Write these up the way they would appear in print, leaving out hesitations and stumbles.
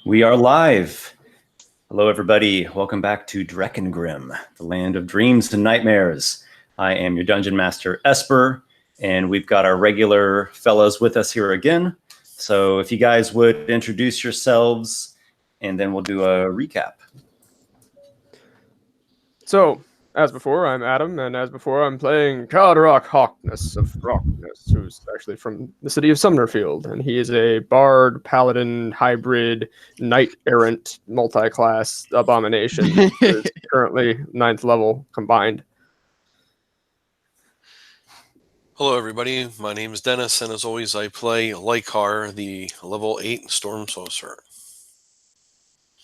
We are live. Hello, everybody. Welcome back to Dreckengrim, the land of dreams and nightmares. I am your Dungeon Master, Esper, and we've got our regular fellows with us here again. So if you guys would introduce yourselves, and then we'll do a recap. So, as before, I'm Adam, and as before, I'm playing Carderock Hawkness of Rockness, who's actually from the city of Sumnerfield, and he is a bard, paladin, hybrid, knight-errant, multi-class abomination who is currently 9th level combined. Hello, everybody. My name is Dennis, and as always, I play Lykar, the level 8 Storm Sorcerer.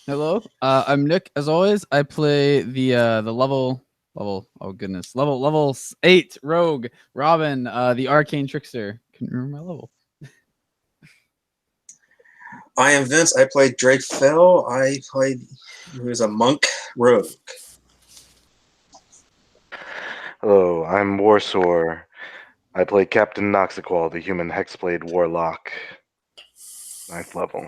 Hello, I'm Nick. As always, I play the level 8 rogue Robin, the Arcane Trickster. Couldn't remember my level. I am Vince. I played Drake Fell. Who is a monk rogue. Hello, I'm Warsor. I play Captain Noxiqual, the human Hexblade Warlock. 9th level.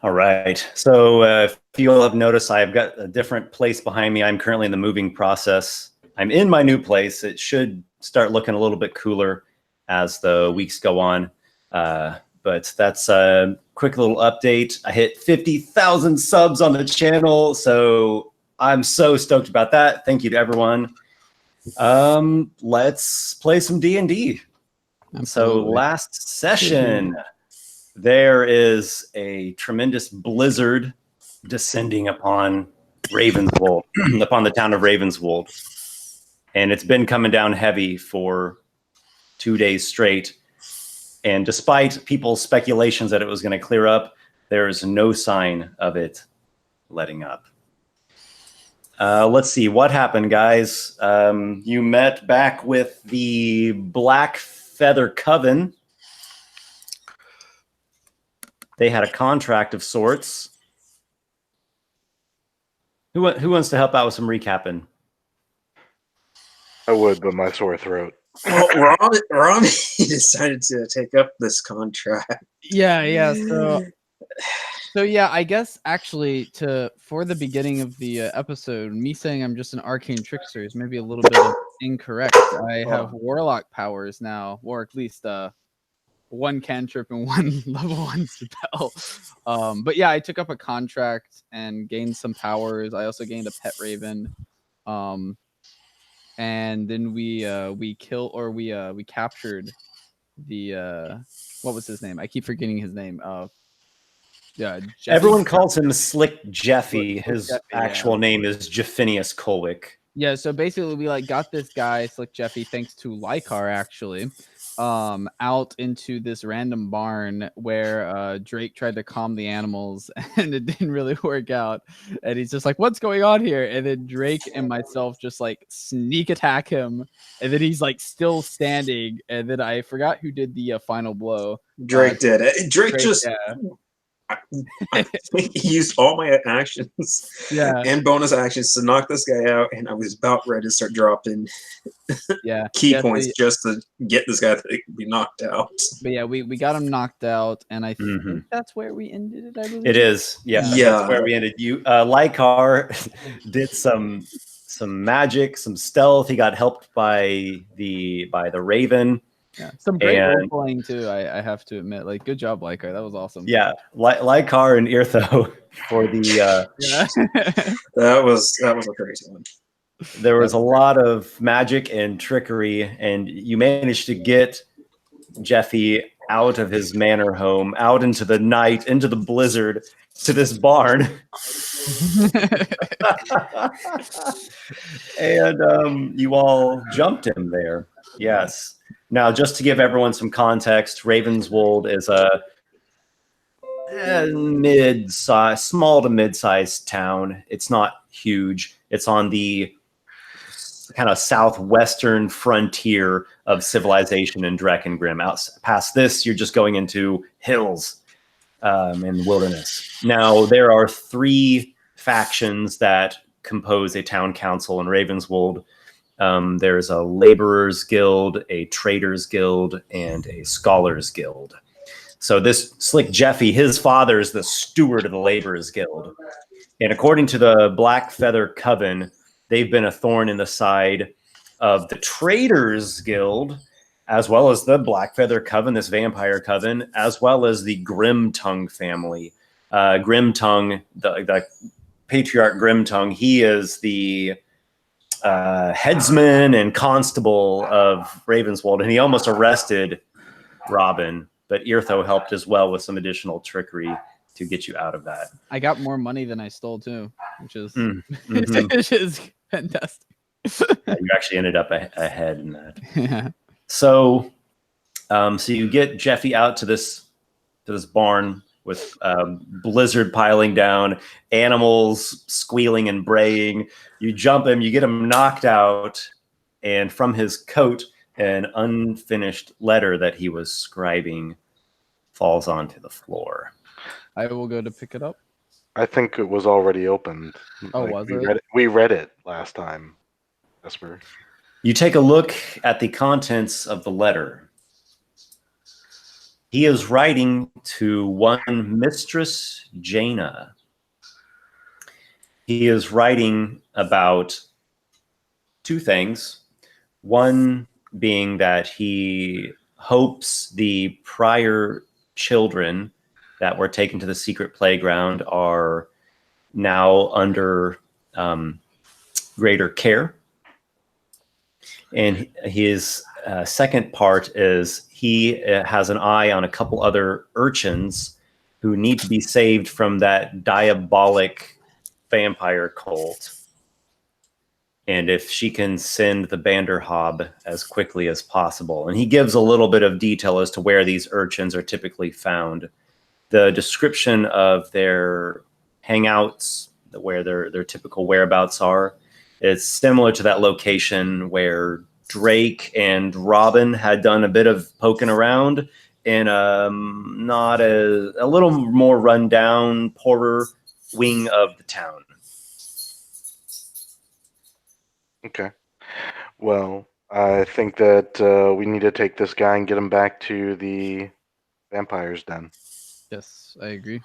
All right. So if you all have noticed, I've got a different place behind me. I'm currently in the moving process. I'm in my new place. It should start looking a little bit cooler as the weeks go on. But that's a quick little update. I hit 50,000 subs on the channel, so I'm so stoked about that. Thank you to everyone. Let's play some D&D. So last session, there is a tremendous blizzard descending upon Ravenswold, upon the town of Ravenswold. And it's been coming down heavy for 2 days straight. And despite people's speculations that it was going to clear up, there's no sign of it letting up. Let's see what happened, guys. You met back with the Black Feather Coven. They had a contract of sorts. Who wants to help out with some recapping? I would, but my sore throat. Well, Rami decided to take up this contract. Yeah. So yeah, I guess actually for the beginning of the episode, me saying I'm just an arcane trickster is maybe a little bit incorrect. I have warlock powers now, or at least one cantrip and one level 1 spell. But yeah, I took up a contract and gained some powers. I also gained a pet raven. And then we captured the what was his name? I keep forgetting his name. Yeah, everyone calls him Slick Jeffy. His Jeffy, actual name is Jeffinius Colwick. Yeah, so basically we got this guy, Slick Jeffy, thanks to Lykar actually, out into this random barn where Drake tried to calm the animals and it didn't really work out. And he's just like, what's going on here? And then Drake and myself just sneak attack him. And then he's still standing. And then I forgot who did the final blow. Drake did it. Drake just... Yeah. I think he used all my actions and bonus actions to knock this guy out, and I was about ready to start dropping key points just to get this guy to be knocked out. But yeah, we got him knocked out, and I think that's where we ended it, I believe. It is. Yeah. That's where we ended. Lykar did some magic, some stealth. He got helped by the Raven. Yeah, some great role playing too. I have to admit, good job, Lykar. That was awesome. Yeah, Lykar and Irtho for the. that was a crazy one. There was a lot of magic and trickery, and you managed to get Jeffy out of his manor home, out into the night, into the blizzard, to this barn. And you all jumped him there. Yes. Now, just to give everyone some context, Ravenswold is a small to mid-sized town. It's not huge. It's on the kind of southwestern frontier of civilization in Dreckengrim. Out past this, you're just going into hills and wilderness. Now, there are 3 factions that compose a town council in Ravenswold. There's a laborers guild, a traders guild, and a scholars guild. So this Slick Jeffy, his father is the steward of the Laborers Guild. And according to the Black Feather Coven, they've been a thorn in the side of the Traders Guild, as well as the Black Feather Coven, this vampire coven, as well as the Grimtongue family. Grimtongue, the patriarch Grimtongue, he is the headsman and constable of Ravenswold, and he almost arrested Robin, but Irtho helped as well with some additional trickery to get you out of that. I got more money than I stole too, which is which is fantastic. You actually ended up ahead in that. Yeah. So you get Jeffy out to this barn with blizzard piling down, animals squealing and braying. You jump him, you get him knocked out, and from his coat, an unfinished letter that he was scribing falls onto the floor. I will go to pick it up. I think it was already opened. Oh, was it? We read it last time, Esper. You take a look at the contents of the letter. He is writing to one Mistress Jaina. He is writing about two things. One being that he hopes the prior children that were taken to the secret playground are now under greater care. And his second part is he has an eye on a couple other urchins who need to be saved from that diabolic vampire cult. And if she can send the Banderhob as quickly as possible. And he gives a little bit of detail as to where these urchins are typically found. The description of their hangouts, where their typical whereabouts are, is similar to that location where Drake and Robin had done a bit of poking around in a little more rundown, poorer wing of the town. Okay. Well, I think that we need to take this guy and get him back to the vampire's den. Yes, I agree.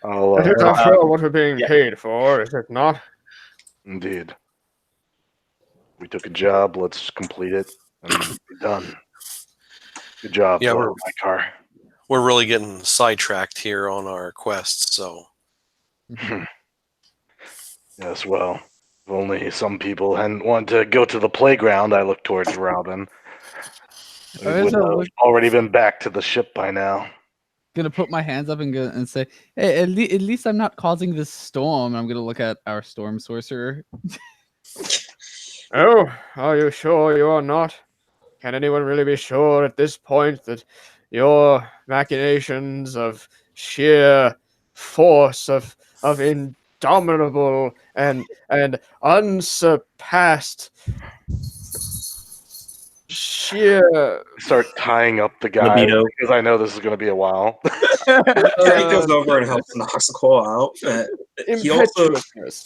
That is after all what we're being paid for, is it not? Indeed. We took a job, let's complete it, and be done. Good job, Lykar. We're really getting sidetracked here on our quests, so... Yes, well, if only some people hadn't wanted to go to the playground, I look towards Robin. We would have already been back to the ship by now. Gonna put my hands up and go and say, "Hey, at least I'm not causing this storm." I'm gonna look at our storm sorcerer. Oh, are you sure you are not? Can anyone really be sure at this point that your machinations of sheer force of indomitable and unsurpassed sheer start tying up the guy libido, because I know this is going to be a while. He goes over and helps Noxiqual out.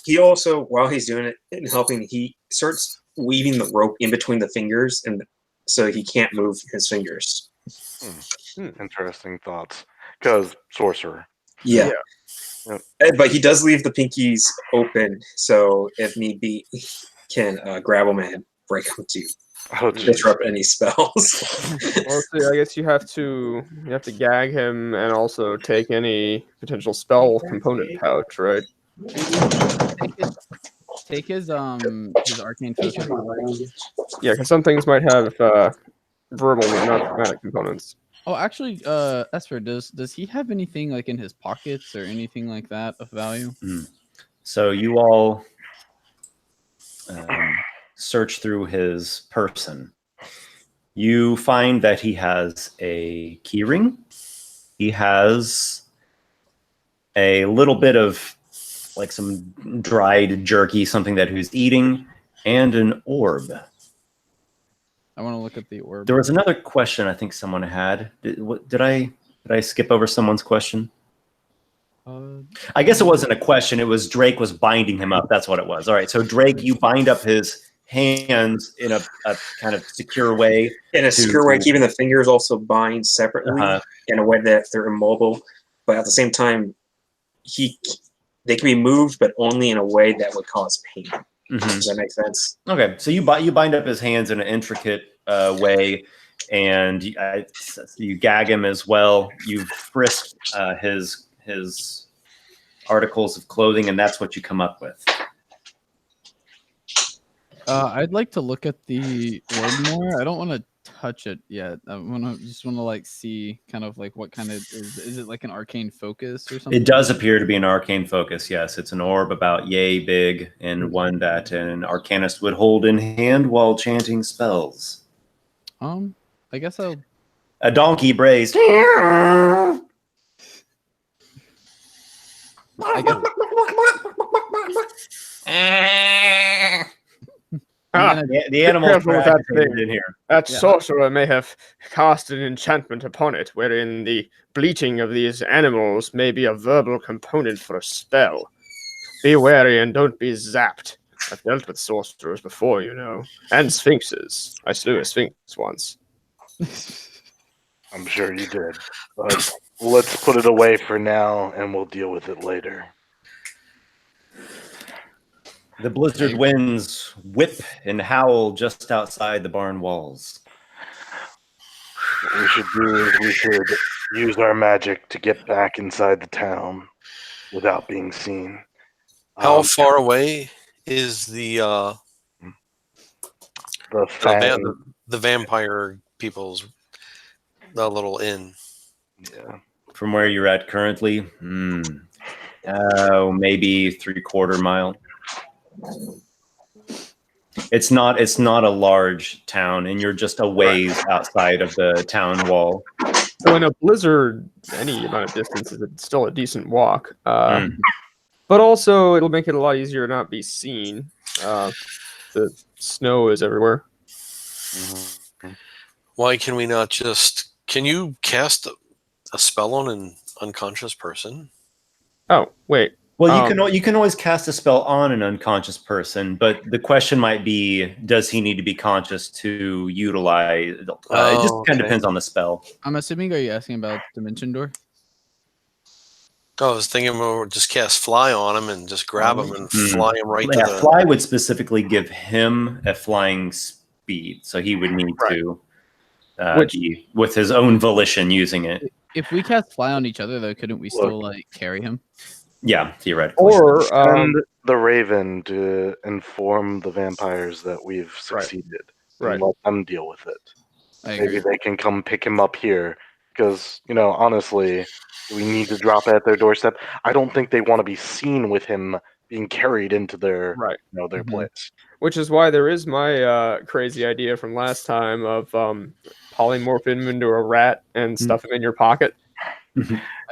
He also, while he's doing it and helping, he starts weaving the rope in between the fingers, and so he can't move his fingers. Interesting thoughts. Because sorcerer. Yeah. But he does leave the pinkies open, so if need be, he can grab them and break them to disrupt any spells. Well, see, I guess you have to gag him and also take any potential spell component pouch, right? Take his arcane token. Yeah, because some things might have verbal, not dramatic components. Oh, actually, Esper, does he have anything like in his pockets or anything like that of value? So you all search through his person. You find that he has a keyring. He has a little bit of like some dried jerky, something that he's eating, and an orb. I want to look at the orb. There was another question I think someone had. Did I skip over someone's question? I guess it wasn't a question. It was Drake was binding him up. That's what it was. All right. So Drake, you bind up his hands in a kind of secure way. In a secure way, keeping the fingers also bind separately in a way that they're immobile, but at the same time, they can be moved, but only in a way that would cause pain. Does that make sense? Okay, so you bind up his hands in an intricate way, and you gag him as well. You frisk his articles of clothing, and that's what you come up with. I'd like to look at the orb more. I don't want to touch it yet. I just want to like see kind of like what kind of is it like an arcane focus or something? It does appear to be an arcane focus. Yes, it's an orb about yay big and one that an arcanist would hold in hand while chanting spells. I guess I'll. A donkey brays. I guess. The animal in here. That sorcerer may have cast an enchantment upon it, wherein the bleating of these animals may be a verbal component for a spell. Be wary and don't be zapped. I've dealt with sorcerers before, you know, and sphinxes. I slew a sphinx once. I'm sure you did. But let's put it away for now, and we'll deal with it later. The blizzard winds whip and howl just outside the barn walls. What we should do is we should use our magic to get back inside the town without being seen. How far away is the vampire people's little inn? Yeah. From where you're at currently, maybe 3/4 mile. It's not a large town, and you're just a ways outside of the town wall. So in a blizzard, any amount of distance is still a decent walk. But also, it'll make it a lot easier to not be seen. The snow is everywhere. Why can we not just... Can you cast a spell on an unconscious person? Oh, wait. Well, you can always cast a spell on an unconscious person, but the question might be, does he need to be conscious to utilize? It just kind of depends on the spell. I'm assuming, are you asking about Dimension Door? I was thinking we'll just cast Fly on him and just grab him and fly him right to the... Fly would specifically give him a flying speed, so he would need to be with his own volition using it. If we cast Fly on each other, though, couldn't we still like carry him? Yeah, theoretically. Or send the Raven to inform the vampires that we've succeeded. And let them deal with it. Maybe they can come pick him up here. Because, honestly, we need to drop it at their doorstep. I don't think they want to be seen with him being carried into their their place. Which is why there is my crazy idea from last time of polymorph him into a rat and stuff him in your pocket.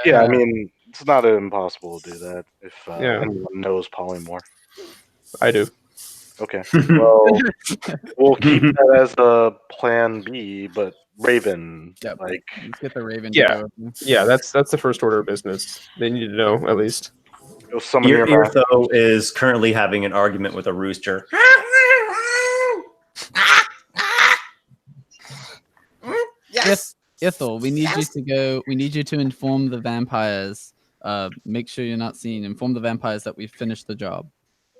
Yeah, I mean, it's not impossible to do that if anyone knows polymorph. I do. Okay. Well, we'll keep that as a plan B, but Raven, let's get the Raven. Yeah, that's the first order of business. They need to know at least. Irtho is currently having an argument with a rooster. Yes, Ithel, we need you to go. We need you to inform the vampires. Make sure you're not seen. Inform the vampires that we've finished the job,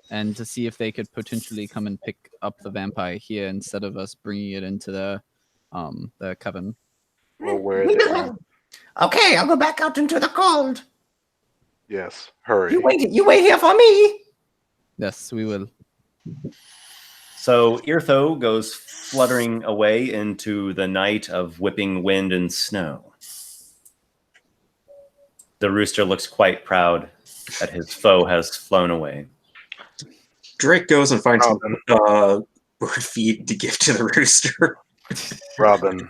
and to see if they could potentially come and pick up the vampire here instead of us bringing it into the coven. Well, where are they? Okay, I'll go back out into the cold. Yes, hurry. You wait here for me. Yes, we will. So Irtho goes fluttering away into the night of whipping wind and snow. The rooster looks quite proud that his foe has flown away. Drake goes and finds some bird feed to give to the rooster. Robin,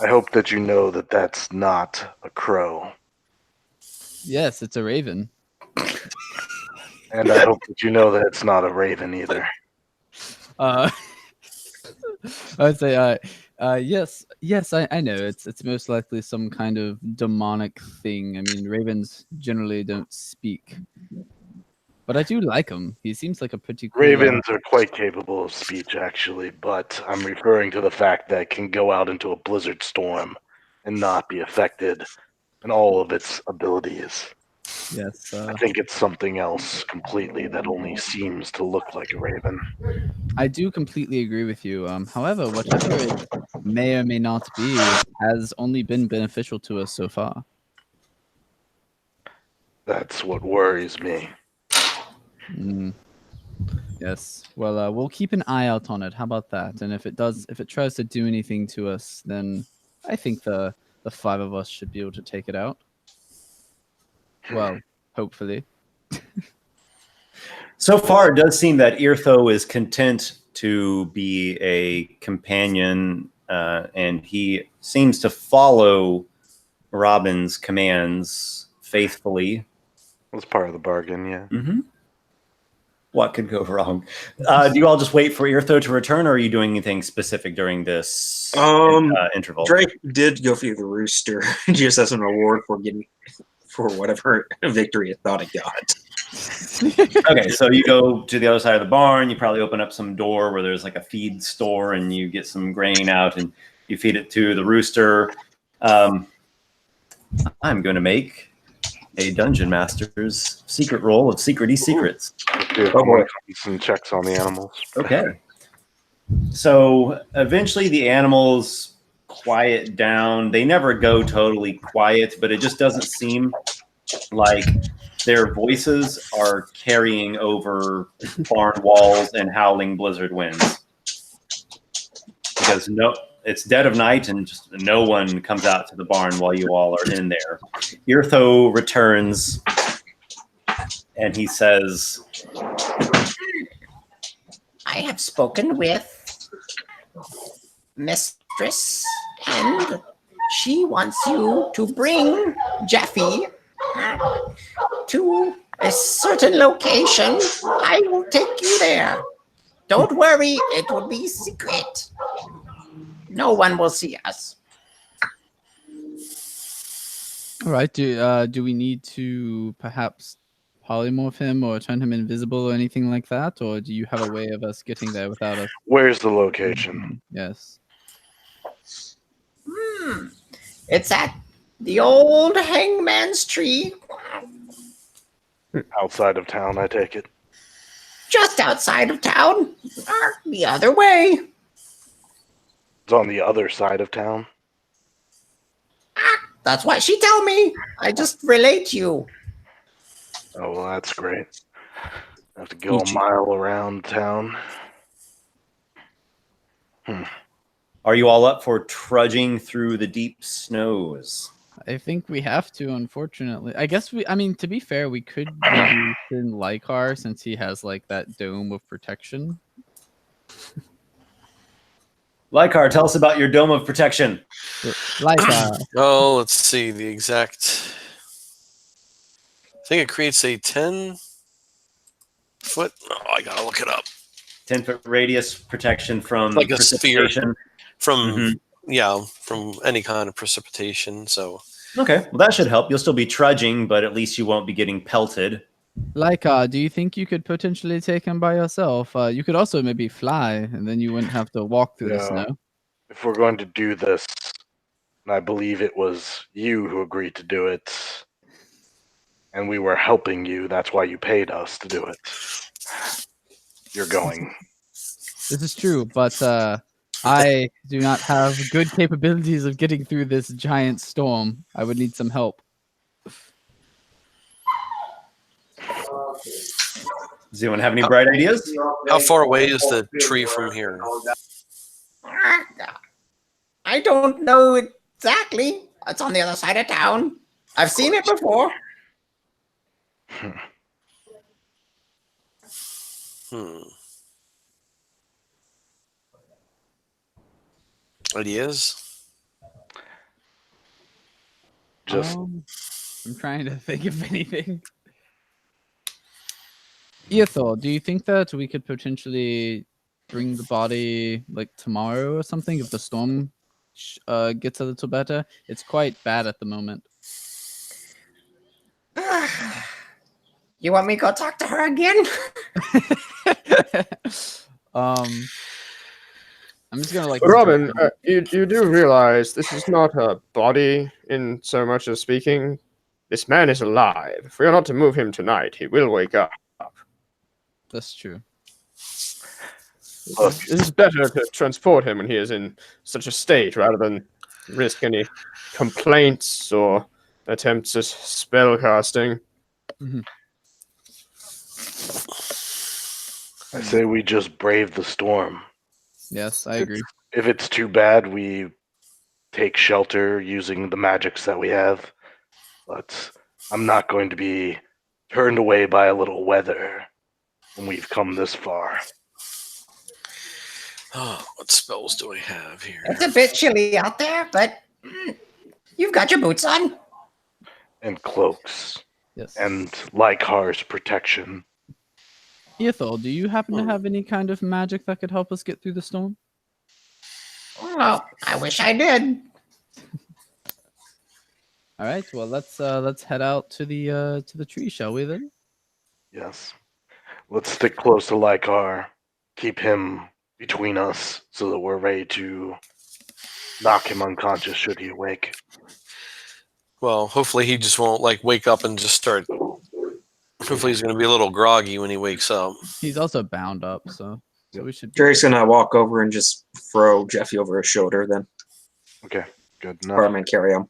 I hope that you know that that's not a crow. Yes, it's a raven. And I hope that you know that it's not a raven either. I would say, yes, I know. It's most likely some kind of demonic thing. I mean, ravens generally don't speak. But I do like him. He seems like a pretty cool... Ravens are quite capable of speech, actually, but I'm referring to the fact that it can go out into a blizzard storm and not be affected in all of its abilities. Yes. I think it's something else completely that only seems to look like a raven. I do completely agree with you. However, whatever it may or may not be has only been beneficial to us so far. That's what worries me. Yes. Well, we'll keep an eye out on it. How about that? And if it tries to do anything to us, then I think the 5 of us should be able to take it out. Well, hopefully. So far, it does seem that Irtho is content to be a companion, and he seems to follow Robin's commands faithfully. That's part of the bargain, yeah. Mm-hmm. What could go wrong? Do you all just wait for Irtho to return, or are you doing anything specific during this interval? Drake did go through the rooster just as an award for whatever victory it thought it got. Okay, so you go to the other side of the barn. You probably open up some door where there's like a feed store, and you get some grain out, and you feed it to the rooster. I'm going to make a Dungeon Master's secret roll of secrety secrets. Some checks on the animals. Okay. So eventually the animals quiet down. They never go totally quiet, but it just doesn't seem like their voices are carrying over barn walls and howling blizzard winds. Because it's dead of night and just no one comes out to the barn while you all are in there. Irtho returns and he says, I have spoken with Mistress, and she wants you to bring Jeffy to a certain location. I will take you there. Don't worry, it will be secret. No one will see us. All right. Do we need to perhaps polymorph him or turn him invisible or anything like that? Or do you have a way of us getting there without us? Where's the location? Yes. It's at the old hangman's tree. Outside of town, I take it. Just outside of town. Or the other way. It's on the other side of town. That's what she told me. I just relate you. Oh, well, that's great. I have to go a mile around town. Are you all up for trudging through the deep snows? I think we have to, unfortunately. I guess to be fair, we could maybe send Lykar since he has like that dome of protection. Lykar, tell us about your dome of protection. Lykar. Oh, let's see the exact. I think it creates a 10-foot. Oh, I gotta look it up. 10-foot radius protection from like a sphere from Mm-hmm. from any kind of precipitation. So okay, well that should help. You'll still be trudging, but at least you won't be getting pelted. Lykar, do you think you could potentially take him by yourself? You could also maybe fly, and then you wouldn't have to walk through the snow. If we're going to do this, and I believe it was you who agreed to do it, and we were helping you, that's why you paid us to do it. You're going. This is true, but I do not have good capabilities of getting through this giant storm. I would need some help. Does anyone have any bright ideas? How far away is the tree from here? I don't know exactly. It's on the other side of town. I've seen it before. Ideas? I'm trying to think of anything. Ethel, do you think that we could potentially bring the body like tomorrow or something if the storm gets a little better? It's quite bad at the moment. You want me to go talk to her again? I'm just gonna Robin, you do realize this is not a body in so much as speaking. This man is alive. If we are not to move him tonight, he will wake up. That's true. It is better to transport him when he is in such a state rather than risk any complaints or attempts at spell casting. Mm-hmm. I say we just brave the storm. Yes, I agree. If it's too bad, we take shelter using the magics that we have. But I'm not going to be turned away by a little weather when we've come this far. Oh, what spells do I have here? It's a bit chilly out there, but you've got your boots on. And cloaks. Yes. And Lykar's protection. Ethel, do you happen to have any kind of magic that could help us get through the storm? Well, I wish I did. All right. Well, let's head out to the tree, shall we then? Yes. Let's stick close to Lykar. Keep him between us so that we're ready to knock him unconscious should he awake. Well, hopefully he just won't wake up and just start. Hopefully he's going to be a little groggy when he wakes up. He's also bound up, so we should. Drake's gonna walk over and just throw Jeffy over his shoulder. Then. Okay. Good enough. Or I'm gonna carry him.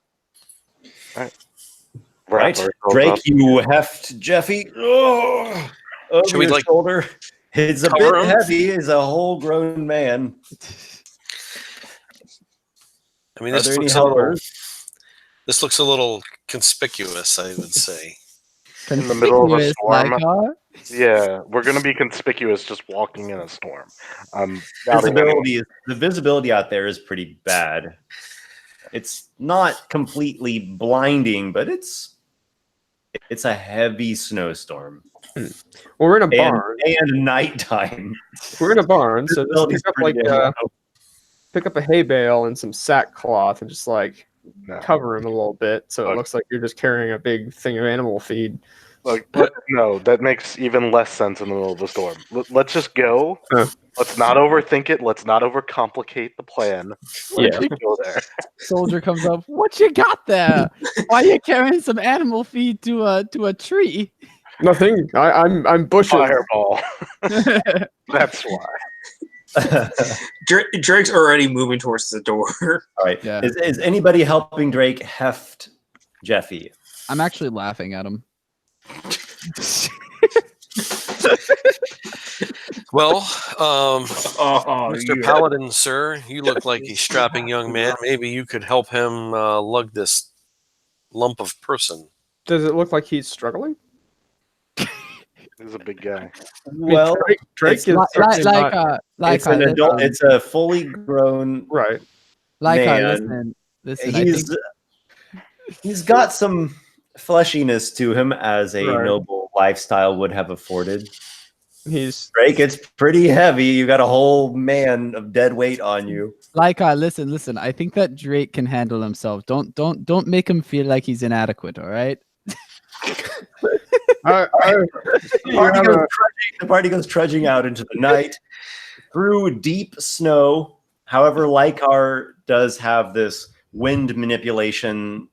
Right, Drake, you heft Jeffy over your shoulder. It's a bit heavy. He's a whole-grown man. I mean, this looks a little conspicuous, I would say. In the middle of a storm. Yeah, we're going to be conspicuous just walking in a storm. The visibility out there is pretty bad. It's not completely blinding, but it's a heavy snowstorm. Well, we're in a barn and nighttime. We're in a barn, so just pick up a hay bale and some sackcloth and just cover him a little bit, so it looks like you're just carrying a big thing of animal feed. No, that makes even less sense in the middle of the storm. Let's just go. Let's not overthink it. Let's not overcomplicate the plan. Let's go there. Soldier comes up. What you got there? Why are you carrying some animal feed to a tree? Nothing. I'm bushes. Fireball. That's why. Drake's already moving towards the door. All right. Yeah. Is anybody helping Drake heft Jeffy? I'm actually laughing at him. Well, Mr. Paladin, sir, you look like a strapping young man. Maybe you could help him lug this lump of person. Does it look like he's struggling? He's a big guy. Well, Drake is it's an adult. It's a fully grown man. Listen. He's got some fleshiness to him, as a noble lifestyle would have afforded. Drake, it's pretty heavy. You got a whole man of dead weight on you. Listen. I think that Drake can handle himself. Don't make him feel like he's inadequate. All right. The party goes trudging out into the night through deep snow. However, Lykar does have this wind manipulation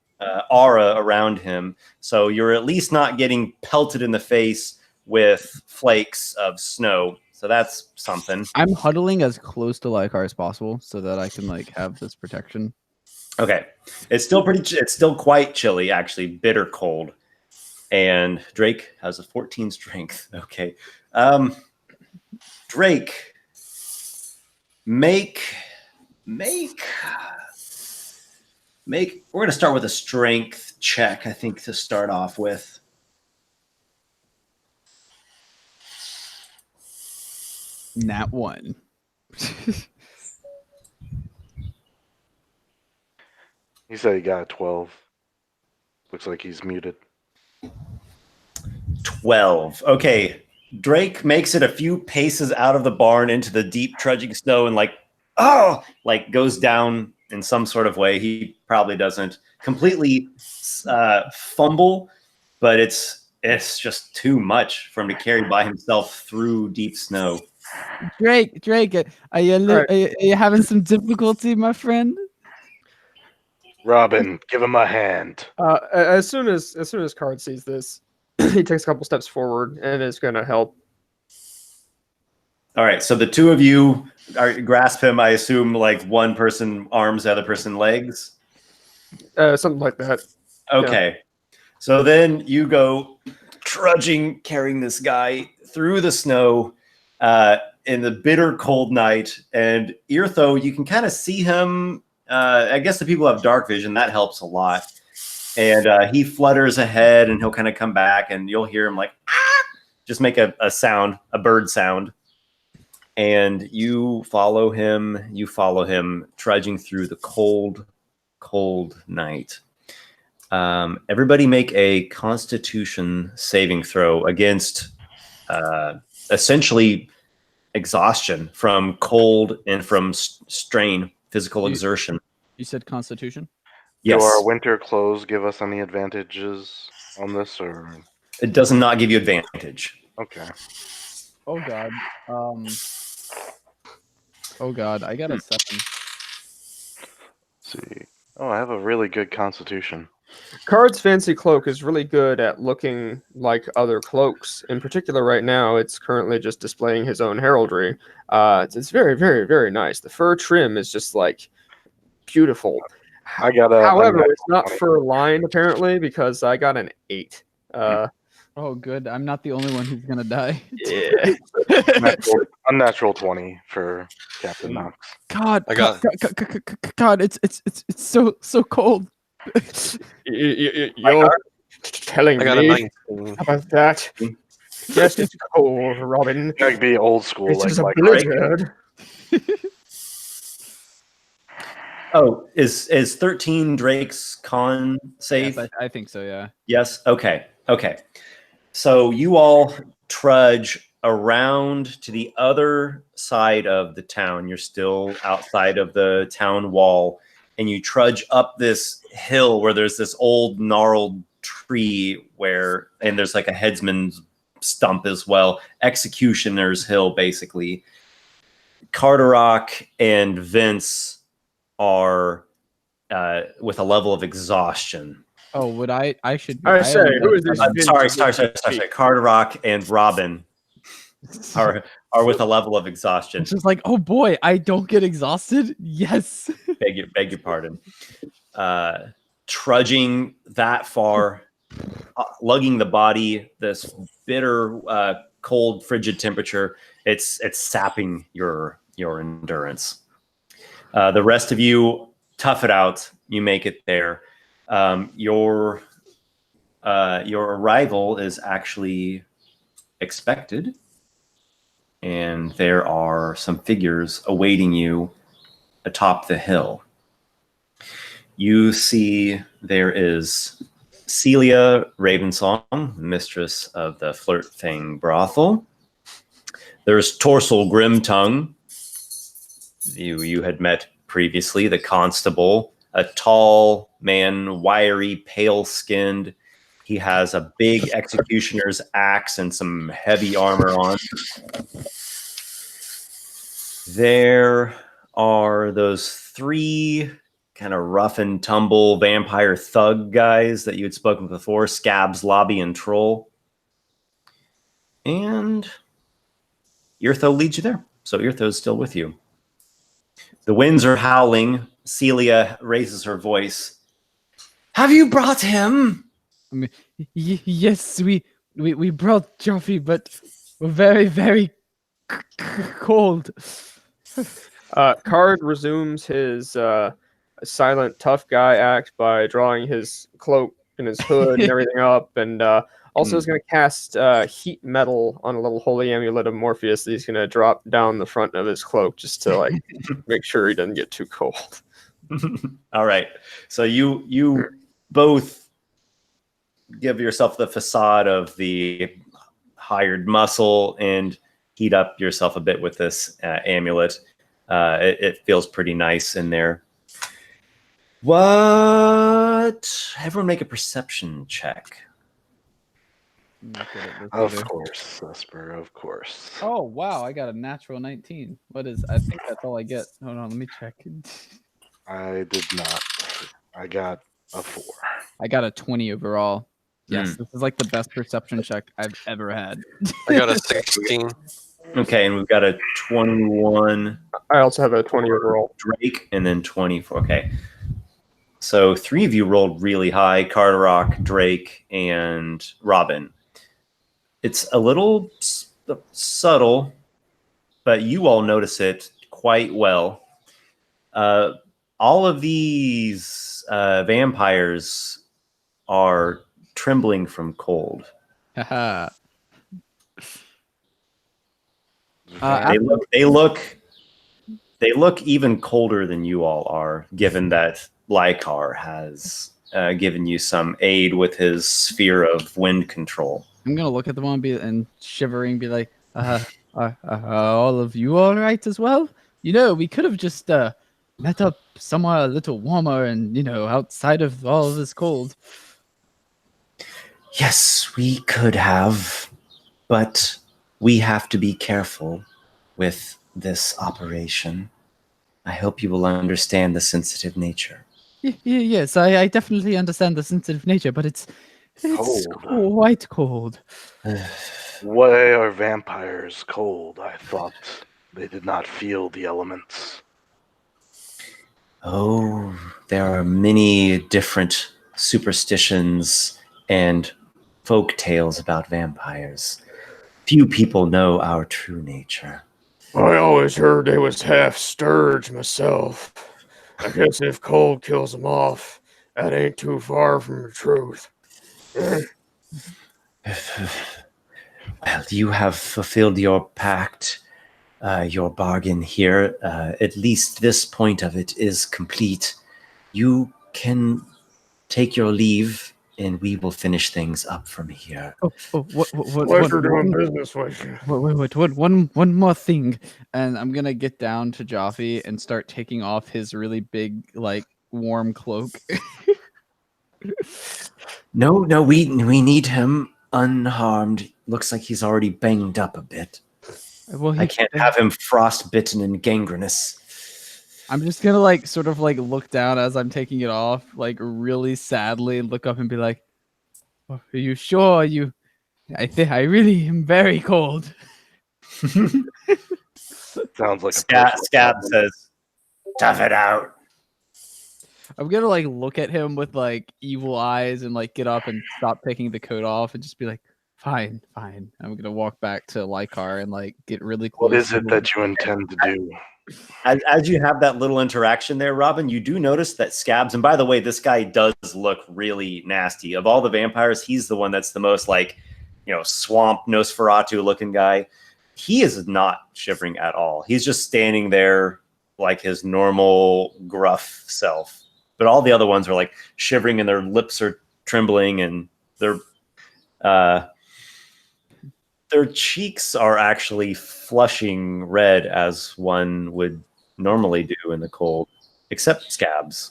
aura around him, so you're at least not getting pelted in the face with flakes of snow. So that's something. I'm huddling as close to Lykar as possible so that I can have this protection. Okay, it's still quite chilly, actually, bitter cold. And Drake has a 14 strength. Okay. Drake, make. We're going to start with a strength check, I think, to start off with. Nat 1. He said he got a 12. Looks like he's muted. 12. Okay. Drake makes it a few paces out of the barn into the deep trudging snow and goes down in some sort of way. He probably doesn't completely fumble, but it's it's just too much for him to carry by himself through deep snow. Drake, are you having some difficulty, my friend? Robin, give him a hand. As soon as Card sees this, he takes a couple steps forward and is going to help. All right, so the two of you grasp him. I assume like one person arms, the other person legs. Something like that. Okay, yeah. So then you go trudging, carrying this guy through the snow in the bitter cold night. And Eartho, you can kind of see him. I guess the people have dark vision. That helps a lot. And he flutters ahead, and he'll kind of come back, and you'll hear him like, ah! Just make a sound, a bird sound. And you follow him. You follow him, trudging through the cold, cold night. Everybody make a Constitution saving throw against essentially exhaustion from cold and from strain, physical exertion. You said Constitution? Yes. Do our winter clothes give us any advantages on this, or it does not give you advantage? Okay. Oh God. Oh God, I got a 7. Let's see. Oh, I have a really good Constitution. Card's fancy cloak is really good at looking like other cloaks. In particular, right now, it's currently just displaying his own heraldry. It's very, very, very nice. The fur trim is just like beautiful. However, it's not fur lined apparently because I got an 8. Oh, good. I'm not the only one who's gonna die. Yeah. Unnatural 20 for Captain Nox. God, God, it's so cold. You're telling me about that? Yes, it's cold, Robin. Like be old school, it's like a blizzard. Oh, is 13 Drake's con save? Yes, I think so. Yeah. Yes. Okay. So you all trudge around to the other side of the town. You're still outside of the town wall, and you trudge up this hill where there's this old gnarled tree and there's like a headsman's stump as well. Executioner's Hill, basically. Carderock and Vince are with a level of exhaustion. Oh, would I should be. I say, who is this? I'm sorry. Carderock and Robin are with a level of exhaustion. It's just like, oh boy, I don't get exhausted. Yes. Beg your pardon. Trudging that far, lugging the body, this bitter, cold, frigid temperature. It's sapping your endurance. The rest of you tough it out. You make it there. Your arrival is actually expected, and there are some figures awaiting you atop the hill. You see there is Celia Ravensong, mistress of the Flirt Fang brothel. There's Torsel Grimtongue, you had met previously, the constable, a tall man, wiry, pale-skinned. He has a big executioner's axe and some heavy armor on. There are those 3 kind of rough and tumble vampire thug guys that you had spoken before, Scabs, Lobby, and Troll. And Eartho leads you there. So Eartho's still with you. The winds are howling. Celia raises her voice. Have you brought him? I mean, yes, we brought Joffrey, but we're very, very cold. Card resumes his silent tough guy act by drawing his cloak and his hood and everything up, and also is going to cast heat metal on a little holy amulet of Morpheus that he's going to drop down the front of his cloak just to like make sure he doesn't get too cold. All right, so you both give yourself the facade of the hired muscle and heat up yourself a bit with this amulet. It feels pretty nice in there. What? Everyone make a perception check. Of course, Esper, of course. Oh, wow, I got a natural 19. I think that's all I get. Hold on, let me check. I did not. I got a 4. I got a 20 overall. Yes, this is like the best perception check I've ever had. I got a 16. Okay, and we've got a 21. I also have a 20 overall. Drake, and then 24. Okay. So 3 of you rolled really high: Carderock, Drake, and Robin. It's a little subtle, but you all notice it quite well. All of these vampires are trembling from cold. They look even colder than you all are, given that Lykar has given you some aid with his sphere of wind control. I'm gonna look at them all and shivering, be like, all of you all right as well? We could have just met up somewhere a little warmer and, outside of all of this cold. Yes, we could have, but we have to be careful with this operation. I hope you will understand the sensitive nature. Yes, I definitely understand the sensitive nature, but it's quite cold. Why are vampires cold? I thought they did not feel the elements. Oh, there are many different superstitions and folk tales about vampires. Few people know our true nature. I always heard they was half sturge myself. I guess if cold kills them off, that ain't too far from the truth. Well, you have fulfilled your pact, your bargain here. At least this point of it is complete. You can take your leave, and we will finish things up from here. Doing business with you. Wait, one more thing. And I'm going to get down to Jaffe and start taking off his really big, warm cloak. No, we need him unharmed. Looks like he's already banged up a bit. Well, I can't have him frostbitten and gangrenous. I'm just gonna look down as I'm taking it off, really sadly, look up and be like, "Are you sure you? I really am very cold." Sounds like Scab says, "Tough it out." I'm gonna look at him with evil eyes and get up and stop taking the coat off and just be like, Fine. I'm gonna walk back to Lykar and get really close. What is it that you intend to do? As you have that little interaction there, Robin, you do notice that Scabs, and by the way, this guy does look really nasty. Of all the vampires, he's the one that's the most swamp Nosferatu looking guy. He is not shivering at all. He's just standing there like his normal gruff self. But all the other ones are shivering and their lips are trembling and their cheeks are actually flushing red as one would normally do in the cold, except Scabs.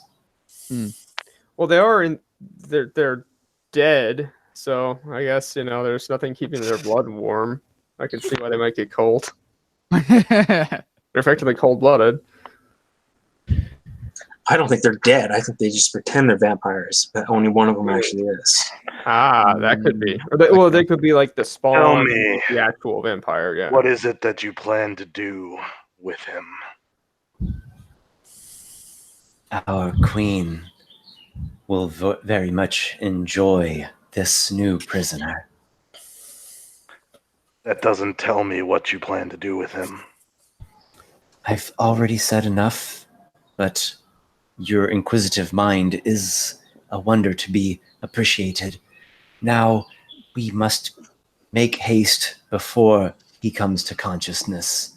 Well, they're dead, so I guess there's nothing keeping their blood warm. I can see why they might get cold. They're effectively cold-blooded. I don't think they're dead. I think they just pretend they're vampires, but only one of them actually is. That could be. They could be the spawn, the actual vampire. Yeah. What is it that you plan to do with him? Our queen will very much enjoy this new prisoner. That doesn't tell me what you plan to do with him. I've already said enough, but your inquisitive mind is a wonder to be appreciated. Now we must make haste before he comes to consciousness.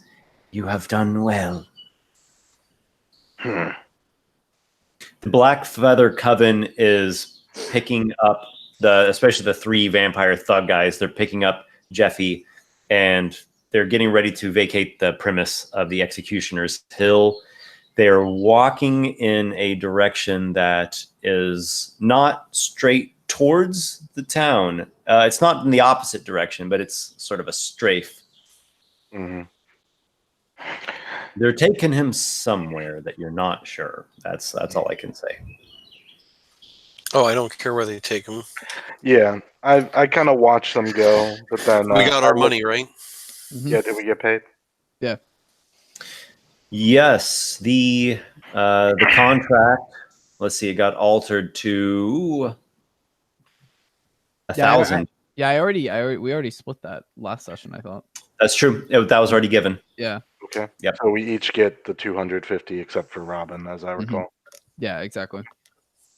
You have done well. Hmm. The Black Feather Coven is picking up especially the 3 vampire thug guys. They're picking up Jeffy, and they're getting ready to vacate the premise of the Executioner's Hill. They're walking in a direction that is not straight towards the town. It's not in the opposite direction, but it's sort of a strafe. Mm-hmm. They're taking him somewhere that you're not sure. That's all I can say. Oh, I don't care where they take him. Yeah, I kind of watched them go, but then we got our money, right? Mm-hmm. Yeah, did we get paid? Yeah. Yes, the contract. Let's see, it got altered to 1,000. Yeah, we already split that last session, I thought. That's true. That was already given. Yeah. Okay. Yep. So we each get the 250 except for Robin, as I recall. Mm-hmm. Yeah, exactly.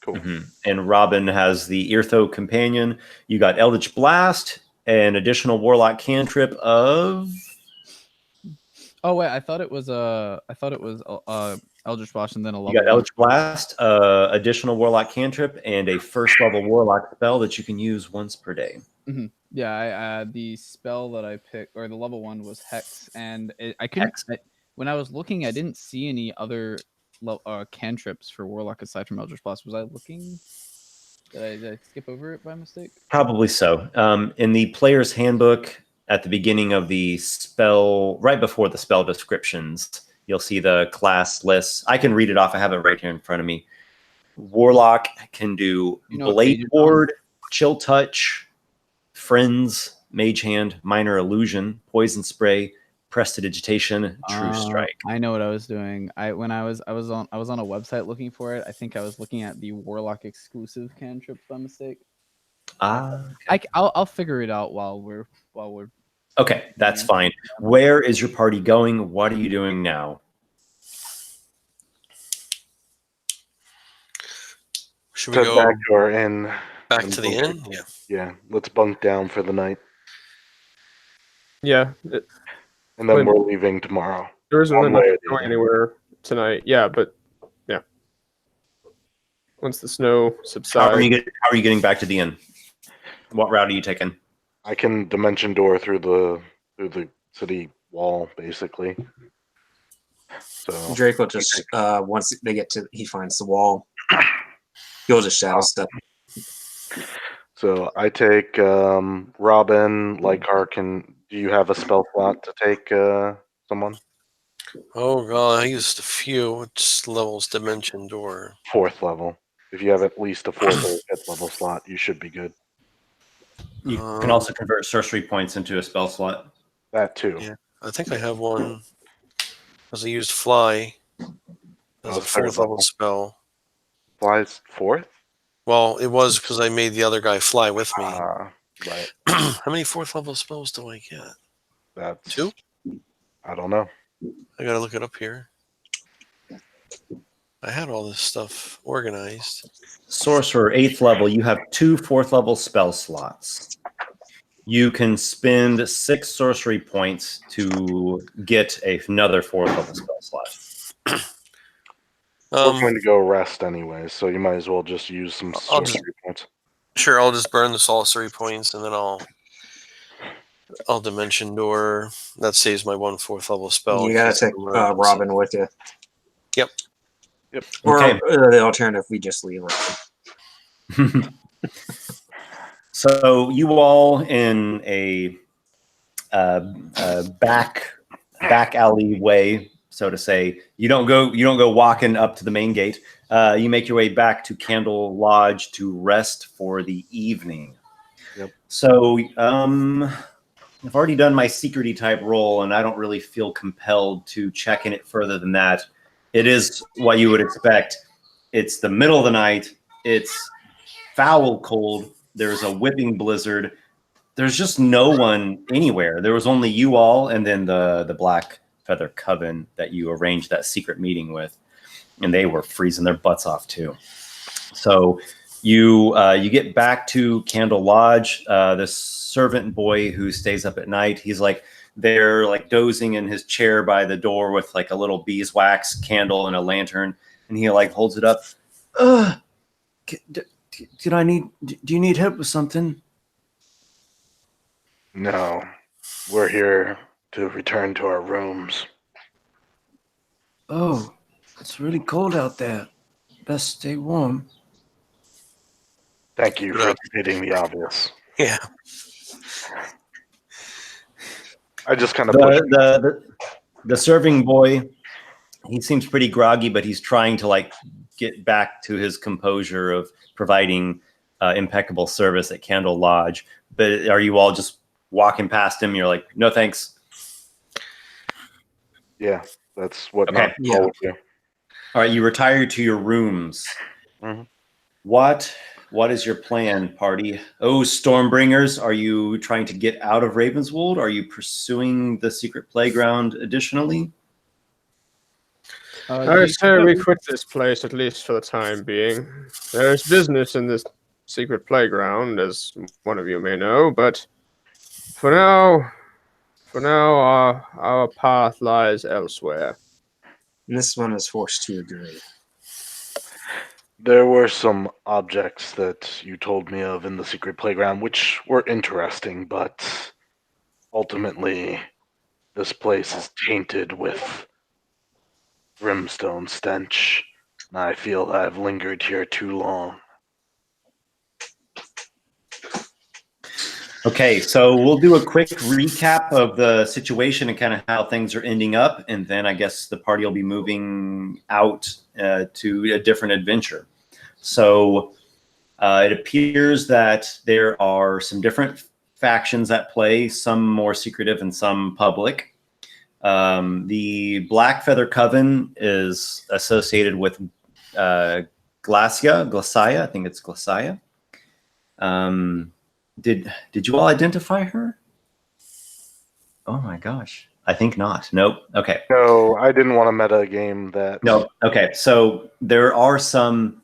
Cool. Mm-hmm. And Robin has the Eartho companion. You got Eldritch Blast, an additional Warlock cantrip of. Oh wait, I thought it was Eldritch Blast and then a level. You got Eldritch Blast, additional Warlock cantrip, and a first level Warlock spell that you can use once per day. Mm-hmm. Yeah, the spell that I picked, or the level 1, was Hex, and I couldn't. When I was looking, I didn't see any other cantrips for Warlock aside from Eldritch Blast. Was I looking? Did I skip over it by mistake? Probably so. In the player's handbook, at the beginning of the spell, right before the spell descriptions, you'll see the class lists. I can read it off. I have it right here in front of me. Warlock can do Blade Ward, Chill Touch, Friends, Mage Hand, Minor Illusion, Poison Spray, Prestidigitation, True Strike. I know what I was doing. I was on a website looking for it. I think I was looking at the Warlock exclusive cantrips by mistake. Okay. I'll figure it out while we're. Okay, that's fine. Where is your party going? What are you doing now? Should we go back to our inn? Back to the inn? Yeah. Yeah, let's bunk down for the night. Yeah. And then we're leaving tomorrow. There isn't really nothing going anywhere tonight. Yeah, but yeah. Once the snow subsides. How are you getting back to the inn? What route are you taking? I can dimension door through the city wall, basically. So Drake will just once they get to, he finds the wall, he'll just shadow step. So I take Robin, Lykar. Do you have a spell slot to take someone? Oh god, I used a few. Which level's dimension door? 4th level. If you have at least a 4th or 5th level slot, you should be good. You can also convert sorcery points into a spell slot. That too. Yeah, I think I have one. Because I used fly as a 4th level spell. Fly's 4th? Well, it was because I made the other guy fly with me. Right. How many 4th level spells do I get? That's 2? I don't know. I gotta look it up here. I had all this stuff organized. Sorcerer, 8th level. You have 2 4th level spell slots. You can spend 6 sorcery points to get another 4th level spell slot. We're going to go rest anyway, so you might as well just use some sorcery points. Sure, I'll just burn the sorcery points, and then I'll dimension door. That saves my 1 4th level spell. You gotta take Robin with you. Yep. Or the alternative, we just leave Robin. So you all in a back alleyway, so to say. You don't go walking up to the main gate. You make your way back to Candle Lodge to rest for the evening. Yep. So I've already done my secrety type roll, and I don't really feel compelled to check in it further than that. It is what you would expect. It's the middle of the night. It's foul cold. There's a whipping blizzard. There's just no one anywhere. There was only you all and then the Black Feather Coven that you arranged that secret meeting with. And they were freezing their butts off too. So you get back to Candle Lodge. This servant boy who stays up at night, he's like there, like dozing in his chair by the door with like a little beeswax candle and a lantern, and he like holds it up. Do you need help with something? No, we're here to return to our rooms. Oh, it's really cold out there. Best stay warm. Thank you for stating the obvious. Yeah. I just kind of the serving boy. He seems pretty groggy, but he's trying to like get back to his composure of providing impeccable service at Candle Lodge. But are you all just walking past him? You're like, no, thanks. Yeah, that's what. Okay. Yeah. All right, you retire to your rooms. Mm-hmm. What is your plan, party? Oh, Stormbringers, are you trying to get out of Ravenswold? Are you pursuing the secret playground additionally? I say we quit this place, at least for the time being. There's business in this secret playground, as one of you may know, but for now, our path lies elsewhere. And this one is forced to agree. There were some objects that you told me of in the secret playground, which were interesting, but ultimately, this place is tainted with brimstone stench. I feel I've lingered here too long. Okay, so we'll do a quick recap of the situation and kind of how things are ending up, and then I guess the party will be moving out to a different adventure. So it appears that there are some different factions at play, some more secretive and some public. The Black Feather Coven is associated with Glacia, I think it's Glacia. Did you all identify her? Oh my gosh. I think not. Nope. Okay. No, I didn't want to meta game that. No. Okay. So there are some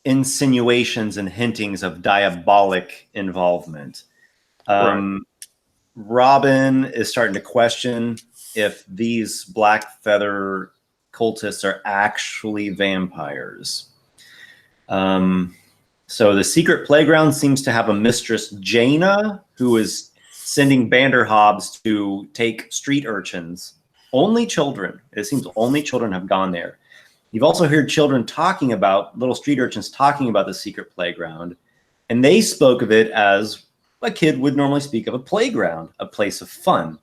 insinuations and hintings of diabolic involvement. Robin is starting to question if these Black Feather cultists are actually vampires. So the secret playground seems to have a mistress, Jaina, who is sending Banderhobs to take street urchins. Only children. It seems only children have gone there. You've also heard children talking about, little street urchins talking about the secret playground. And they spoke of it as a kid would normally speak of a playground, a place of fun.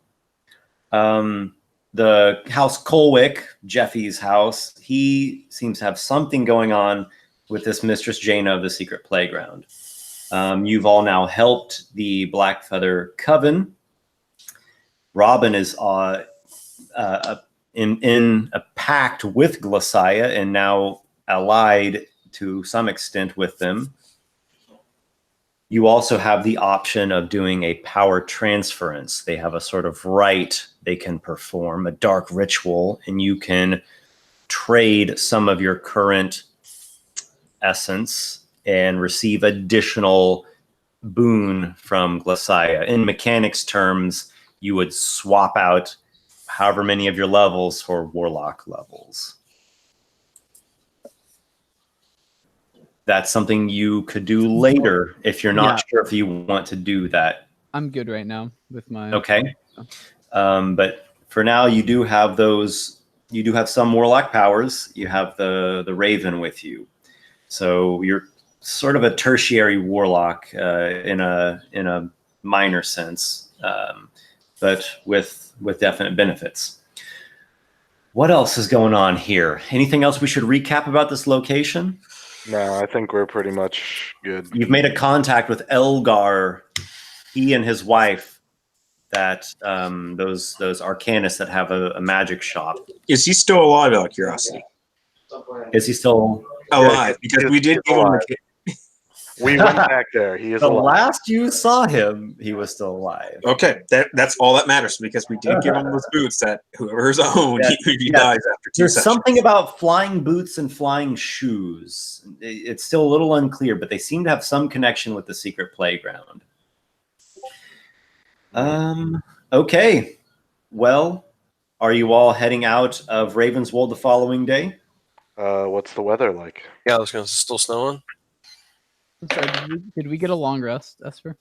The House Colwick, Jeffy's house, he seems to have something going on with this Mistress Jaina of the secret playground. You've all now helped the Black Feather Coven. Robin is in a pact with Glacia and now allied to some extent with them. You also have the option of doing a power transference. They have a sort of rite they can perform, a dark ritual, and you can trade some of your current essence and receive additional boon from Glacia. In mechanics terms, you would swap out however many of your levels for Warlock levels. That's something you could do later if you're not sure if you want to do that. I'm good right now with my... Okay. But for now, you do have those. You do have some Warlock powers. You have the Raven with you. So you're sort of a tertiary Warlock in a minor sense, but with definite benefits. What else is going on here? Anything else we should recap about this location? No, I think we're pretty much good. You've made a contact with Elgar, he and his wife, that those arcanists that have a magic shop. Is he still alive, out of curiosity? Is he still alive? Because we did give him we went back there. He is the alive. last you saw him, he was still alive. Okay, that's all that matters, because we did give him those boots that whoever's owned, he dies after 2 There's sessions. something about flying boots and flying shoes. It's still a little unclear, but they seem to have some connection with the secret playground. Okay. Well, are you all heading out of Ravenswold the following day? What's the weather like? Yeah, I was going to still snowing. Sorry, did we get a long rest, Esper?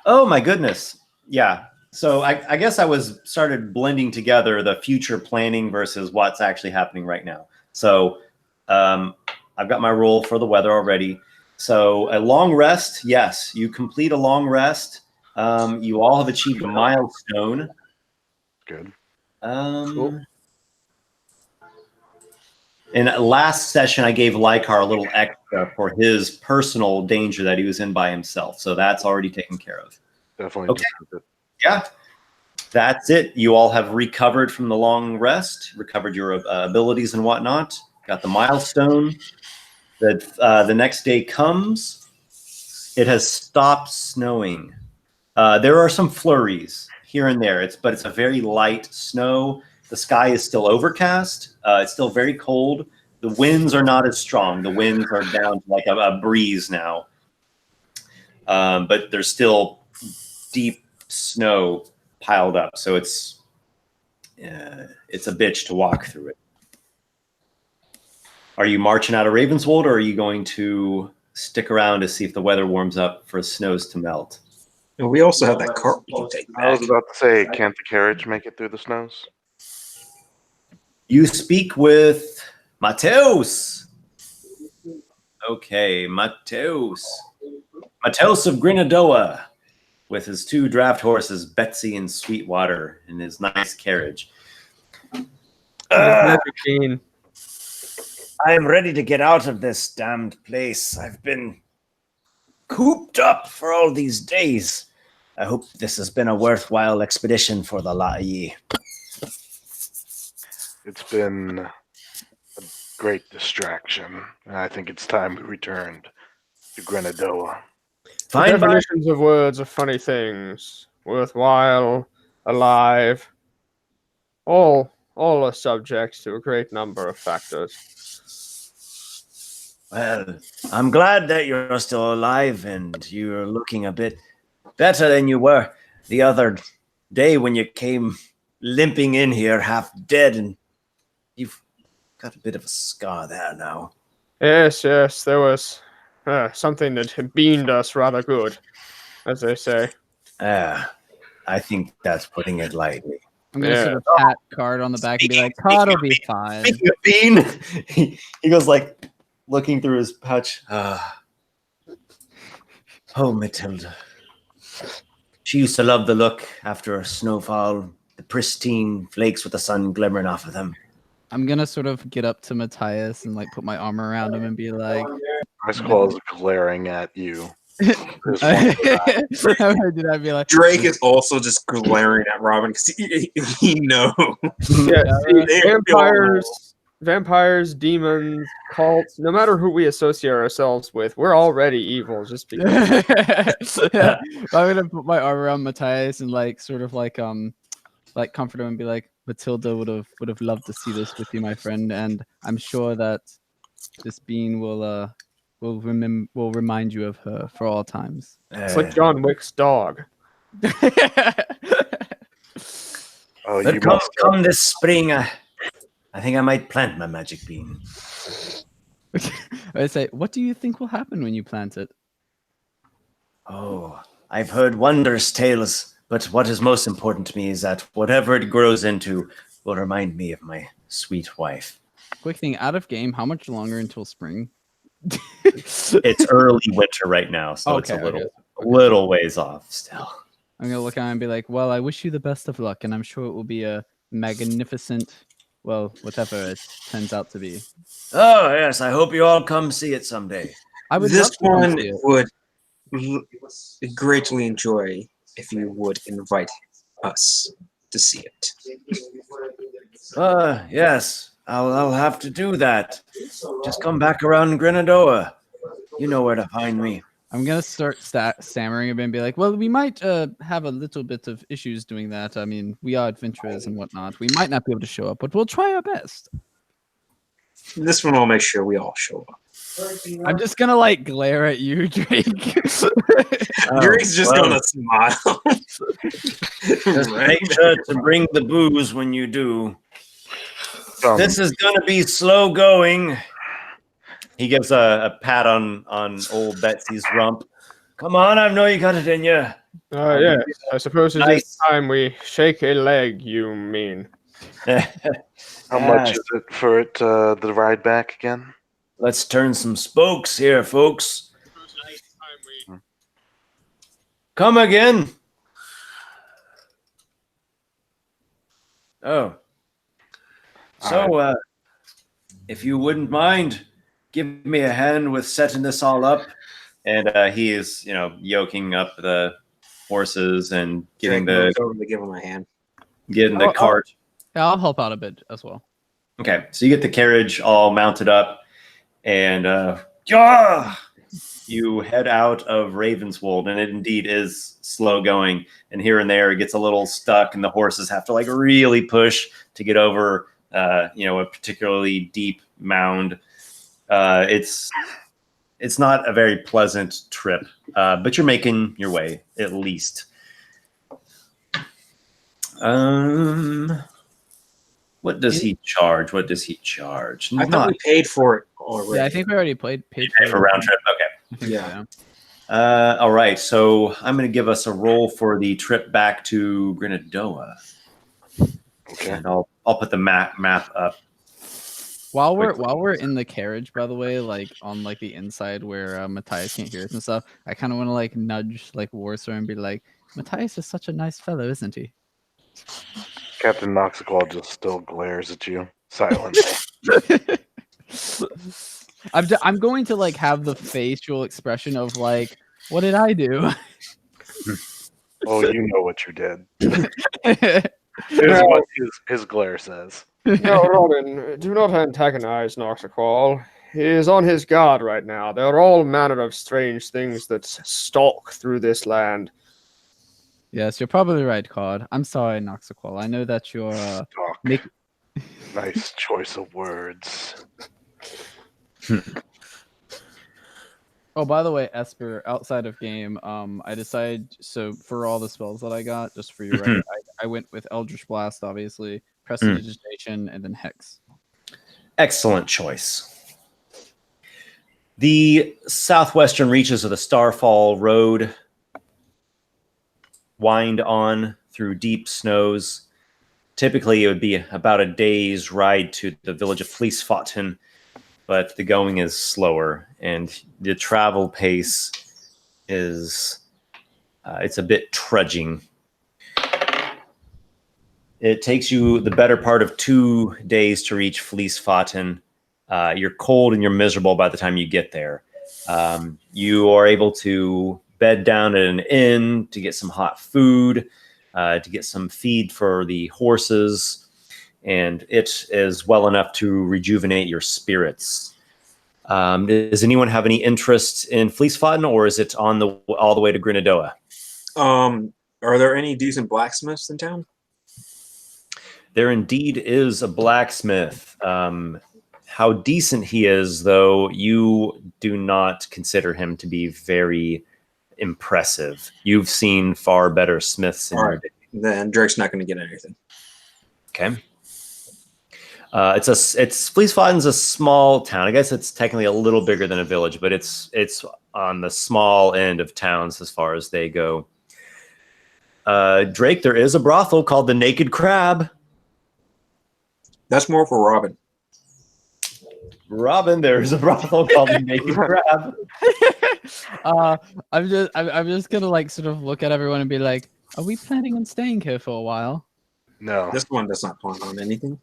Oh my goodness. Yeah. So I guess I started blending together the future planning versus what's actually happening right now. So I've got my roll for the weather already. So a long rest, yes, you complete a long rest. You all have achieved a milestone. Good. Cool. In last session, I gave Lykar a little extra for his personal danger that he was in by himself. So that's already taken care of. Definitely. Okay. Yeah. That's it. You all have recovered from the long rest, recovered your abilities and whatnot. Got the milestone. The next day comes. It has stopped snowing. There are some flurries here and there. But it's a very light snow. The sky is still overcast. It's still very cold. The winds are not as strong. The winds are down to like a breeze now. But there's still deep snow piled up, so it's a bitch to walk through it. Are you marching out of Ravenswold, or are you going to stick around to see if the weather warms up for snows to melt? And we also have that cart we can take back. I was about to say, can't the carriage make it through the snows? You speak with Mateus. Okay, Mateus. Mateus of Grenadoa, with his 2 draft horses, Betsy and Sweetwater, in his nice carriage. I am ready to get out of this damned place. I've been cooped up for all these days. I hope this has been a worthwhile expedition for the lot of ye. It's been a great distraction, and I think it's time we returned to Grenadoa. Definitions of words are funny things. Worthwhile, alive. All are subject to a great number of factors. Well, I'm glad that you're still alive and you're looking a bit better than you were the other day when you came limping in here half dead, and you've got a bit of a scar there now. Yes, there was something that beamed us rather good, as they say. I think that's putting it lightly. I'm going to sort of pat Card on the back and be like, Card will be fine. Speaking of Bean, he goes like, looking through his pouch. Oh, Matilda. She used to love the look after a snowfall, the pristine flakes with the sun glimmering off of them. I'm going to sort of get up to Matthias and like put my arm around him and be like... Iceclaw is glaring at you. I'd be like, Drake is also just glaring at Robin because he knows. Vampires, demons, cults, no matter who we associate ourselves with, we're already evil just because. I'm gonna put my arm around Matthias and like sort of like comfort him and be like, Matilda would have loved to see this with you, my friend, and I'm sure that this being will remind you of her for all times. It's like John Wick's dog. Come this spring. I think I might plant my magic bean. I say, what do you think will happen when you plant it? Oh, I've heard wondrous tales, but what is most important to me is that whatever it grows into will remind me of my sweet wife. Quick thing, out of game, how much longer until spring? It's early winter right now, so it's a little ways off still. I'm gonna look at him and be like, well, I wish you the best of luck, and I'm sure it will be a magnificent, well, whatever it turns out to be. Oh yes, I hope you all come see it someday. This one would greatly enjoy if you would invite us to see it. Yes, I'll have to do that. Just come back around Grenadoa. You know where to find me. I'm going to start stammering a bit and be like, well, we might have a little bit of issues doing that. I mean, we are adventurers and whatnot. We might not be able to show up, but we'll try our best. This one will make sure we all show up. I'm just going to, like, glare at you, Drake. Drake's just going to smile. Just make sure to bring the booze when you do. This is going to be slow going. He gives a pat on old Betsy's rump. Come on, I know you got it in you. Yes, I suppose it's time we shake a leg, you mean. How much is it for the ride back again? Let's turn some spokes here, folks. Come again. Oh. So, if you wouldn't mind, give me a hand with setting this all up. And he is, yoking up the horses and getting over to give him a hand. Getting the cart. I'll help out a bit as well. Okay, so you get the carriage all mounted up, and you head out of Ravenswold, and it indeed is slow going. And here and there, it gets a little stuck, and the horses have to like really push to get over, a particularly deep mound. It's not a very pleasant trip, but you're making your way at least. What does he charge? I thought we paid for it already. Yeah, I think we already paid for round trip. Okay. Yeah. So. All right. So I'm going to give us a roll for the trip back to Grenadoa. Okay. And I'll put the map up. While we're in the carriage, by the way, like on like the inside where Matthias can't hear us and stuff, I kind of want to like nudge like Warsor and be like, Matthias is such a nice fellow, isn't he? Captain Noxiqual just still glares at you, silent. I'm going to like have the facial expression of like, what did I do? Oh, you know what you did. Here's what his glare says. No, Robin, do not antagonize Noxiqual. He is on his guard right now. There are all manner of strange things that stalk through this land. Yes, you're probably right, Card. I'm sorry, Noxiqual. I know that you're nice choice of words. Oh, by the way, Esper, outside of game, I decided, so for all the spells that I got, just for your record, I went with Eldritch Blast, obviously, Prestidigitation, and then Hex. Excellent choice. The southwestern reaches of the Starfall Road wind on through deep snows. Typically, it would be about a day's ride to the village of Fleecefoten, but the going is slower, and the travel pace is it's a bit trudging. It takes you the better part of 2 days to reach Fleecefoten. You're cold and you're miserable by the time you get there. You are able to bed down at an inn to get some hot food, to get some feed for the horses, and it is well enough to rejuvenate your spirits. Does anyone have any interest in Fleecefoten, or is it on all the way to Grenadoa? Are there any decent blacksmiths in town? There indeed is a blacksmith. How decent he is, though, you do not consider him to be very impressive. You've seen far better smiths in your day. Then Drake's not going to get anything. Okay. Fleecefoten's a small town. I guess it's technically a little bigger than a village, but it's on the small end of towns as far as they go. Drake, there is a brothel called the Naked Crab. That's more for Robin. Robin, there is a brothel called the Naked Crab. I'm just gonna like sort of look at everyone and be like, are we planning on staying here for a while? No. This one does not plan on anything.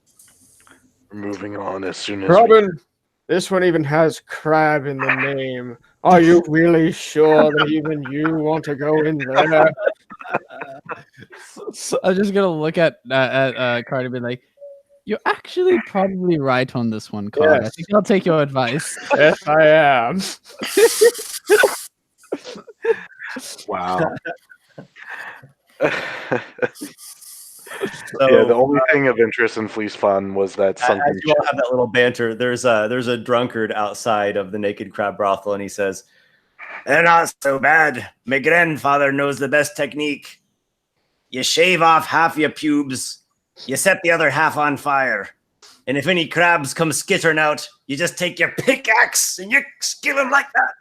We're moving on as soon as Robin, this one even has crab in the name. Are you really sure that even you want to go in there? I'm just gonna look at Card and be like, you're actually probably right on this one, Card. Yes. I think I'll take your advice. Yes, I am. Wow. Yeah, the only thing of interest in Fleecefoten was that something. As you all have that little banter, there's a drunkard outside of the Naked Crab brothel, and he says, "They're not so bad. My grandfather knows the best technique. You shave off half your pubes, you set the other half on fire, and if any crabs come skittering out, you just take your pickaxe and you skill them like that."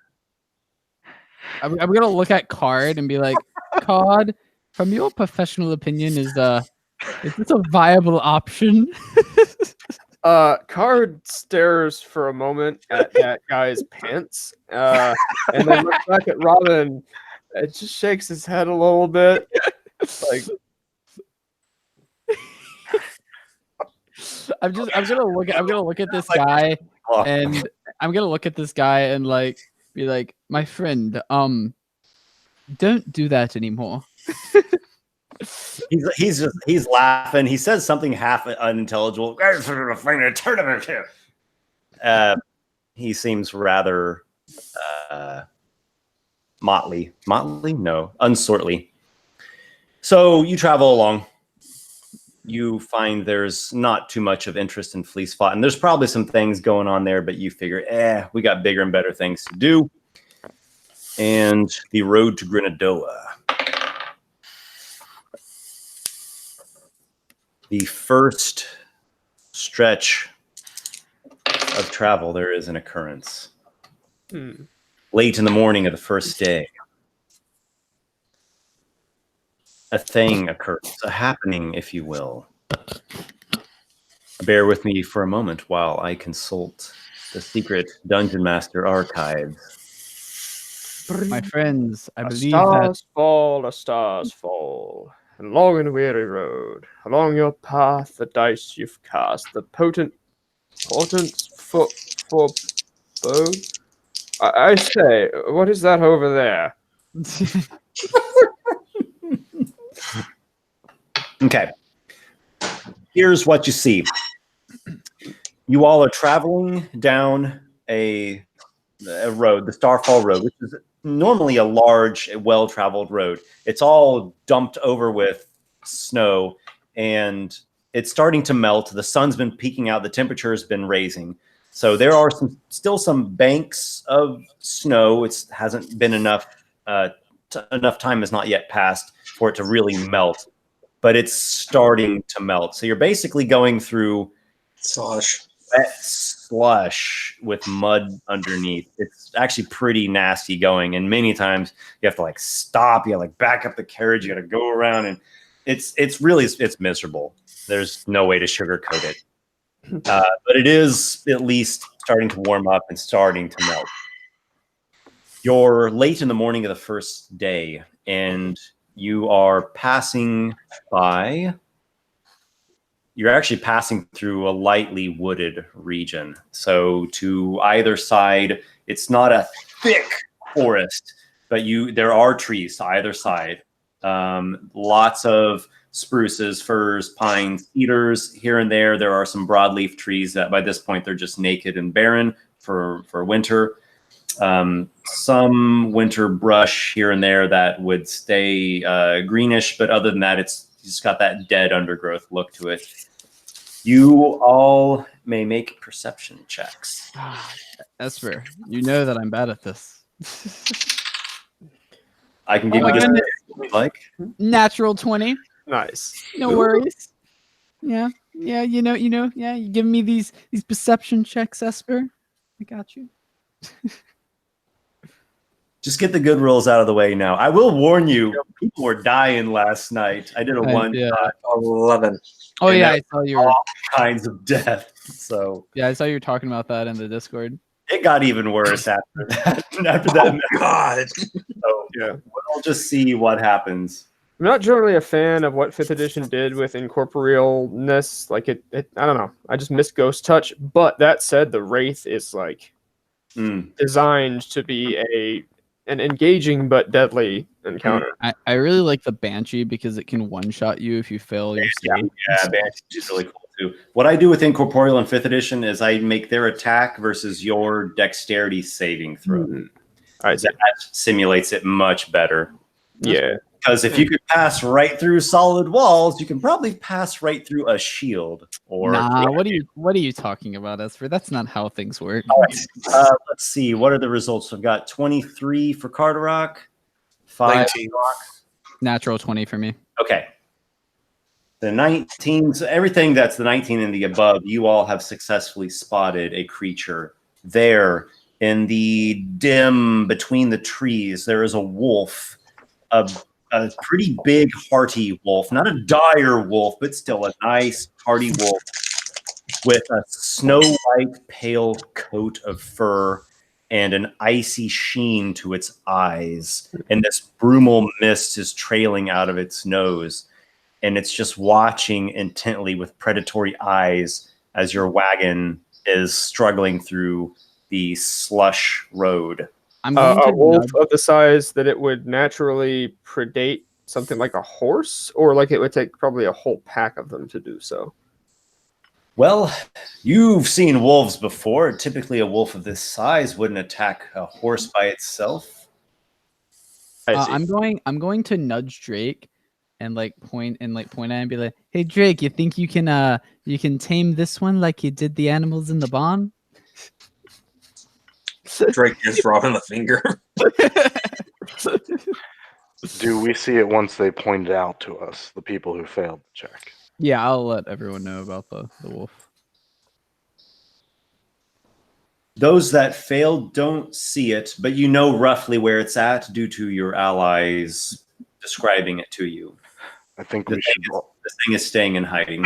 I'm gonna look at Card and be like, Card, from your professional opinion, is this a viable option? Card stares for a moment at that guy's pants, and then looks back at Robin It just shakes his head a little bit. Like I'm gonna look at this guy and I'm gonna look at this guy and like be like, my friend, don't do that anymore. He's laughing. He says something half unintelligible. He seems rather motley. Motley? No, unsortly. So you travel along. You find there's not too much of interest in Fleece Fought, and there's probably some things going on there, but you figure, we got bigger and better things to do. And the road to Grenadoa. The first stretch of travel, there is an occurrence. Late in the morning of the first day, a thing occurs, a happening, if you will. Bear with me for a moment while I consult the secret Dungeon Master archives. My friends, I believe stars fall, and long and weary road. Along your path, the dice you've cast, the potent for bow. I say, what is that over there? Okay. Here's what you see. You all are traveling down a road, the Starfall Road, which is normally a large, well-traveled road. It's all dumped over with snow, and it's starting to melt. The sun's been peeking out. The temperature has been raising. So there are still some banks of snow. It hasn't been enough. Enough time has not yet passed for it to really melt, but it's starting to melt. So you're basically going through wet slush with mud underneath. It's actually pretty nasty going, and many times you have to like stop. You like back up the carriage. You got to go around, and it's miserable. There's no way to sugarcoat it. But it is at least starting to warm up and starting to melt. You're late in the morning of the first day, and you are passing by. You're actually passing through a lightly wooded region. So to either side, it's not a thick forest, but there are trees to either side. Lots of spruces, firs, pines, cedars here and there. There are some broadleaf trees that by this point they're just naked and barren for winter. Some winter brush here and there that would stay greenish, but other than that, it's just got that dead undergrowth look to it. You all may make perception checks. Esper, you know that I'm bad at this. I can give you this if you'd like. Natural 20. Nice. No worries. Yeah, you know, yeah, you give me these perception checks, Esper. I got you. Just get the good rolls out of the way now. I will warn you, people were dying last night. I did a 11. Oh yeah, I saw you. All kinds of death. So yeah, I saw you were talking about that in the Discord. It got even worse after that. Oh God. So yeah, we'll just see what happens. I'm not generally a fan of what 5th edition did with incorporealness. Like it I don't know. I just miss Ghost Touch. But that said, the Wraith is like designed to be an engaging but deadly encounter. I really like the Banshee because it can one-shot you if you fail your save. Yeah, Banshee is really cool too. What I do with Incorporeal in 5th edition is I make their attack versus your dexterity saving throw. That simulates it much better. Yeah. Because if you could pass right through solid walls, you can probably pass right through a shield. Or what are you talking about, Esper? That's not how things work. All right. Let's see. What are the results? I've got 23 for Carderock, 5 19. Natural 20 for me. Okay. The 19s, everything that's the 19 and the above, you all have successfully spotted a creature. There, in the dim between the trees, there is a wolf, a pretty big, hearty wolf. Not a dire wolf, but still a nice, hearty wolf with a snow-white, pale coat of fur and an icy sheen to its eyes. And this brumal mist is trailing out of its nose. And it's just watching intently with predatory eyes as your wagon is struggling through the slush road. A wolf of the size that it would naturally predate something like a horse, or like it would take probably a whole pack of them to do so? Well, you've seen wolves before. Typically, a wolf of this size wouldn't attack a horse by itself. I'm going to nudge Drake and point at him and be like, "Hey, Drake, you think you can tame this one like you did the animals in the barn?" Drake gives Robin the finger. Do we see it once they point it out to us, the people who failed the check? Yeah, I'll let everyone know about the wolf. Those that failed don't see it, but you know roughly where it's at due to your allies describing it to you. I think the thing is staying in hiding.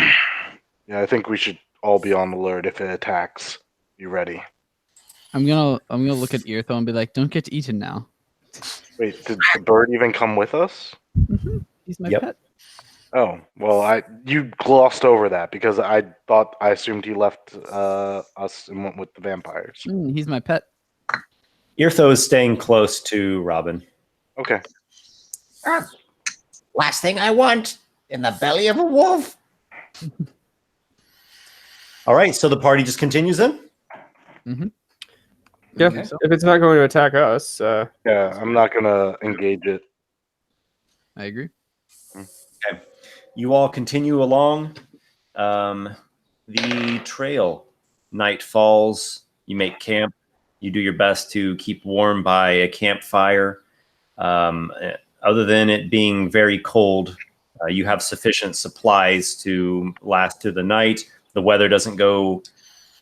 Yeah, I think we should all be on alert if it attacks. Be ready. I'm gonna look at Earthon and be like, "Don't get eaten now." Wait, did the bird even come with us? Mm-hmm. He's my pet. Oh, well, you glossed over that because I assumed he left us and went with the vampires. He's my pet. Eartho is staying close to Robin. Okay. Last thing I want in the belly of a wolf. All right, so the party just continues then? Mm-hmm. Yeah, if it's not going to attack us. Yeah, I'm not going to engage it. I agree. Okay. You all continue along the trail. Night falls. You make camp. You do your best to keep warm by a campfire. Other than it being very cold, you have sufficient supplies to last through the night. The weather doesn't go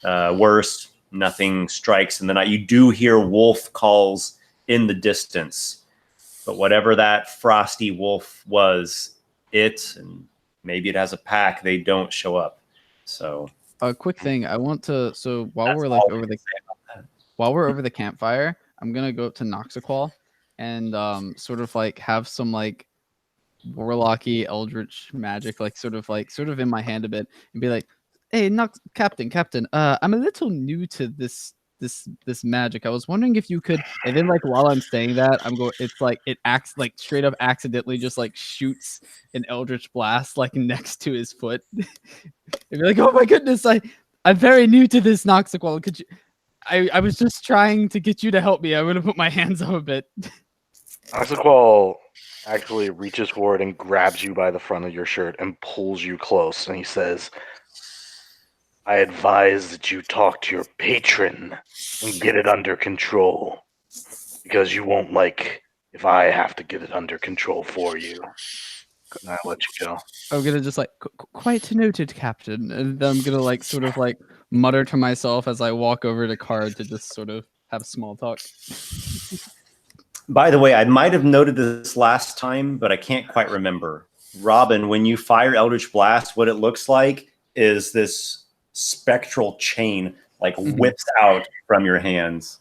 worse. Nothing strikes in the night. You do hear wolf calls in the distance, but whatever that frosty wolf was, and maybe it has a pack, they don't show up. So a quick thing, I want to. So while we're over the campfire, I'm gonna go up to Noxiqual and sort of have some warlocky eldritch magic, sort of in my hand a bit, and be like, "Hey, Captain, I'm a little new to this magic. I was wondering if you could." And then while I'm saying that, it acts straight up accidentally just shoots an eldritch blast next to his foot. And be like, "Oh my goodness, I'm very new to this, Noxiqual. Could you? I was just trying to get you to help me. I'm gonna put my hands up a bit." Noxiqual actually reaches forward and grabs you by the front of your shirt and pulls you close, and he says, "I advise that you talk to your patron and get it under control, because you won't like if I have to get it under control for you." And I let you go. I'm gonna just "Quite noted, Captain," and then I'm gonna sort of mutter to myself as I walk over to Card to just sort of have small talk. By the way, I might have noted this last time, but I can't quite remember. Robin, when you fire Eldritch Blast, what it looks like is this spectral chain whips out from your hands.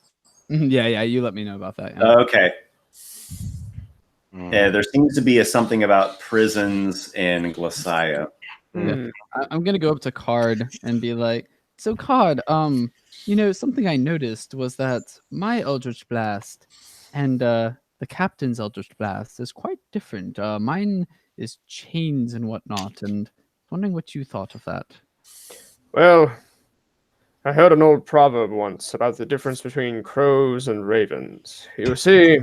Yeah, you let me know about that. Yeah. Okay. Yeah, there seems to be something about prisons in Glacia. Yeah. I'm gonna go up to Card and be like, "So Card, something I noticed was that my Eldritch Blast and the Captain's Eldritch Blast is quite different. Mine is chains and whatnot, and wondering what you thought of that." Well, I heard an old proverb once about the difference between crows and ravens. You see,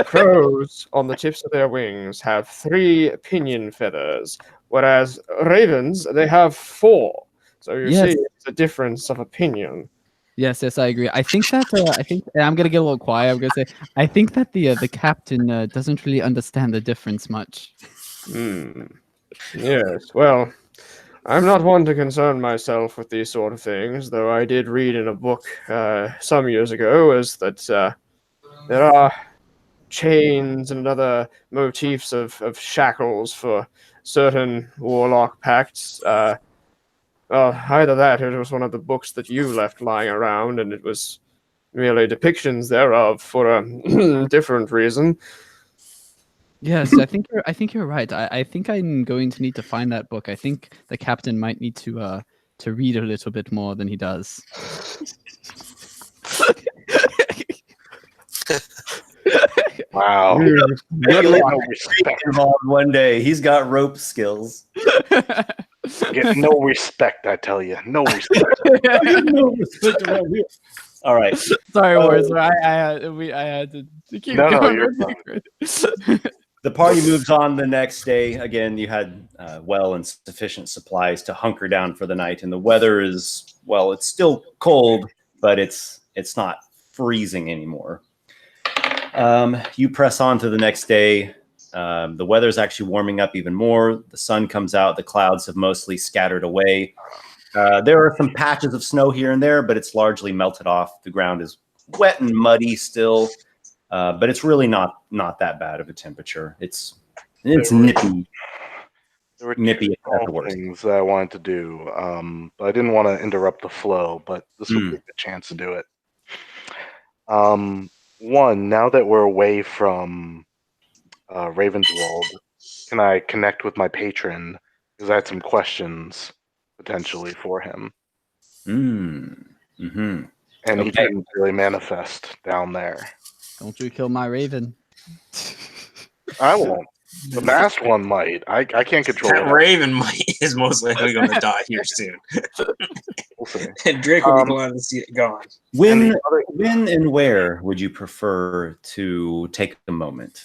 crows on the tips of their wings have 3 pinion feathers, whereas ravens, they have 4. So you see, it's a difference of opinion. Yes, I agree. I think that I'm gonna get a little quiet. I'm gonna say I think that the Captain doesn't really understand the difference much. Yes, well, I'm not one to concern myself with these sort of things, though I did read in a book some years ago that there are chains and other motifs of shackles for certain warlock pacts. Well, either that or it was one of the books that you left lying around, and it was merely depictions thereof for a different reason. Yes, I think you're right. I think I'm going to need to find that book. I think the captain might need to read a little bit more than he does. Wow. Involved one day. He's got rope skills. Get no respect, I tell you. No respect. No respect around here. All right. Sorry, Warsor. I had to keep going. No, you're fine. The party moves on the next day. Again, you had well and sufficient supplies to hunker down for the night, and the weather is, well, it's still cold, but it's not freezing anymore. You press on to the next day. The weather's actually warming up even more. The sun comes out. The clouds have mostly scattered away. There are some patches of snow here and there, but it's largely melted off. The ground is wet and muddy still, but it's really not that bad of a temperature. It's nippy. There were nippy things that I wanted to do, but I didn't want to interrupt the flow, but this will be a good chance to do it. One, now that we're away from Ravenswold, can I connect with my patron? Because I had some questions potentially for him. Mm-hmm. And he didn't really manifest down there. Don't you kill my raven. I won't. The masked one might. I can't control that. That raven is most likely going to die here soon. We'll see. And Drake will be glad to see it gone. When and where would you prefer to take a moment?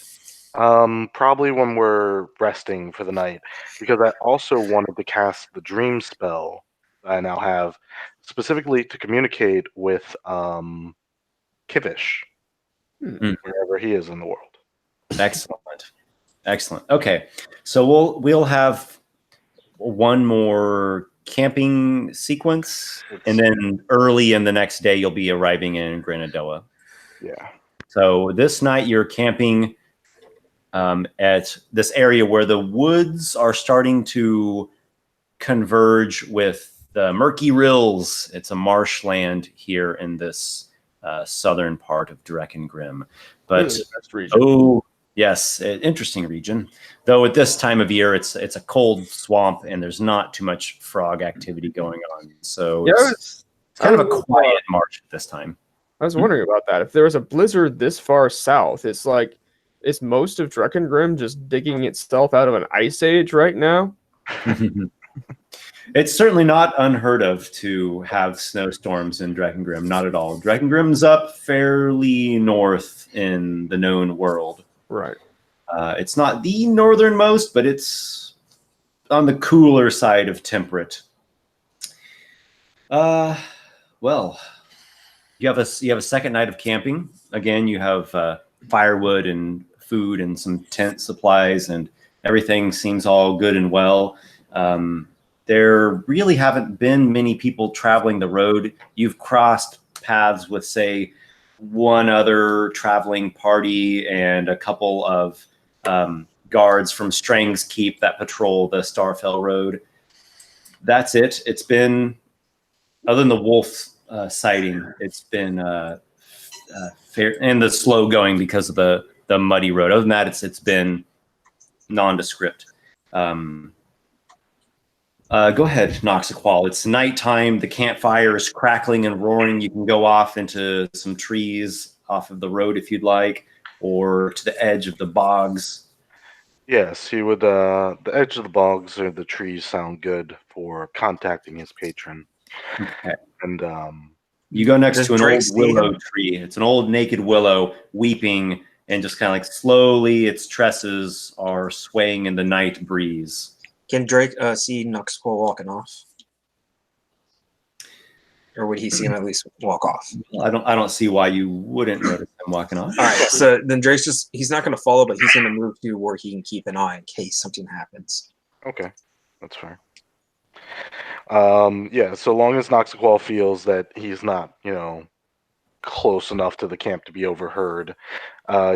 Probably when we're resting for the night, because I also wanted to cast the dream spell that I now have, specifically to communicate with Kivish, wherever he is in the world. Excellent. Okay, so we'll have one more camping sequence, and then early in the next day you'll be arriving in Grenadoa. Yeah. So this night you're camping at this area where the woods are starting to converge with the Murky Rills. It's a marshland here in this southern part of Dreckengrim. But yes, interesting region. Though at this time of year, it's a cold swamp and there's not too much frog activity going on. So it's kind of a quiet march at this time. I was wondering about that. If there was a blizzard this far south, it's like, is most of Dreckengrim just digging itself out of an ice age right now? It's certainly not unheard of to have snowstorms in Dreckengrim. Not at all. Dreckengrim's up fairly north in the known world. Right. It's not the northernmost, but it's on the cooler side of temperate. Well, you have a second night of camping. Again, you have firewood and food and some tent supplies, and everything seems all good and well. There really haven't been many people traveling the road. You've crossed paths with, say, one other traveling party and a couple of guards from Strang's Keep that patrol the Starfell Road. That's it. It's been, other than the wolf sighting, it's been fair, and the slow going because of the muddy road. Other than that, it's been nondescript. Go ahead, Noxiqual. It's nighttime. The campfire is crackling and roaring. You can go off into some trees off of the road if you'd like, or to the edge of the bogs. Yes, he would. The edge of the bogs or the trees sound good for contacting his patron. Okay. And you go next to an old willow tree. It's an old naked willow weeping, and just kind of like slowly its tresses are swaying in the night breeze. Can Drake see Noxiqual walking off? Or would he see him at least walk off? I don't see why you wouldn't notice him walking off. All right, so then Drake's he's not going to follow, but he's going to move to where he can keep an eye in case something happens. Okay, that's fair. Yeah, so long as Noxiqual feels that he's not, close enough to the camp to be overheard,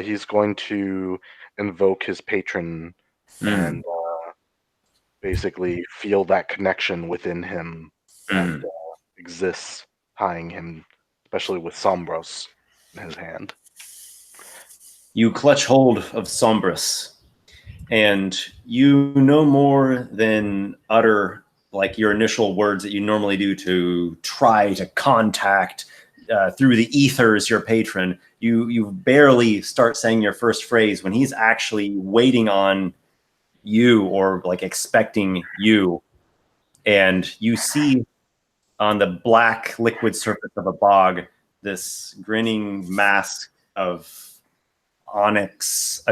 he's going to invoke his patron and basically feel that connection within him that exists, tying him especially with Sombros in his hand. You clutch hold of Sombros, and you no more than utter like your initial words that you normally do to try to contact through the ethers your patron. You barely start saying your first phrase when he's actually waiting on you or like expecting you. And you see on the black liquid surface of a bog this grinning mask of onyx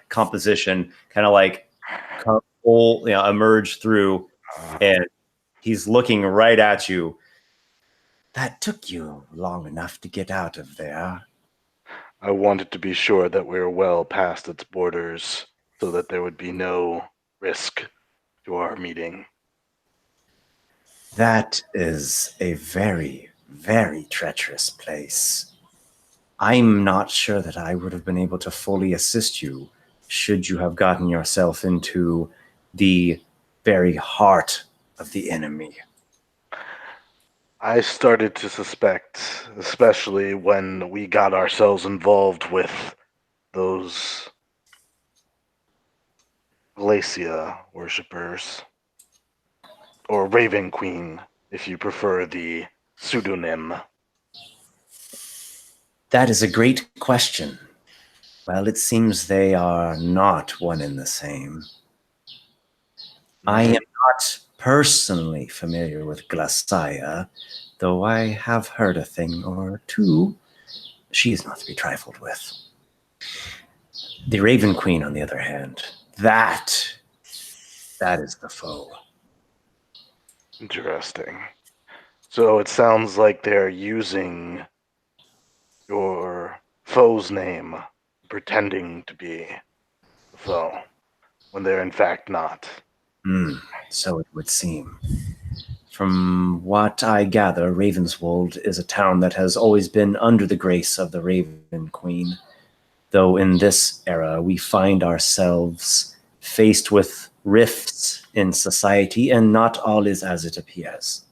composition kind of like emerge through, and he's looking right at you. That took you long enough to get out of there. I wanted to be sure that we were well past its borders so that there would be no risk to our meeting. That is a very, very treacherous place. I'm not sure that I would have been able to fully assist you should you have gotten yourself into the very heart of the enemy. I started to suspect, especially when we got ourselves involved with those Glacia worshippers, or Raven Queen, if you prefer the pseudonym. That is a great question. Well, it seems they are not one and the same. I am not personally familiar with Glacia, though I have heard a thing or two. She is not to be trifled with. The Raven Queen, on the other hand, that is the foe. Interesting. So it sounds like they're using your foe's name, pretending to be the foe, when they're in fact not. So it would seem. From what I gather, Ravenswold is a town that has always been under the grace of the Raven Queen, though in this era we find ourselves faced with rifts in society, and not all is as it appears.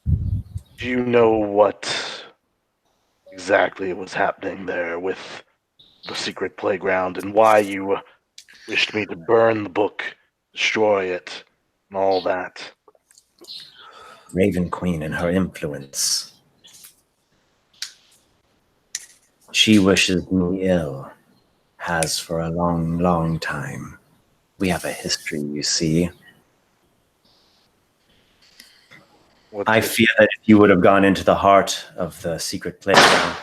Do you know what exactly was happening there with the secret playground, and why you wished me to burn the book, destroy it, and all that? Raven Queen and her influence. She wishes me ill. Has for a long, long time. We have a history, you see. I fear that if you would have gone into the heart of the secret playground.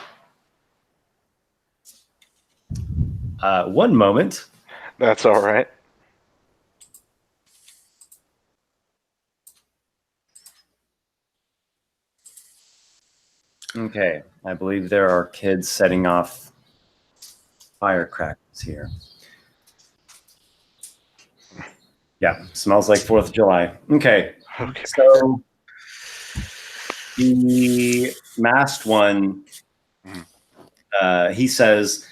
One moment. That's all right. Okay, I believe there are kids setting off firecrackers here. Yeah, smells like 4th of July. Okay. So the masked one, he says,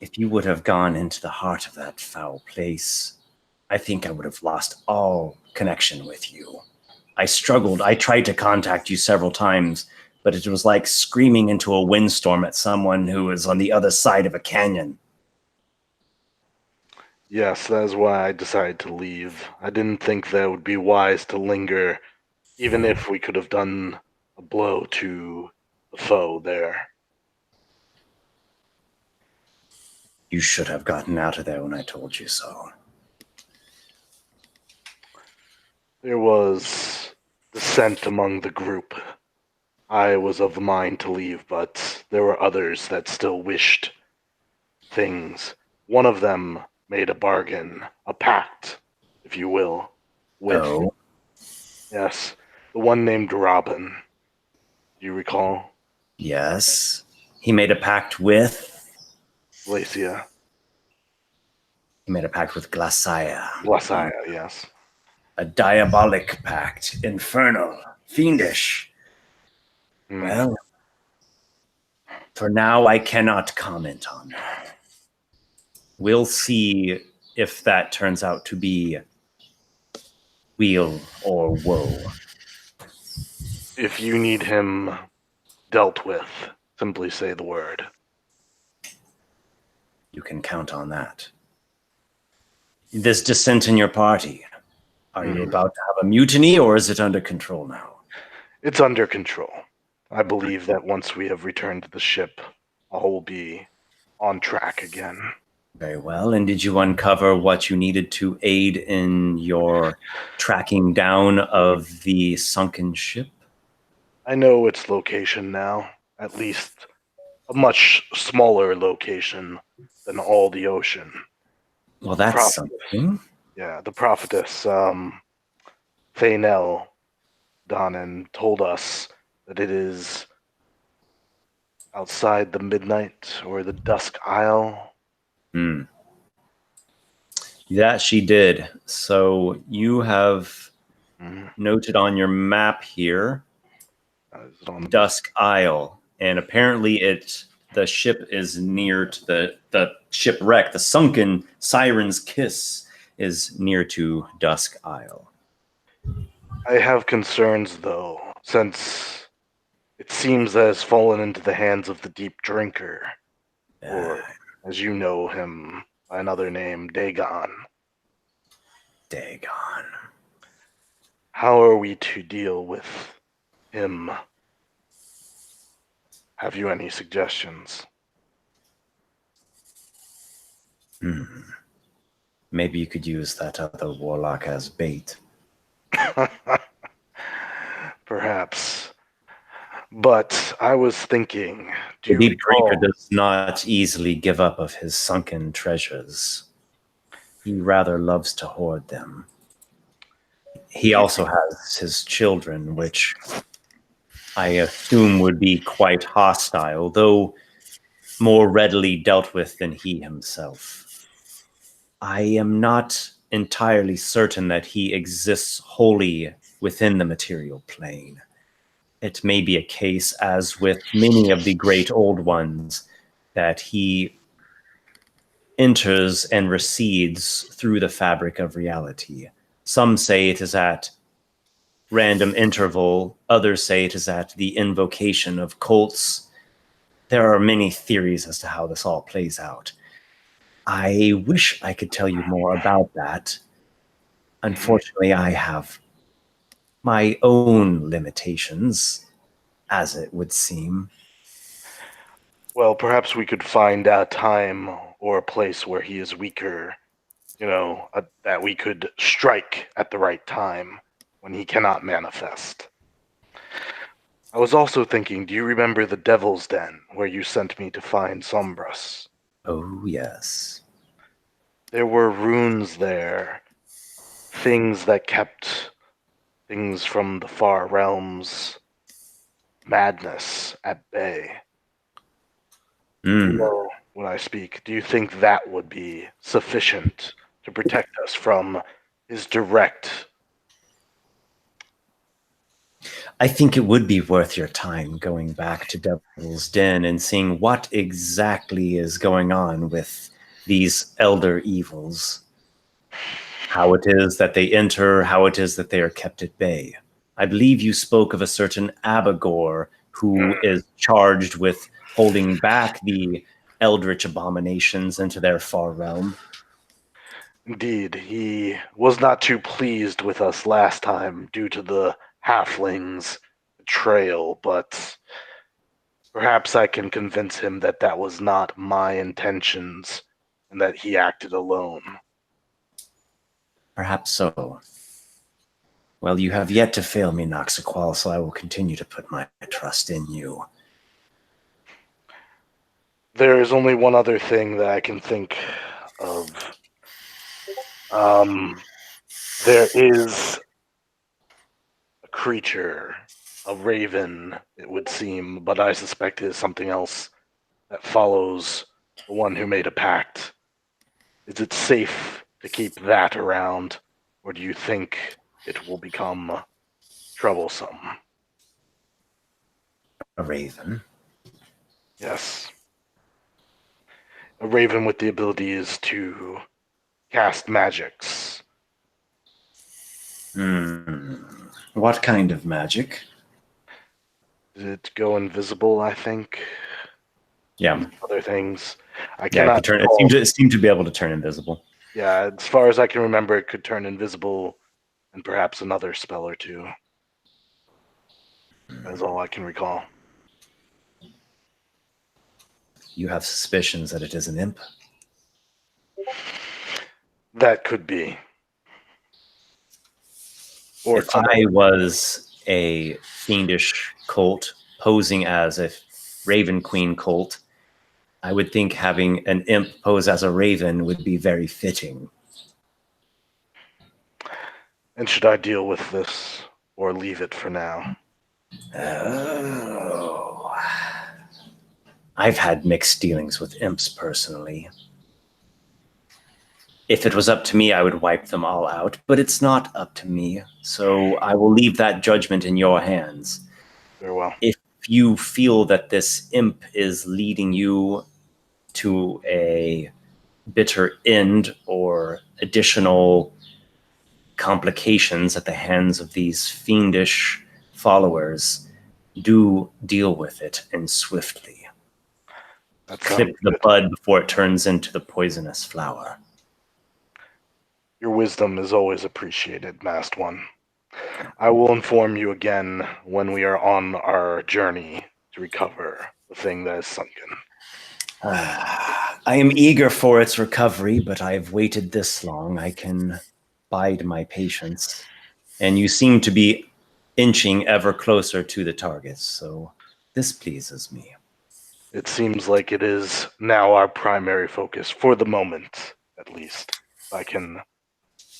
if you would have gone into the heart of that foul place, I think I would have lost all connection with you. I struggled. I tried to contact you several times, but it was like screaming into a windstorm at someone who is on the other side of a canyon. Yes, that is why I decided to leave. I didn't think that it would be wise to linger, even if we could have done a blow to the foe there. You should have gotten out of there when I told you so. There was dissent among the group. I was of the mind to leave, but there were others that still wished things. One of them made a bargain, a pact, if you will, with, yes, the one named Robin. Do you recall? Yes. He made a pact with? Glacia. He made a pact with Glacia. Glacia, yes. A diabolic pact. Infernal. Fiendish. Well, for now, I cannot comment on that. We'll see if that turns out to be weal or woe. If you need him dealt with, simply say the word. You can count on that. This dissent in your party, are you about to have a mutiny, or is it under control now? It's under control. I believe that once we have returned to the ship, all will be on track again. Very well. And did you uncover what you needed to aid in your tracking down of the sunken ship? I know its location now, at least a much smaller location than all the ocean. Well, that's something. Yeah, the prophetess, Fainel Donnan, told us that it is outside the midnight or the dusk isle. That she did. So you have noted on your map here, Dusk Isle, and apparently the ship is near to the shipwreck. The sunken Siren's Kiss is near to Dusk Isle. I have concerns, though, since it seems that it's fallen into the hands of the Deep Drinker, or, as you know him by another name, Dagon. Dagon. How are we to deal with him? Have you any suggestions? Maybe you could use that other warlock as bait. Perhaps. But I was thinking... The Deep Drinker does not easily give up of his sunken treasures. He rather loves to hoard them. He also has his children, which I assume would be quite hostile, though more readily dealt with than he himself. I am not entirely certain that he exists wholly within the material plane. It may be a case, as with many of the great old ones, that he enters and recedes through the fabric of reality. Some say it is at random interval, others say it is at the invocation of cults. There are many theories as to how this all plays out. I wish I could tell you more about that. Unfortunately, I have my own limitations, as it would seem. Well, perhaps we could find a time or a place where he is weaker, that we could strike at the right time when he cannot manifest. I was also thinking, do you remember the Devil's Den, where you sent me to find Sombras? Oh, yes. There were runes there, things that kept things from the far realms, madness at bay. You know when I speak, do you think that would be sufficient to protect us from his direct... I think it would be worth your time going back to Devil's Den and seeing what exactly is going on with these elder evils. How it is that they enter, how it is that they are kept at bay. I believe you spoke of a certain Abagor who is charged with holding back the eldritch abominations into their far realm. Indeed, he was not too pleased with us last time due to the halfling's betrayal, but perhaps I can convince him that that was not my intentions and that he acted alone. Perhaps so. Well, you have yet to fail me, Noxiqual, so I will continue to put my trust in you. There is only one other thing that I can think of. There is a creature, a raven, it would seem, but I suspect it is something else that follows the one who made a pact. Is it safe to keep that around, or do you think it will become troublesome? A raven? Yes. A raven with the abilities to cast magics. What kind of magic? Did it go invisible, I think? Yeah. Other things. I Yeah, cannot it seemed to be able to turn invisible. Yeah, as far as I can remember, it could turn invisible and perhaps another spell or two. That's all I can recall. You have suspicions that it is an imp? That could be. Or if I was a fiendish cult posing as a Raven Queen cult, I would think having an imp pose as a raven would be very fitting. And should I deal with this or leave it for now? Oh. I've had mixed dealings with imps personally. If it was up to me, I would wipe them all out, but it's not up to me, so I will leave that judgment in your hands. Very well. If you feel that this imp is leading you to a bitter end or additional complications at the hands of these fiendish followers, do deal with it, and swiftly. Clip the bud before it turns into the poisonous flower. Your wisdom is always appreciated, Masked One. I will inform you again when we are on our journey to recover the thing that is sunken. I am eager for its recovery, but I have waited this long. I can bide my patience. And you seem to be inching ever closer to the target, so this pleases me. It seems like it is now our primary focus, for the moment, at least. I can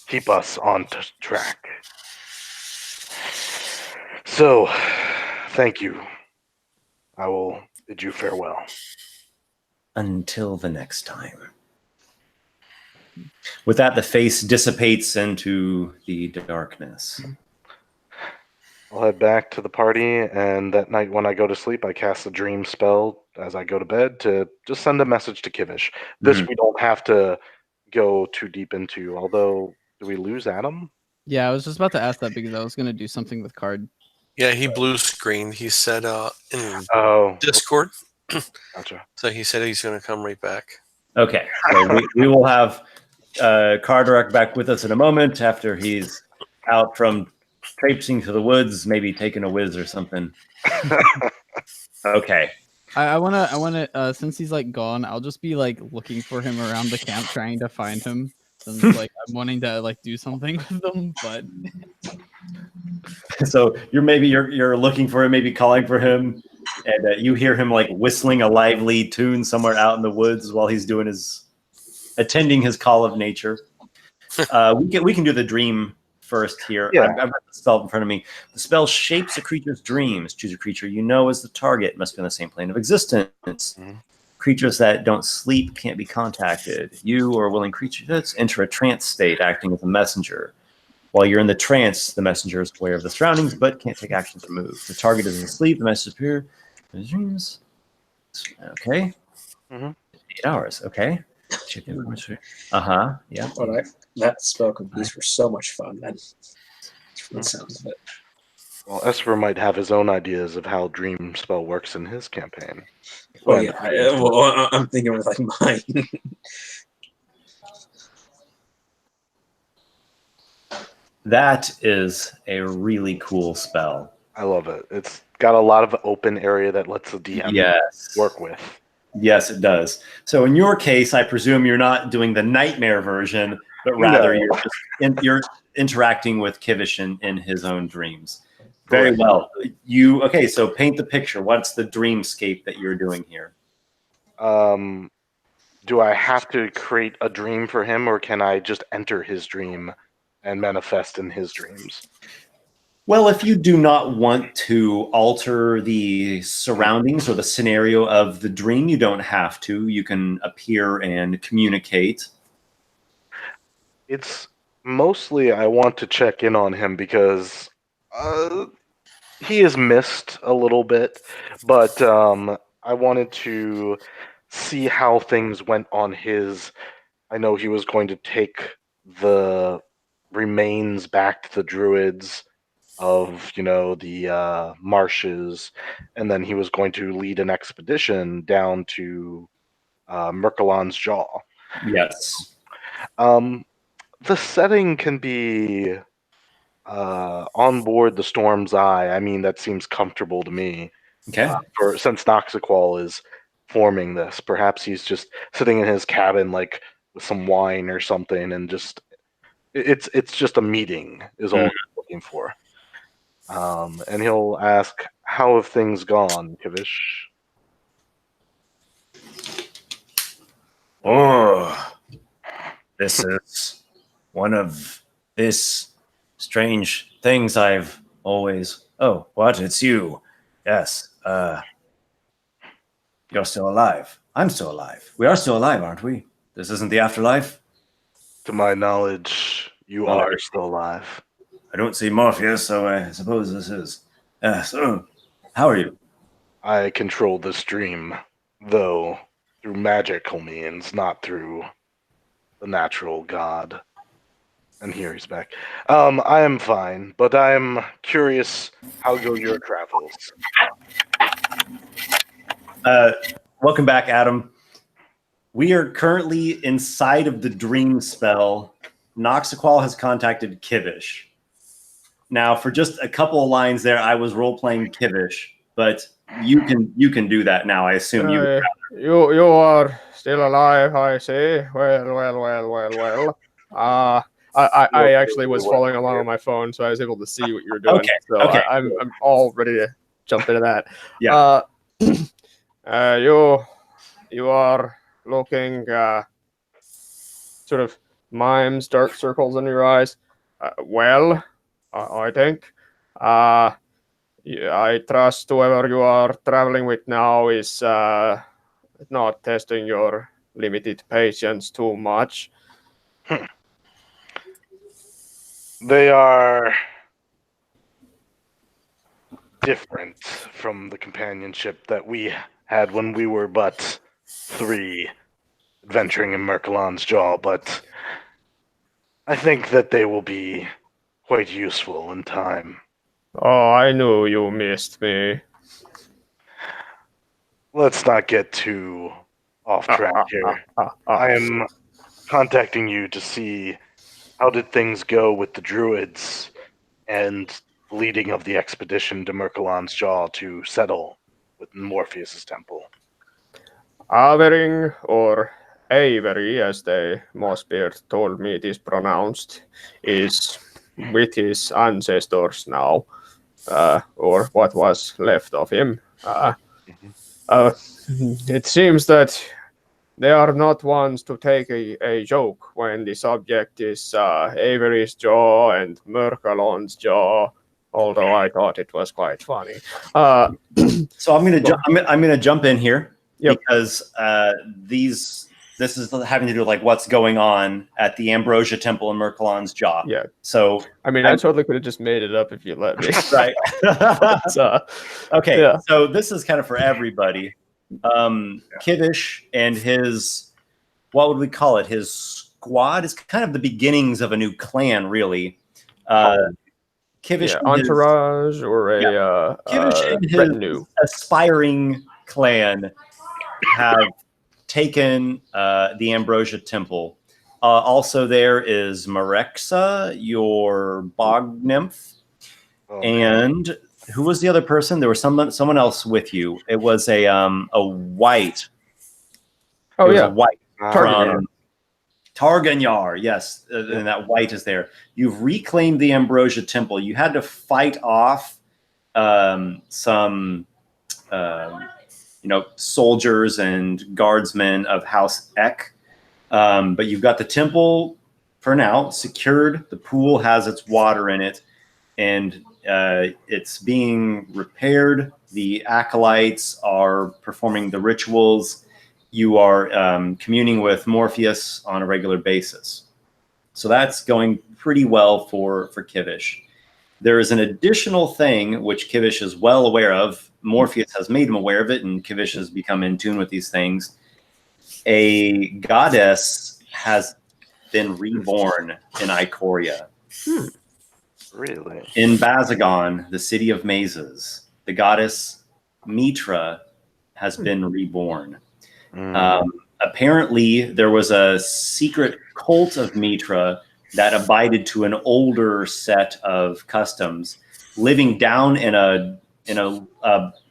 keep us on track. So, thank you. I will bid you farewell. Until the next time. With that, the face dissipates into the darkness. I'll head back to the party, and that night when I go to sleep, I cast a dream spell as I go to bed to just send a message to Kivish. This we don't have to go too deep into, although, do we lose Adam? Yeah, I was just about to ask that because I was going to do something with Card. Yeah, he blue screened. He said in Discord. Gotcha. So he said he's going to come right back. Okay, so we will have Carderock back with us in a moment after he's out from traipsing to the woods, maybe taking a whiz or something. Okay. I wanna since he's like gone, I'll just be like looking for him around the camp, trying to find him. Since like I'm wanting to like do something with them, but so you're looking for him, maybe calling for him, and you hear him like whistling a lively tune somewhere out in the woods while he's doing attending his call of nature. We can do the dream first here. Yeah. I've got the spell in front of me. The spell shapes a creature's dreams. Choose a creature you know as the target. It must be on the same plane of existence. Mm-hmm. Creatures that don't sleep can't be contacted. You or a willing creature enter a trance state, acting as a messenger. While you're in the trance, the messenger is aware of the surroundings, but can't take action to move. The target is asleep. The message appears. Dreams. Okay. 8 hours. Okay. Yeah. All right. That spell could be for so much fun, then. From the sounds of it. Well, Esper might have his own ideas of how Dream Spell works in his campaign. Well, yeah. I'm thinking with like mine. That is a really cool spell. I love it. It's got a lot of open area that lets the DM work with. Yes, it does. So in your case, I presume you're not doing the nightmare version, but rather you're interacting with Kivish in his own dreams. Very well. So paint the picture. What's the dreamscape that you're doing here? Do I have to create a dream for him, or can I just enter his dream and manifest in his dreams? Well, if you do not want to alter the surroundings or the scenario of the dream, you don't have to. You can appear and communicate. It's mostly I want to check in on him because he is missed a little bit, but I wanted to see how things went on his. I know he was going to take the remains back to the druids of, the marshes, and then he was going to lead an expedition down to Merkelon's Jaw. Yes. The setting can be on board the Storm's Eye. I mean, that seems comfortable to me. Okay. Since Noxiqual is forming this, perhaps he's just sitting in his cabin, like with some wine or something, and just it's just a meeting is all he's looking for. And he'll ask, "How have things gone, Kivish?" Oh, this is one of this strange things I've always. Oh, what? It's you. Yes. You're still alive. I'm still alive. We are still alive, aren't we? This isn't the afterlife? To my knowledge, you are still alive. I don't see Morpheus, so I suppose this is. So, how are you? I control this dream, though through magical means, not through the natural god. And here he's back. I am fine, but I'm curious, how go your travels? Welcome back, Adam. We are currently inside of the dream spell. Noxiqual has contacted Kivish. Now, for just a couple of lines there, I was role-playing Kivish, but you can do that now. I assume you are still alive, I say. Well. I actually was following along on my phone, so I was able to see what you were doing. Okay. I'm all ready to jump into that. Yeah. You are looking sort of mimes, dark circles in your eyes. I think. I trust whoever you are traveling with now is not testing your limited patience too much. They are different from the companionship that we had when we were but 3 adventuring in Merkelon's Jaw, but I think that they will be quite useful in time. Oh, I knew you missed me. Let's not get too off track here. I am contacting you to see how did things go with the druids and leading of the expedition to Merkelon's Jaw to settle with Morpheus's temple. Avering, or Avery, as the Mossbeard told me it is pronounced, is with his ancestors now, or what was left of him. It seems that they are not ones to take a joke when the subject is Avery's jaw and Merkelon's jaw, although I thought it was quite funny. So I'm gonna jump in here. Yep. Because this is having to do with like what's going on at the Ambrosia Temple in Merkelon's Jaw. Yeah. So I mean, I totally could have just made it up if you let me. Right. Okay. Yeah. So this is kind of for everybody. Kivish and his, what would we call it? His squad is kind of the beginnings of a new clan, really. Kivish entourage or a Kivish and his retinue. Aspiring clan have taken the Ambrosia Temple. Also, there is Marexa, your bog nymph, and who was the other person? There was someone else with you. It was a white. Oh yeah, a white Targanyar. Yes, and that white is there. You've reclaimed the Ambrosia Temple. You had to fight off some. Soldiers and guardsmen of House Eck. But you've got the temple for now secured. The pool has its water in it, and it's being repaired. The acolytes are performing the rituals. You are communing with Morpheus on a regular basis. So that's going pretty well for Kivish. There is an additional thing which Kivish is well aware of. Morpheus has made him aware of it, and Kivish has become in tune with these things. A goddess has been reborn in Ikoria. Really? In Bazagon, the city of mazes, the goddess Mitra has been reborn. Apparently, there was a secret cult of Mitra that abided to an older set of customs, living down in a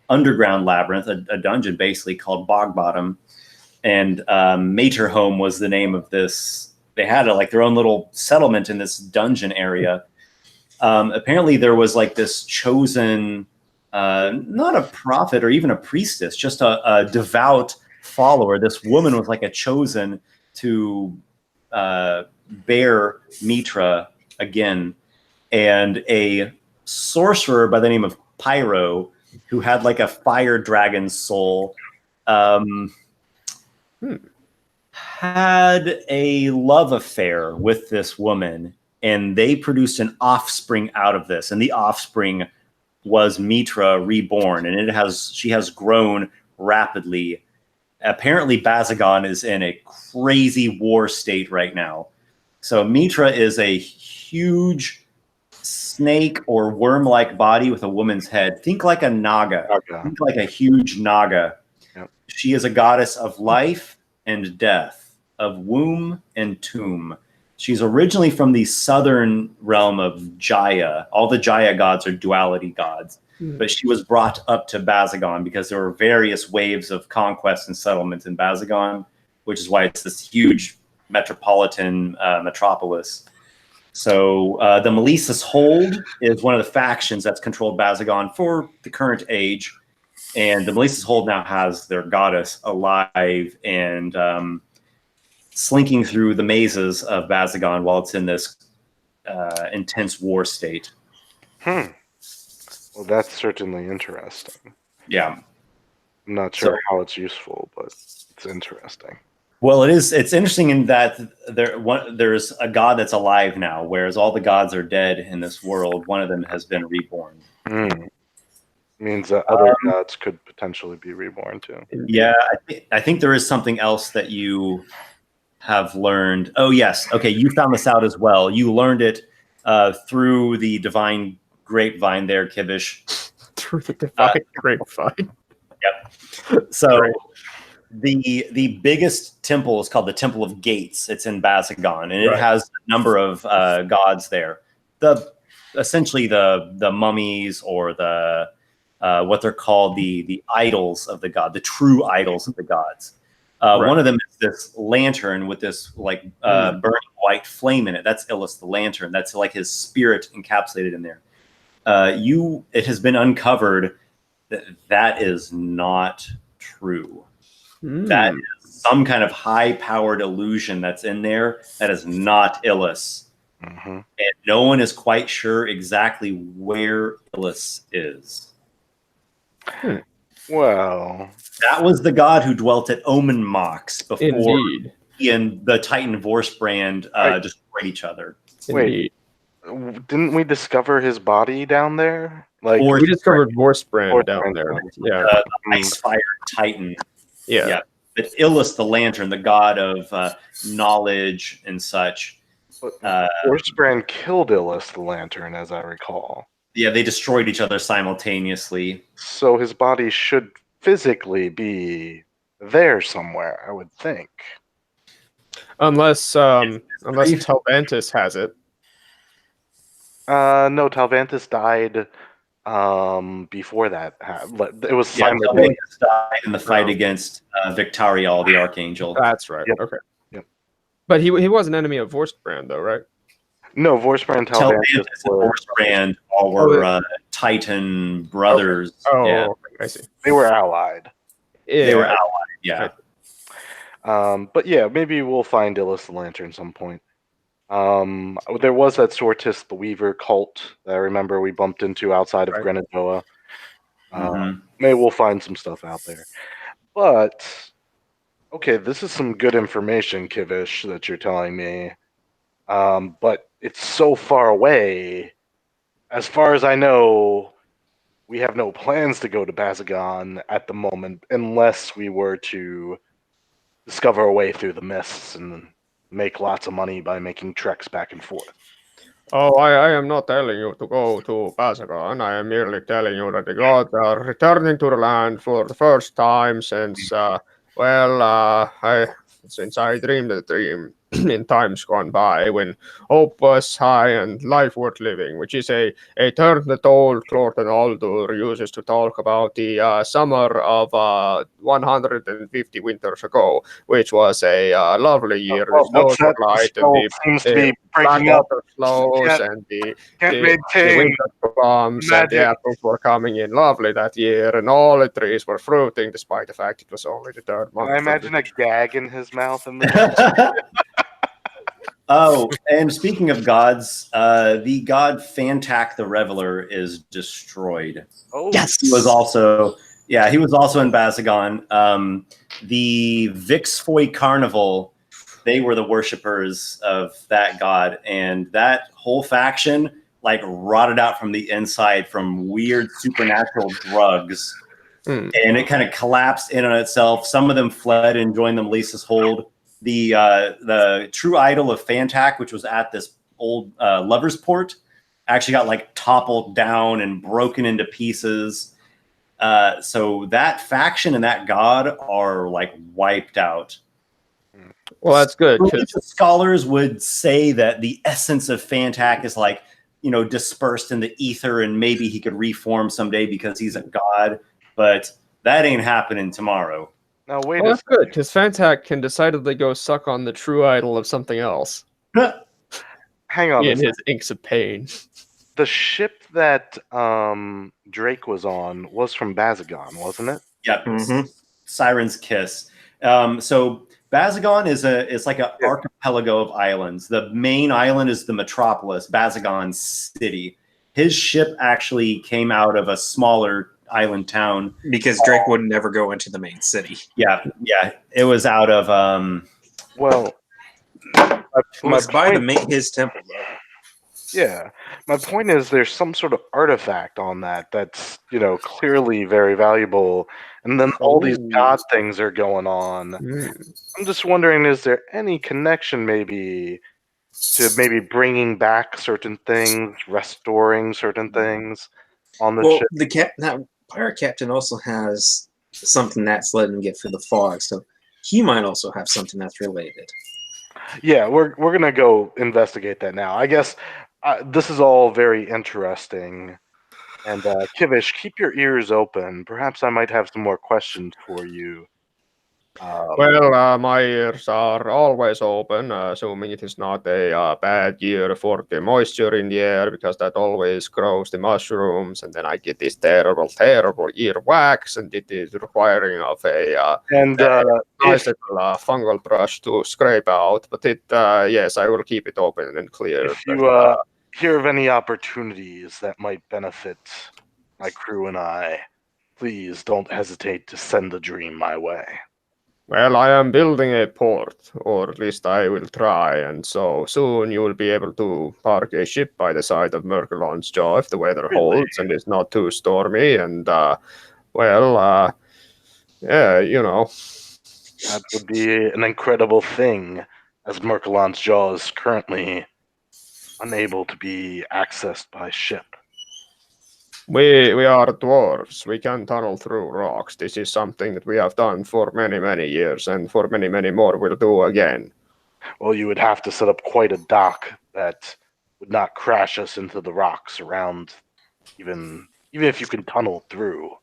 underground labyrinth, a dungeon basically called Bog Bottom, and Materhome was the name of this. They had like their own little settlement in this dungeon area. Apparently, there was like this chosen, not a prophet or even a priestess, just a devout follower. This woman was like a chosen to bear Mitra again, and a sorcerer by the name of Pyro, who had like a fire dragon soul, had a love affair with this woman, and they produced an offspring out of this, and the offspring was Mitra reborn, and she has grown rapidly. Apparently, Bazagon is in a crazy war state right now. So Mitra is a huge snake or worm-like body with a woman's head. Think like a naga. Okay. Think like a huge naga. Yep. She is a goddess of life and death, of womb and tomb. She's originally from the southern realm of Jaya. All the Jaya gods are duality gods. But she was brought up to Bazagon because there were various waves of conquest and settlement in Bazagon, which is why it's this huge metropolitan metropolis. So the Melissa's Hold is one of the factions that's controlled Bazagon for the current age. And the Melissa's Hold now has their goddess alive and slinking through the mazes of Bazagon while it's in this intense war state. Well, that's certainly interesting. Yeah. I'm not sure how it's useful, but it's interesting. Well, it's interesting in that there's a god that's alive now, whereas all the gods are dead in this world. One of them has been reborn. Means that other gods could potentially be reborn too. Yeah, I think there is something else that you have learned. Oh, yes. Okay, you found this out as well. You learned it through the divine grapevine there, Kibish. Through the divine grapevine. Yep. So the biggest temple is called the Temple of Gates. It's in Bazagon, and it has a number of gods there. Essentially the mummies, or the what they're called, the idols of the god, the true idols of the gods. One of them is this lantern with this like burning white flame in it. That's Illus the Lantern. That's like his spirit encapsulated in there. It has been uncovered that is not true. That is some kind of high-powered illusion that's in there. That is not Illus. And no one is quite sure exactly where Illus is. Well, that was the god who dwelt at Omen Mox before he and the Titan Vorsbrand destroyed each other. Wait, didn't we discover his body down there? Like we discovered Vorsbrand down there. Yeah, the Ice-Fire Titan. Yeah. But Illus the Lantern, the god of knowledge and such. Vorsbrand killed Illus the Lantern, as I recall. Yeah, they destroyed each other simultaneously. So his body should physically be there somewhere, I would think. Unless Talvantis has it. No, Talvantis died before that. It was Talvantis died in the fight against Victarial, the Archangel. That's right. Yep. Okay. Yep. But he was an enemy of Vorsbrand, though, right? No, Vorsbrand, Talvantis, and Vorsbrand all were Titan brothers. Okay. Yeah. I see. They were allied. Yeah. They were allied, yeah. But yeah, maybe we'll find Illus the Lantern some point. There was that Sortis the Weaver cult that I remember we bumped into outside of Grenadoa. Maybe we'll find some stuff out there. But, okay, this is some good information, Kivish, that you're telling me. But it's so far away. As far as I know, we have no plans to go to Bazagon at the moment, unless we were to discover a way through the mists and make lots of money by making treks back and forth. Oh, I am not telling you to go to Basagon. I am merely telling you that the gods are returning to the land for the first time since, since I dreamed a dream in times gone by when hope was high and life worth living, which is a term that old Clorton Aldur uses to talk about the summer of 150 winters ago, which was a lovely year. Well, what's that? Light The seems to be breaking up. Flows and the winter bombs and the apples were coming in lovely that year, and all the trees were fruiting despite the fact it was only the third month. Can I imagine a gag in his mouth? Oh, and speaking of gods, the god Fantak the Reveler is destroyed. Oh, yes, he was also in Basagon. The Vixfoy Carnival, they were the worshippers of that god, and that whole faction like rotted out from the inside from weird supernatural drugs, and it kind of collapsed in on itself. Some of them fled and joined the Melissa's hold. The true idol of Fantak, which was at this old Lover's Port, actually got like toppled down and broken into pieces. So that faction and that god are like wiped out. Well, that's good. Scholars would say that the essence of Fantak is like, dispersed in the ether, and maybe he could reform someday because he's a god, but that ain't happening tomorrow. Now wait. Well, that's good, because Fantak can decidedly go suck on the true idol of something else. Hang on. In his inks of pain. The ship that Drake was on was from Basagon, wasn't it? Yep. Mm-hmm. Siren's Kiss. So Basagon is like an archipelago of islands. The main island is the metropolis, Basagon City. His ship actually came out of a smaller island town because Drake would never go into the main city. Yeah, it was out of his temple though. Yeah, my point is there's some sort of artifact on that's clearly very valuable, and then all these god things are going on. I'm just wondering, is there any connection maybe to bringing back certain things, restoring certain things on the ship? That pirate captain also has something that's letting him get through the fog, so he might also have something that's related. Yeah, we're gonna go investigate that now. I guess this is all very interesting. And Kivish, keep your ears open. Perhaps I might have some more questions for you. My ears are always open, assuming it is not a bad year for the moisture in the air, because that always grows the mushrooms, and then I get this terrible earwax, and it is requiring of a nice little fungal brush to scrape out. But yes, I will keep it open and clear. If you hear of any opportunities that might benefit my crew and I, please don't hesitate to send a dream my way. Well, I am building a port, or at least I will try, and so soon you will be able to park a ship by the side of Merkelon's Jaw if the weather holds and it's not too stormy, and that would be an incredible thing, as Merkelon's Jaw is currently unable to be accessed by ship. We are dwarves. We can tunnel through rocks. This is something that we have done for many, many years, and for many, many more we'll do again. Well, you would have to set up quite a dock that would not crash us into the rocks around, even if you can tunnel through.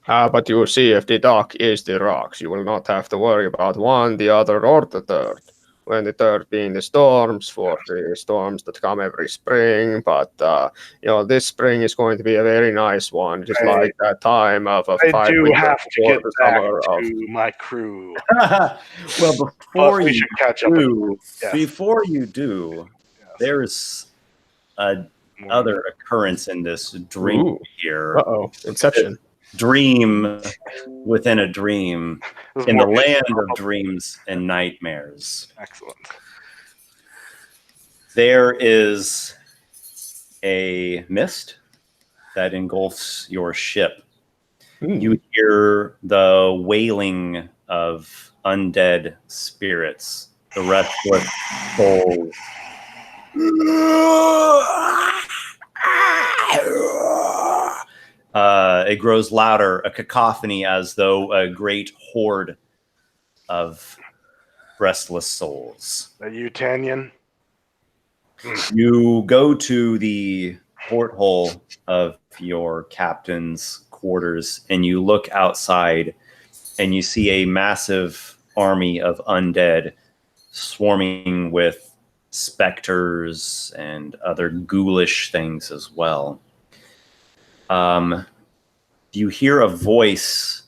But you see, if the dock is the rocks, you will not have to worry about one, the other, or the third. When the third being the storms, for the storms that come every spring. But, this spring is going to be a very nice one, just like that time of a I do have to get back to my crew. Well, before you do, there's another occurrence in this dream here. Inception. Dream within a dream in the land of dreams and nightmares. Excellent. There is a mist that engulfs your ship. You hear the wailing of undead spirits, the restless souls It grows louder, a cacophony, as though a great horde of restless souls. Are you Tanyan? You go to the porthole of your captain's quarters and you look outside and you see a massive army of undead swarming with specters and other ghoulish things as well. You hear a voice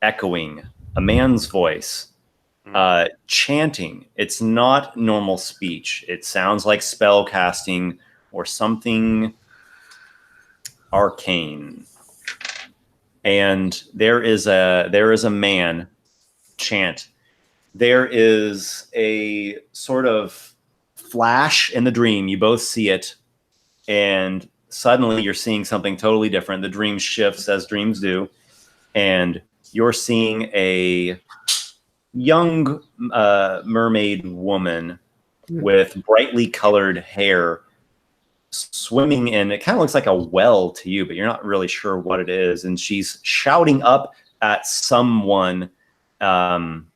echoing, a man's voice, chanting. It's not normal speech. It sounds like spell casting or something arcane. And there is a man chant. There is a sort of flash in the dream. You both see it, and suddenly you're seeing something totally different. The dream shifts as dreams do, and you're seeing a young mermaid woman with brightly colored hair swimming in, it kind of looks like a well to you, but you're not really sure what it is. And she's shouting up at someone, and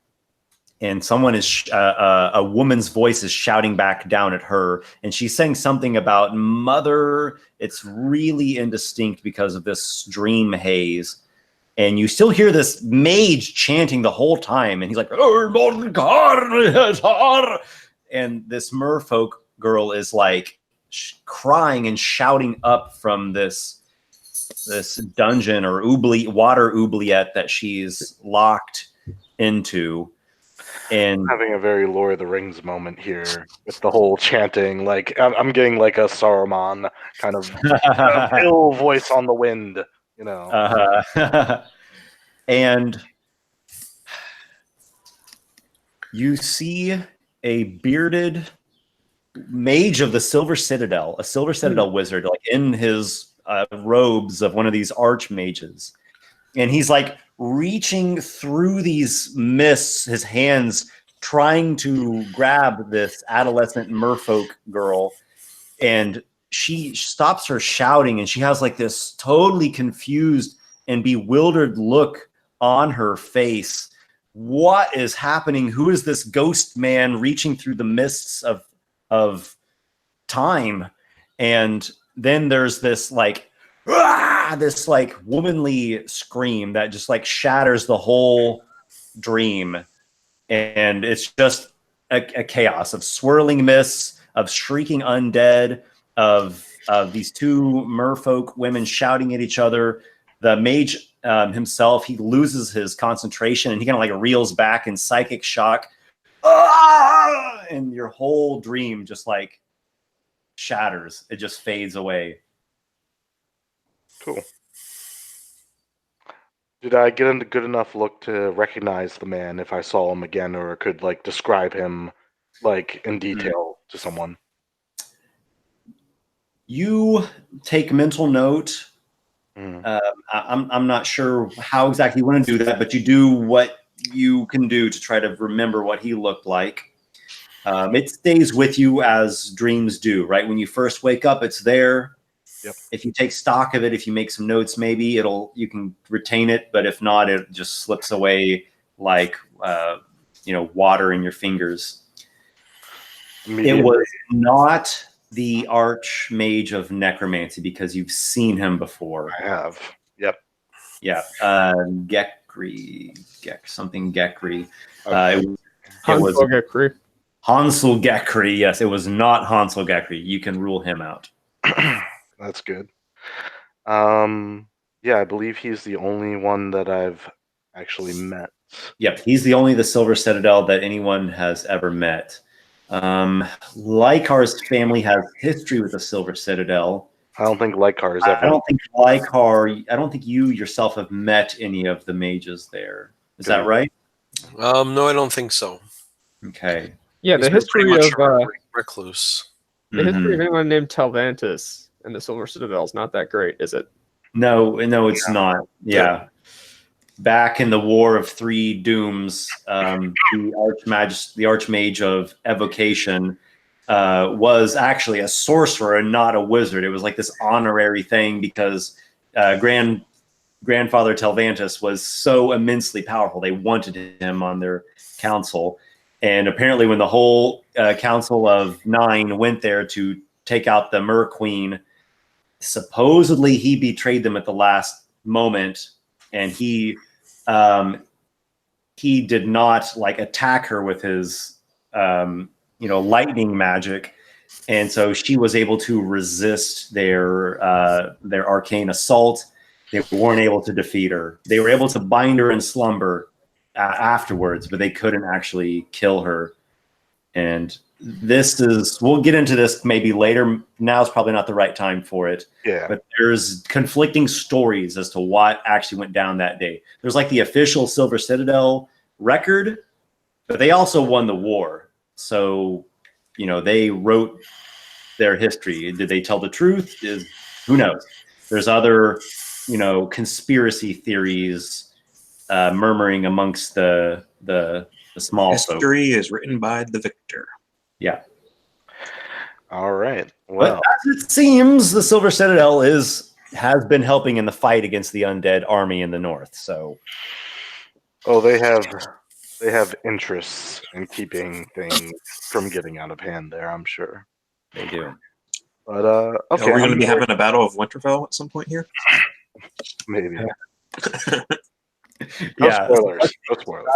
someone is a woman's voice is shouting back down at her, and she's saying something about mother. It's really indistinct because of this dream haze. And you still hear this mage chanting the whole time. And he's like, and this merfolk girl is like crying and shouting up from this dungeon or water oubliette that she's locked into. And having a very Lord of the Rings moment here with the whole chanting. Like I'm getting like a Saruman kind of ill voice on the wind. You know, and you see a bearded mage of the Silver Citadel, a Silver Citadel wizard, like in his robes of one of these archmages, and he's like reaching through these mists, his hands trying to grab this adolescent merfolk girl, and she stops her shouting, and she has like this totally confused and bewildered look on her face. What is happening? Who is this ghost man reaching through the mists of time? And then there's this like womanly scream that just like shatters the whole dream, and it's just a chaos of swirling mists, of shrieking undead, of these two merfolk women shouting at each other. The mage himself, he loses his concentration and he kind of like reels back in psychic shock. And your whole dream just like shatters. It just fades away. Cool. Did I get a good enough look to recognize the man if I saw him again, or could like describe him like in detail to someone? You take mental note. I'm not sure how exactly you want to do that, but you do what you can do to try to remember what he looked like. It stays with you as dreams do, right? When you first wake up, it's there. Yep. If you take stock of it, if you make some notes, maybe you can retain it, but if not, it just slips away like water in your fingers. It was not the Archmage of Necromancy, because you've seen him before. I have. Yep. Yeah. Gekri. Hansel Gekri. Hansel Gekri. Yes, it was not Hansel Gekri. You can rule him out. That's good. Yeah, I believe he's the only one that I've actually met. Yep, he's the Silver Citadel that anyone has ever met. Lykar's family has history with the Silver Citadel. I don't think Lykar is ever. I don't think you yourself have met any of the mages there. Is that right? No, I don't think so. Okay. Yeah, the history of recluse. The history of anyone named Talvantus and the Silver Citadel is not that great, is it? No, it's not. Yeah. Back in the War of Three Dooms, the Archmage of Evocation was actually a sorcerer and not a wizard. It was like this honorary thing because grandfather Telvantus was so immensely powerful. They wanted him on their council. And apparently when the whole Council of 9 went there to take out the Mer Queen, supposedly he betrayed them at the last moment, and he did not like attack her with his lightning magic, and so she was able to resist their arcane assault. They weren't able to defeat her. They were able to bind her in slumber afterwards, but they couldn't actually kill her. And we'll get into this maybe later. Now is probably not the right time for it. Yeah. But there's conflicting stories as to what actually went down that day. There's like the official Silver Citadel record, but they also won the war. So, they wrote their history. Did they tell the truth? Who knows? There's other, conspiracy theories murmuring amongst the small history folk. Is written by the victor. Yeah. All right. Well, but as it seems, the Silver Citadel has been helping in the fight against the undead army in the north. So, they have interests in keeping things from getting out of hand there, I'm sure. They do. But okay, we're going to be having a battle of Winterfell at some point here. Maybe. No spoilers. No spoilers.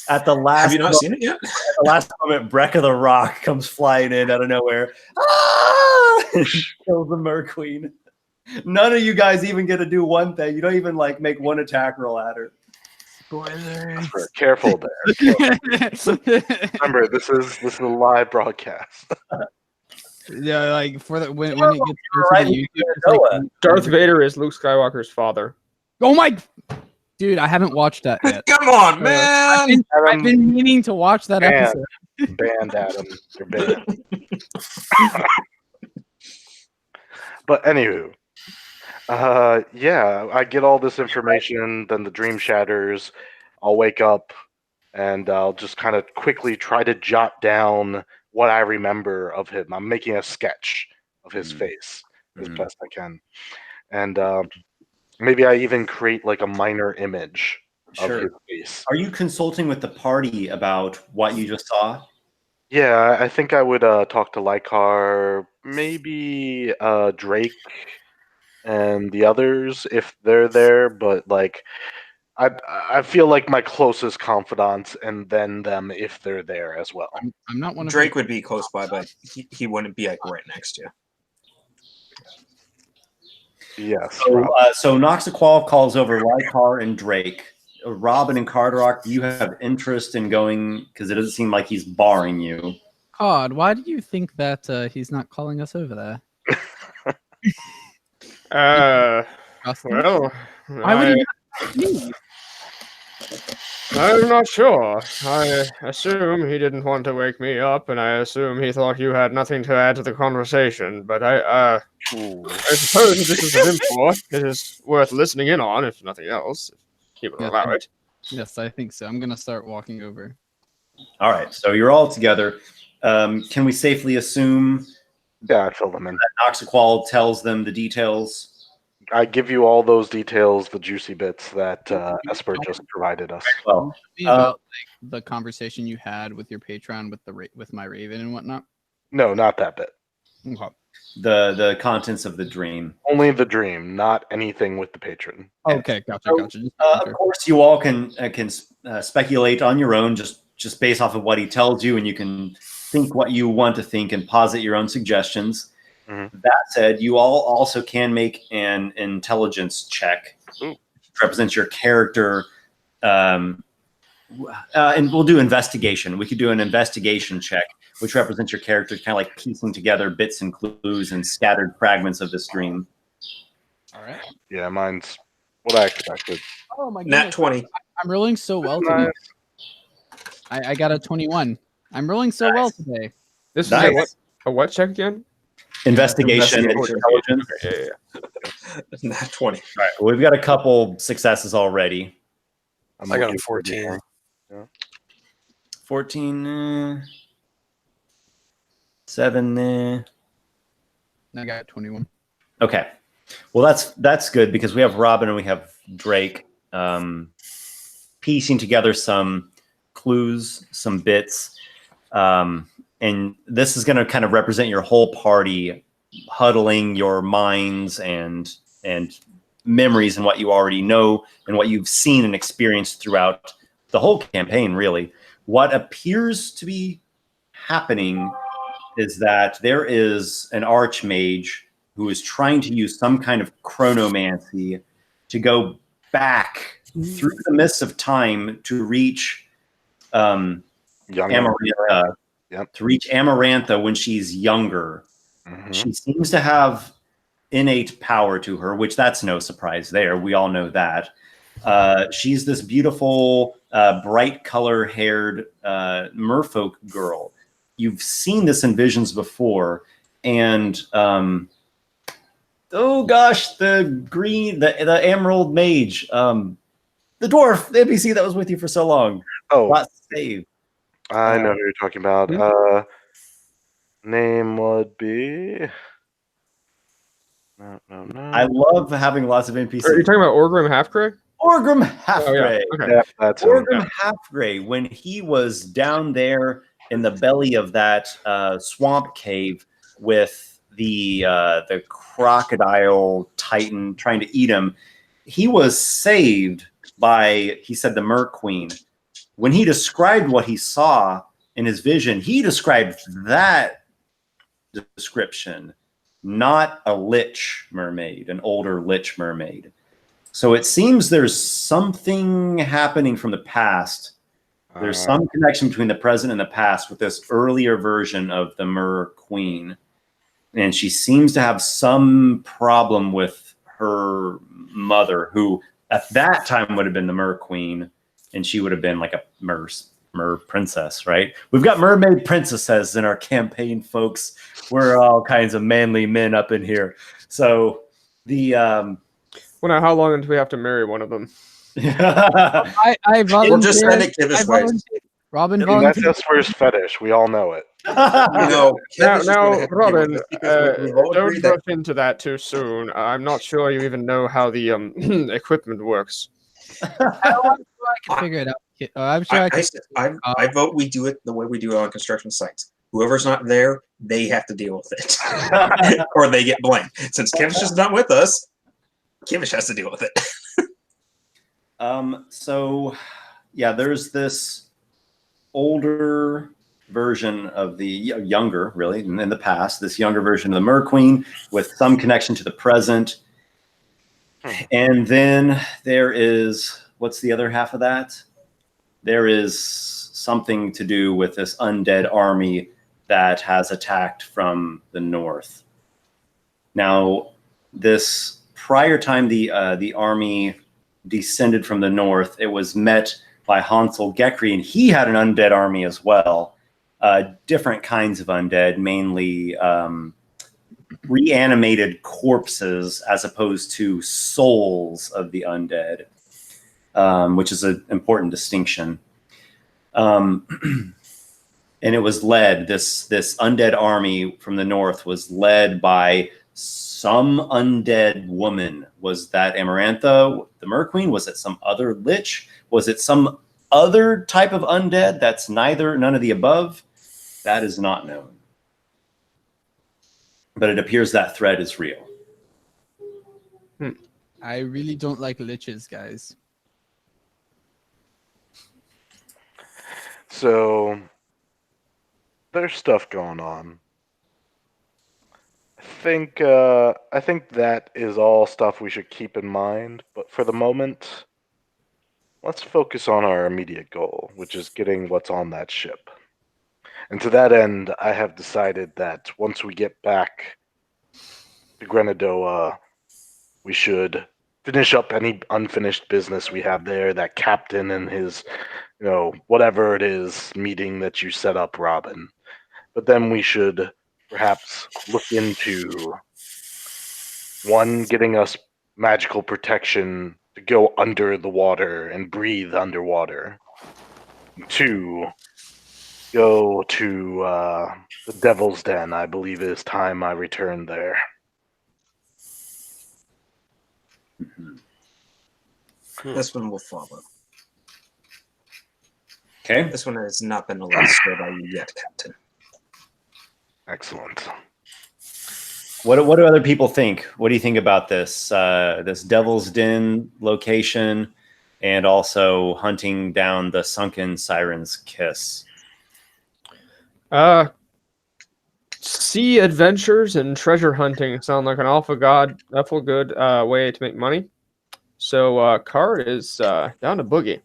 At the last, have you not seen it yet? At the last moment, Brecca the Rock comes flying in out of nowhere. Ah! Kills the Mer Queen. None of you guys even get to do one thing. You don't even make one attack roll at her. Spoilers. Careful there. Remember, this is a live broadcast. Yeah, for when it gets closer to YouTube, Darth Vader is Luke Skywalker's father. Oh my. Dude, I haven't watched that yet. Come on, man! I've been meaning to watch that episode. Banned, Adam. You're banned. But anywho, I get all this information, then the dream shatters. I'll wake up, and I'll just kind of quickly try to jot down what I remember of him. I'm making a sketch of his face as best I can. And maybe I even create a minor image of his face. Are you consulting with the party about what you just saw? Yeah, I think I would talk to Lykar, maybe Drake, and the others if they're there. But I feel like my closest confidants, and then them if they're there as well. I'm not one of Drake would be close by, but he wouldn't be right next to you. Yes. So Noxiqual calls over Lykar and Drake. Robin and Carderock, do you have interest in going? Because it doesn't seem like he's barring you. Cod, why do you think that he's not calling us over there? Well, why would he not me? I'm not sure. I assume he didn't want to wake me up, and I assume he thought you had nothing to add to the conversation. But I suppose if this is an import, it is worth listening in on, if nothing else. If he will allow it. Yes, I think so. I'm going to start walking over. All right, so you're all together. Can we safely assume I fill them in. that Noxiqual tells them the details? I give you all those details, the juicy bits that Esper just provided us. Well, about the conversation you had with your patron with my Raven and whatnot. No, not that bit. Okay. The contents of the dream. Only the dream, not anything with the patron. Okay, gotcha. Of course, you all can speculate on your own, just based off of what he tells you, and you can think what you want to think and posit your own suggestions. Mm-hmm. That said, you all also can make an intelligence check, which represents your character. And we'll do investigation. We could do an investigation check, which represents your character kind of piecing together bits and clues and scattered fragments of this dream. All right. Yeah, mine's what I expected. Oh my goodness. Nat 20. I'm rolling so well today. I got a 21. I'm rolling so well today. This is a what check again? Investigation. Intelligence. Yeah. Nat 20. All right. Well, we've got a couple successes already. I got a 14. Yeah. 14. 7 there. I got 21. Okay. Well, that's good because we have Robin and we have Drake piecing together some clues, some bits. And this is going to kind of represent your whole party huddling your minds and memories and what you already know and what you've seen and experienced throughout the whole campaign, really. What appears to be happening is that there is an archmage who is trying to use some kind of chronomancy to go back through the mists of time to reach Amarantha. Yep. To reach Amarantha when she's younger. Mm-hmm. She seems to have innate power to her, which that's no surprise there. We all know that. She's this beautiful, bright color-haired merfolk girl. You've seen this in visions before, and oh gosh, the emerald mage, the dwarf, the NPC that was with you for so long. Oh, got saved. I know who you're talking about. Name would be. No. I love having lots of NPCs. Are you talking about Orgrim Halfgrey? Orgrim Halfgrey. Oh, yeah. Okay. Yeah, that's Orgrim Halfgrey, when he was down there in the belly of that swamp cave with the crocodile titan trying to eat him, he was saved by, he said, the Mer Queen. When he described what he saw in his vision, he described that description, not a lich mermaid, an older lich mermaid. So it seems there's something happening from the past. There's some connection between the present and the past with this earlier version of the Mer Queen. And she seems to have some problem with her mother, who at that time would have been the Mer Queen, and she would have been like a mer princess, right? We've got mermaid princesses in our campaign, folks. We're all kinds of manly men up in here. So the well, now how long until we have to marry one of them? I volunteer. We'll just send it to this way. Robin, that's Esper's fetish. We all know it. Now, Robin, don't rush into that too soon. I'm not sure you even know how the equipment works. I can figure it out. I'm sure I can. I vote we do it the way we do it on construction sites. Whoever's not there, they have to deal with it, or they get blamed. Since Kivish is not with us, Kivish has to deal with it. So, yeah, there's this older version of the younger, really, in the past, this younger version of the Mer Queen with some connection to the present. And then there is, what's the other half of that? There is something to do with this undead army that has attacked from the north. Now, this prior time the army descended from the north, it was met by Hansel Gekri, and he had an undead army as well. Different kinds of undead, mainly reanimated corpses as opposed to souls of the undead, which is an important distinction. And it was led, this undead army from the north was led by some undead woman. Was that Amarantha, the Mer Queen? Was it some other lich? Was it some other type of undead that's none of the above? That is not known. But it appears that thread is real. I really don't like liches, guys. So there's stuff going on. I think that is all stuff we should keep in mind. But for the moment, let's focus on our immediate goal, which is getting what's on that ship. And to that end, I have decided that once we get back to Grenadoa, we should finish up any unfinished business we have there. That captain and his, whatever it is, meeting that you set up, Robin. But then we should perhaps look into, one, getting us magical protection to go under the water and breathe underwater. 2, go to the Devil's Den. I believe it is time I return there. This one will follow. Okay. This one has not been illustrated by you yet, Captain. Excellent. What do other people think? What do you think about this this Devil's Den location, and also hunting down the sunken Siren's Kiss? Sea adventures and treasure hunting sound like an awful good way to make money. So Card is down to boogie.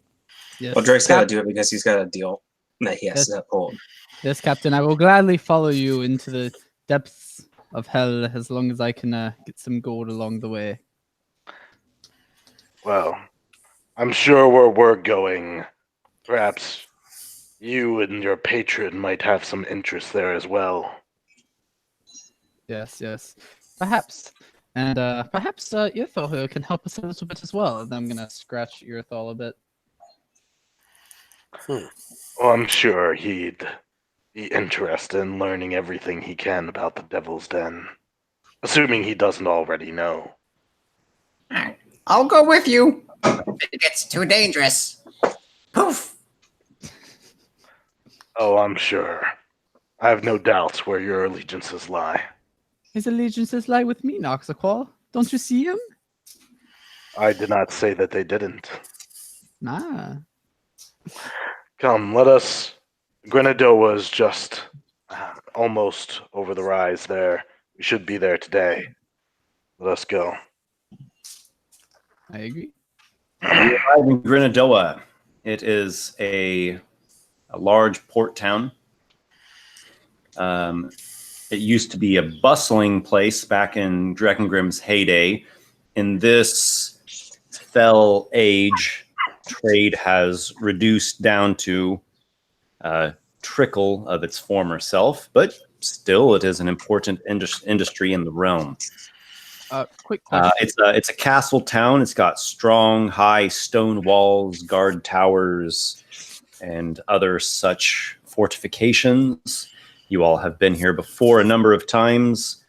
Yes. Well, Drake's got to do it because he's got a deal that he has to uphold. Yes, Captain. I will gladly follow you into the depths of hell as long as I can get some gold along the way. Well, I'm sure where we're going, perhaps you and your patron might have some interest there as well. Yes, yes. Perhaps. And perhaps Irthol can help us a little bit as well. And I'm going to scratch Irthol a bit. Well, I'm sure he'd be interested in learning everything he can about the Devil's Den. Assuming he doesn't already know. I'll go with you. It gets too dangerous. Poof. Oh, I'm sure. I have no doubts where your allegiances lie. His allegiances lie with me, Noxiqual. Don't you see him? I did not say that they didn't. Nah. Come, let us... Grenadoa is just almost over the rise there. We should be there today. Let us go. I agree. We arrive in Grenadoa. It is a large port town. It used to be a bustling place back in Drakengrim's heyday. In this fell age, trade has reduced down to a trickle of its former self, but still it is an important industry in the realm. Quick question. It's a castle town. It's got strong, high stone walls, guard towers, and other such fortifications. You all have been here before a number of times.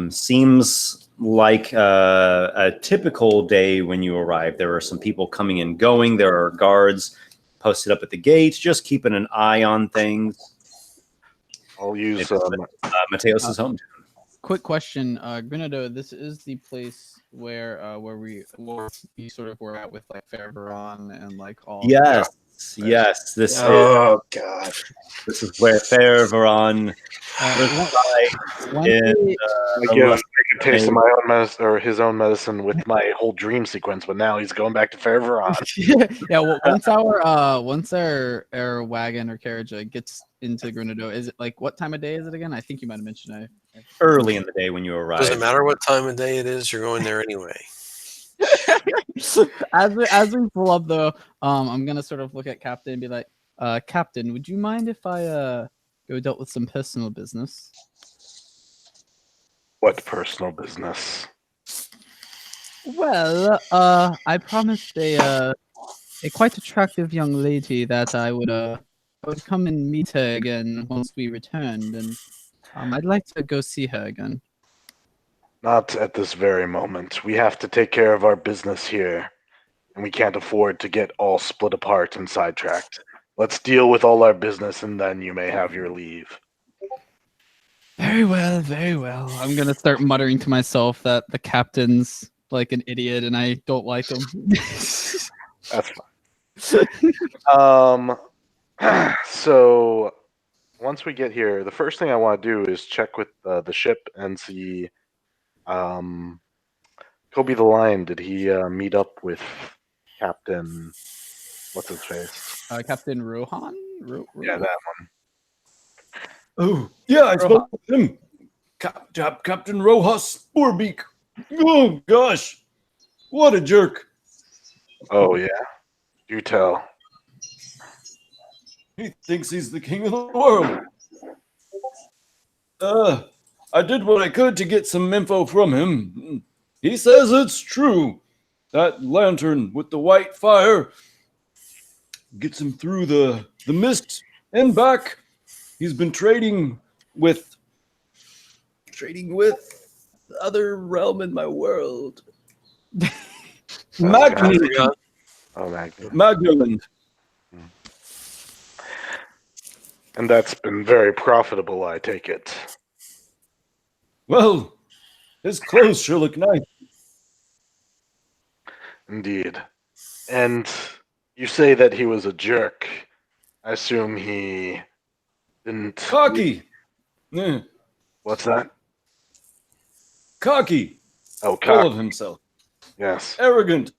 Seems like a typical day when you arrive. There are some people coming and going. There are guards posted up at the gate, just keeping an eye on things. I'll use Mateos' home. Quick question, Grenadoa, this is the place where we sort of were at with like Fair Veron and like all. Yes, yes. This is God. This is where Fair Veron take a taste of my own medicine, or his own medicine, with my whole dream sequence. But now he's going back to Fair Veron. Yeah. Well, once our wagon or carriage gets into Grenadoa, is it like what time of day is it again? I think you might have mentioned early in the day when you arrive. Doesn't matter what time of day it is, you're going there anyway. As we pull up though, I'm gonna sort of look at Captain and be like, Captain, would you mind if I go dealt with some personal business? What personal business? Well, I promised a quite attractive young lady that I would come and meet her again once we returned, and I'd like to go see her again. Not at this very moment. We have to take care of our business here, and we can't afford to get all split apart and sidetracked. Let's deal with all our business, and then you may have your leave. Very well, very well. I'm gonna start muttering to myself that the captain's like an idiot, and I don't like him. That's fine. So once we get here, the first thing I want to do is check with the ship and see. Kobe the Lion, did he meet up with Captain? What's his face? Captain Rohan? Yeah, that one. Oh, yeah, I spoke with him. Captain Rojas Spoorbeak. Oh, gosh. What a jerk. Oh, yeah. You tell. He thinks he's the king of the world. I did what I could to get some info from him. He says it's true. That lantern with the white fire gets him through the mist and back. He's been trading with the other realm in my world. Magdalene. Magdalene. And that's been very profitable, I take it. Well, his clothes sure look nice. Indeed. And you say that he was a jerk. I assume he didn't... Cocky! What's that? Cocky! Oh, full of himself. Yes. Arrogant.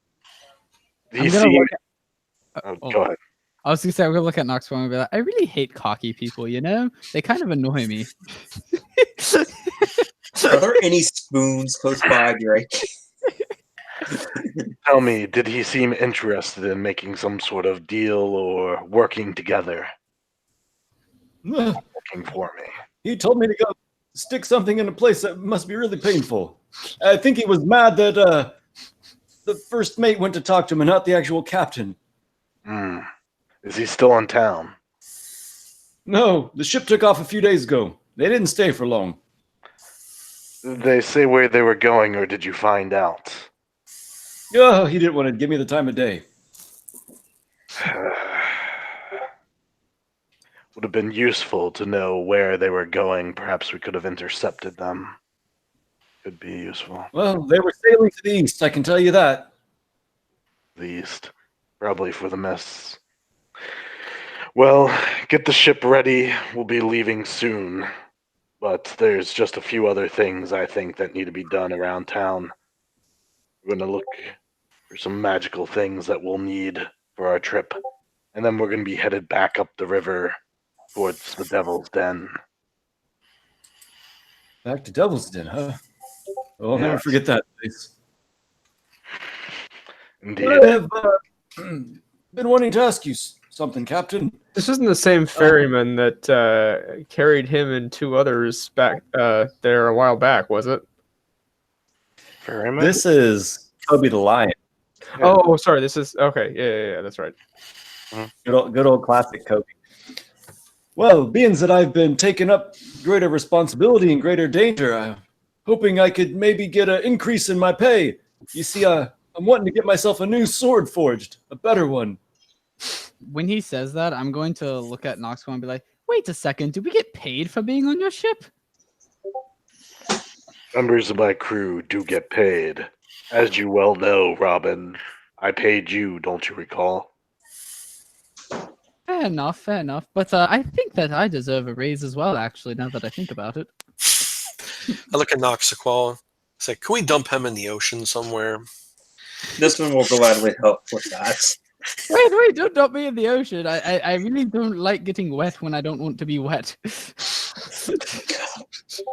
Go ahead. I was gonna say, I'm gonna look at Noxiqual and be like, I really hate cocky people, you know? They kind of annoy me. Are there any spoons close by, Drake? Tell me, did he seem interested in making some sort of deal or working together? Working for me. He told me to go stick something in a place that must be really painful. I think he was mad that the first mate went to talk to him and not the actual captain. Is he still in town? No, the ship took off a few days ago. They didn't stay for long. Did they say where they were going, or did you find out? Oh, he didn't want to give me the time of day. Would have been useful to know where they were going. Perhaps we could have intercepted them. Could be useful. Well, they were sailing to the east, I can tell you that. The east. Probably for the mists. Well, get the ship ready. We'll be leaving soon. But there's just a few other things I think that need to be done around town. We're going to look for some magical things that we'll need for our trip. And then we're going to be headed back up the river towards the Devil's Den. Back to Devil's Den, huh? Oh, I'll never forget that place. Indeed. I have been wanting to ask you something, Captain. This isn't the same ferryman that carried him and two others back there a while back, was it? Ferryman? This is Kobe the Lion. Oh, sorry. This is okay. Yeah, that's right. Good old classic Kobe. Well, being that I've been taking up greater responsibility and greater danger, hoping I could maybe get an increase in my pay. You see, I'm wanting to get myself a new sword forged, a better one. When he says that, I'm going to look at Noxiqual and be like, wait a second, do we get paid for being on your ship? Members of my crew do get paid. As you well know, Robin, I paid you, don't you recall? Fair enough. But I think that I deserve a raise as well, actually, now that I think about it. I look at Noxiqual. Say, can we dump him in the ocean somewhere? This one will gladly help with that. Wait, don't dump me in the ocean. I really don't like getting wet when I don't want to be wet.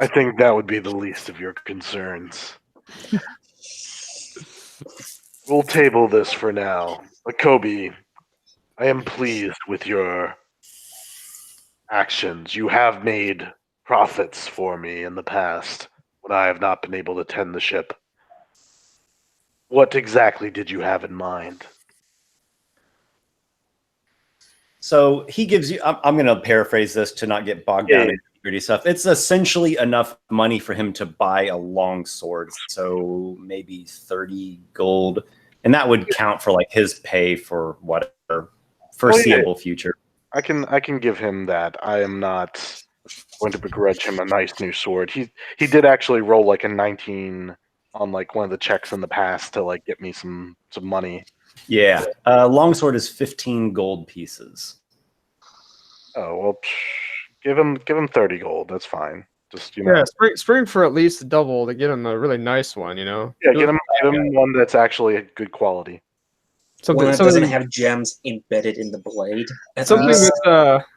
I think that would be the least of your concerns. We'll table this for now. But Kobe, I am pleased with your actions. You have made profits for me in the past when I have not been able to tend the ship. What exactly did you have in mind? So he gives you, I'm going to paraphrase this to not get bogged down in security stuff. It's essentially enough money for him to buy a long sword. So maybe 30 gold. And that would count for like his pay for whatever foreseeable future. I can give him that. I am not going to begrudge him a nice new sword. He did actually roll like a 19 on like one of the checks in the past to like get me some money. Yeah, longsword is 15 gold pieces. Oh well, give him 30 gold. That's fine. Just spring for at least double to get him a really nice one. You know. Yeah, get him one that's actually a good quality. Something that doesn't have gems embedded in the blade. Something with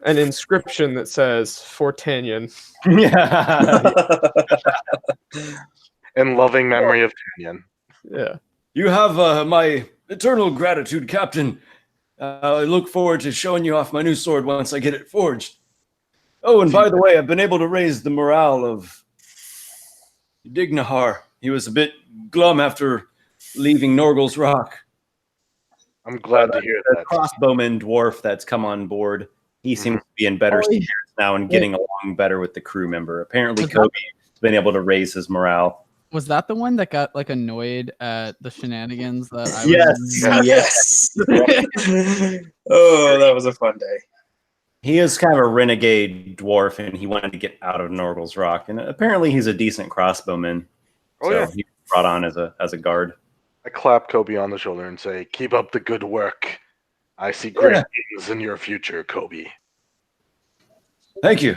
an inscription that says "For Tanyan." Yeah. In loving memory of Tanyan. Yeah. You have my eternal gratitude, Captain. I look forward to showing you off my new sword once I get it forged. Oh, and by the way, I've been able to raise the morale of Dignahar. He was a bit glum after leaving Norgal's Rock. I'm glad to hear that. Crossbowman dwarf that's come on board. he seems to be in better spirits now and getting along better with the crew member. Apparently, Kobe's been able to raise his morale. Was that the one that got like annoyed at the shenanigans that I was? Yes. Oh, that was a fun day. He is kind of a renegade dwarf, and he wanted to get out of Norgal's Rock. And apparently, he's a decent crossbowman. So he was brought on as a guard. I clap Kobe on the shoulder and say, "Keep up the good work. I see great things in your future, Kobe." Thank you.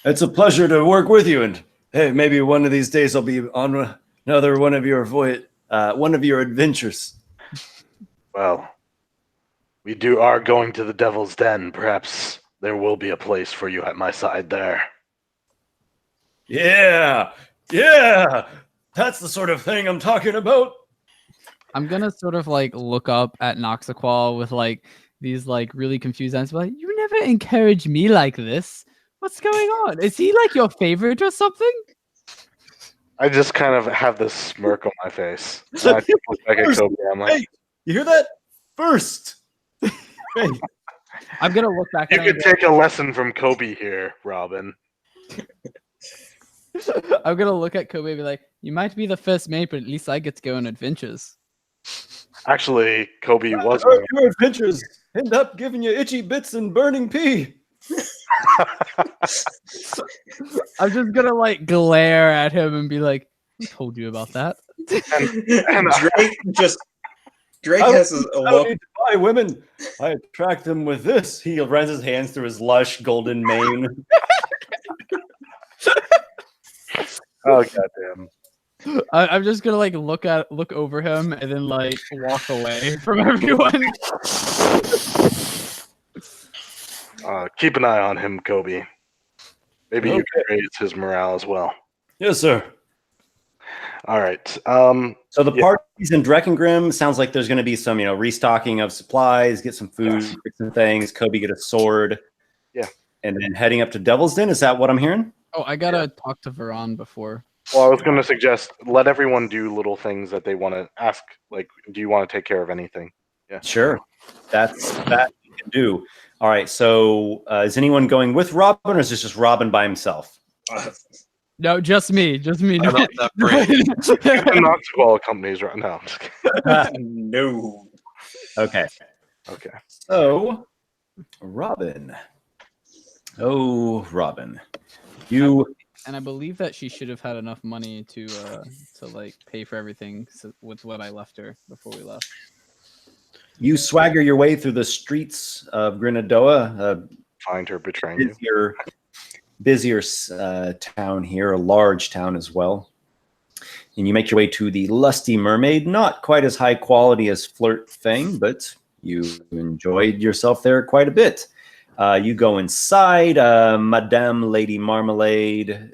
It's a pleasure to work with you, and hey, maybe one of these days I'll be on another one of your adventures. Well, we are going to the Devil's Den. Perhaps there will be a place for you at my side there. Yeah, that's the sort of thing I'm talking about. I'm gonna sort of like look up at Noxiqual with like these like really confused eyes. Like, you never encourage me like this. What's going on? Is he like your favorite or something? I just kind of have this smirk on my face. I look back at Kobe. I'm like, hey, you hear that? First. Hey. I'm gonna look back. You could take a lesson from Kobe here, Robin. I'm gonna look at Kobe and be like, "You might be the first mate, but at least I get to go on adventures." Actually, Kobe was. Your adventures end up giving you itchy bits and burning pee. I'm just gonna like glare at him and be like, "Who told you about that?" And Drake has a look. I don't need to buy women. I attract them with this. He runs his hands through his lush golden mane. Oh goddamn! I'm just gonna like look over him and then like walk away from everyone. Keep an eye on him, Kobe. Maybe you can raise his morale as well. Yes, sir. All right. So the parties in Dreckengrim sounds like there's going to be some, restocking of supplies, get some food, get some things. Kobe get a sword. Yeah. And then heading up to Devil's Den. Is that what I'm hearing? Oh, I gotta talk to Veron before. Well, I was going to suggest let everyone do little things that they want to ask. Like, do you want to take care of anything? Yeah. Sure. That you can do. All right. So is anyone going with Robin, or is this just Robin by himself? No, just me. Just me. No. Noxiqual companies right now. No. Okay. Okay. So, Robin. Oh, Robin. You. And I believe that she should have had enough money to like pay for everything with what I left her before we left. You swagger your way through the streets of Grenadoa. Find her betraying you. Busier town here, a large town as well. And you make your way to the Lusty Mermaid. Not quite as high quality as Flirt Fang, but you enjoyed yourself there quite a bit. You go inside. Madame Lady Marmalade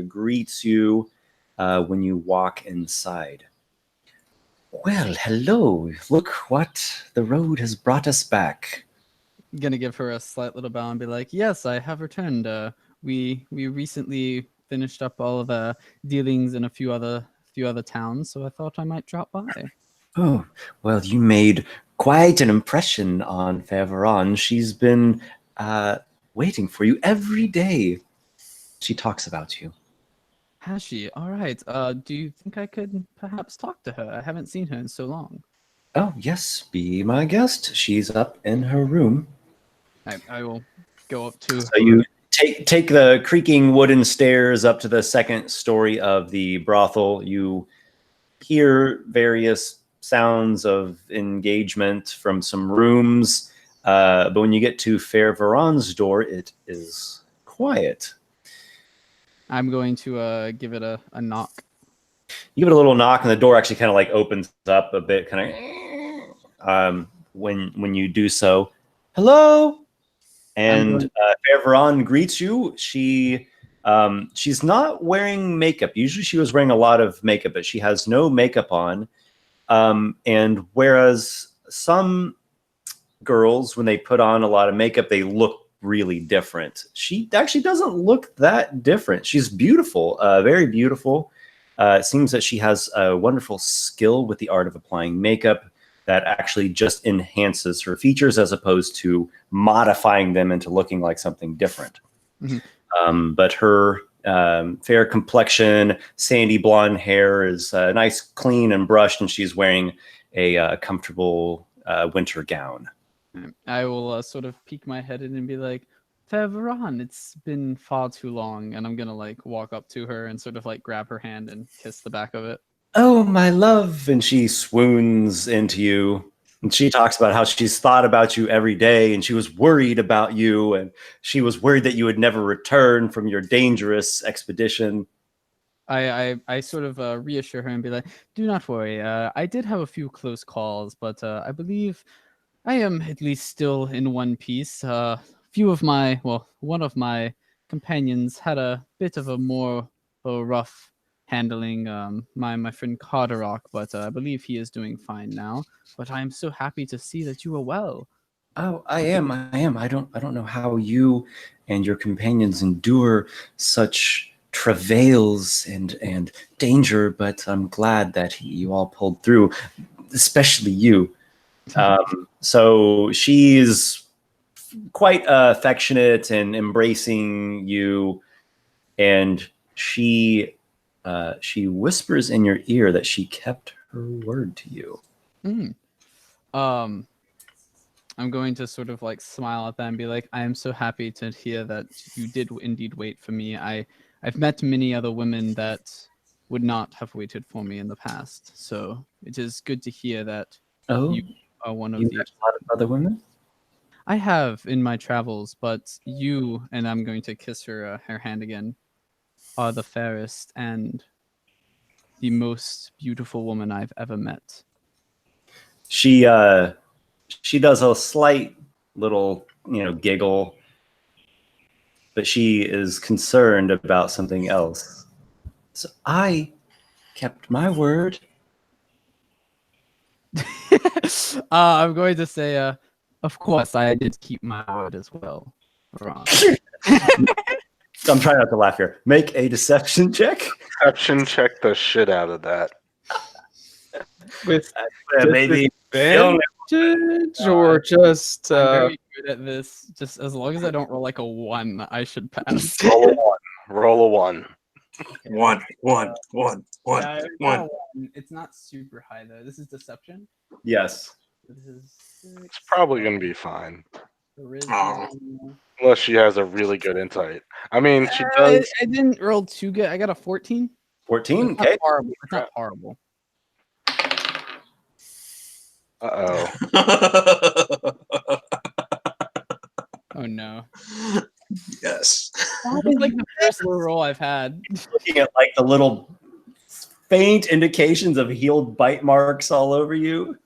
greets you when you walk inside. Well, hello. Look what the road has brought us back. I'm gonna give her a slight little bow and be like, "Yes, I have returned. We recently finished up all of the dealings in a few other towns, so I thought I might drop by." Oh, well, you made quite an impression on Faveron. She's been waiting for you every day. She talks about you. Has she? All right. Do you think I could perhaps talk to her? I haven't seen her in so long. Oh, yes. Be my guest. She's up in her room. I will go up to. So you take the creaking wooden stairs up to the second story of the brothel. You hear various sounds of engagement from some rooms. But when you get to Fair Veron's door, it is quiet. I'm going to give it a knock. You give it a little knock, and the door actually kind of like opens up a bit, kind of when you do so. Hello, and Fair Veron greets you. She's not wearing makeup. Usually, she was wearing a lot of makeup, but she has no makeup on. And whereas some girls, when they put on a lot of makeup, they look really different. She actually doesn't look that different. She's beautiful, very beautiful. It seems that she has a wonderful skill with the art of applying makeup. that actually just enhances her features as opposed to modifying them into looking like something different. But her fair complexion, sandy blonde hair is nice, clean, and brushed, and she's wearing a comfortable winter gown. I will sort of peek my head in and be like, "Fair Varan, it's been far too long," and I'm gonna like walk up to her and sort of like grab her hand and kiss the back of it. "Oh, my love," and she swoons into you. And she talks about how she's thought about you every day, and she was worried about you, and she was worried that you would never return from your dangerous expedition. I sort of reassure her and be like, "Do not worry. I did have a few close calls, but I believe I am at least still in one piece. One of my companions had a bit of a more rough handling my friend Carderock, but I believe he is doing fine now. But I am so happy to see that you are well." "Oh, I am. I don't know how you and your companions endure such travails and danger, but I'm glad that you all pulled through, especially you." So she's quite affectionate and embracing you, and she whispers in your ear that she kept her word to you. I'm going to sort of like smile at that and be like, "I am so happy to hear that you did indeed wait for me. I've met many other women that would not have waited for me in the past, so it is good to hear that you are one of You the met a lot of other women? I have in my travels, but you," and I'm going to kiss her hand again, "are the fairest and the most beautiful woman I've ever met." She does a slight little, giggle, but she is concerned about something else. "So I kept my word." I'm going to say, "Of course, I did keep my word as well." Wrong. I'm trying not to laugh here. Make a deception check. Deception check the shit out of that. With maybe advantage or just I'm very good at this. Just as long as I don't roll like a 1, I should pass. Roll a 1. Roll a 1. Okay. One. Yeah, it's not super high though. This is deception. Yes. This is 6, It's probably gonna be fine. charisma. Unless she has a really good insight. I mean, she does. I didn't roll too good. I got a 14. 14. It's Okay. not horrible. It's not horrible. Oh no. Yes. That is like the first roll I've had. Looking at like the little faint indications of healed bite marks all over you.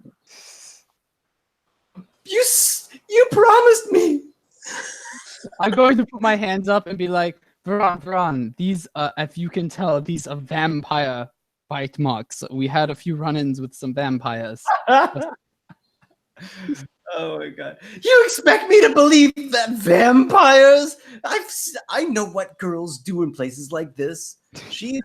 You promised me. I'm going to put my hands up and be like, Varan, these, if you can tell, these are vampire bite marks. We had a few run-ins with some vampires. Oh my god! You expect me to believe that vampires? I know what girls do in places like this. She's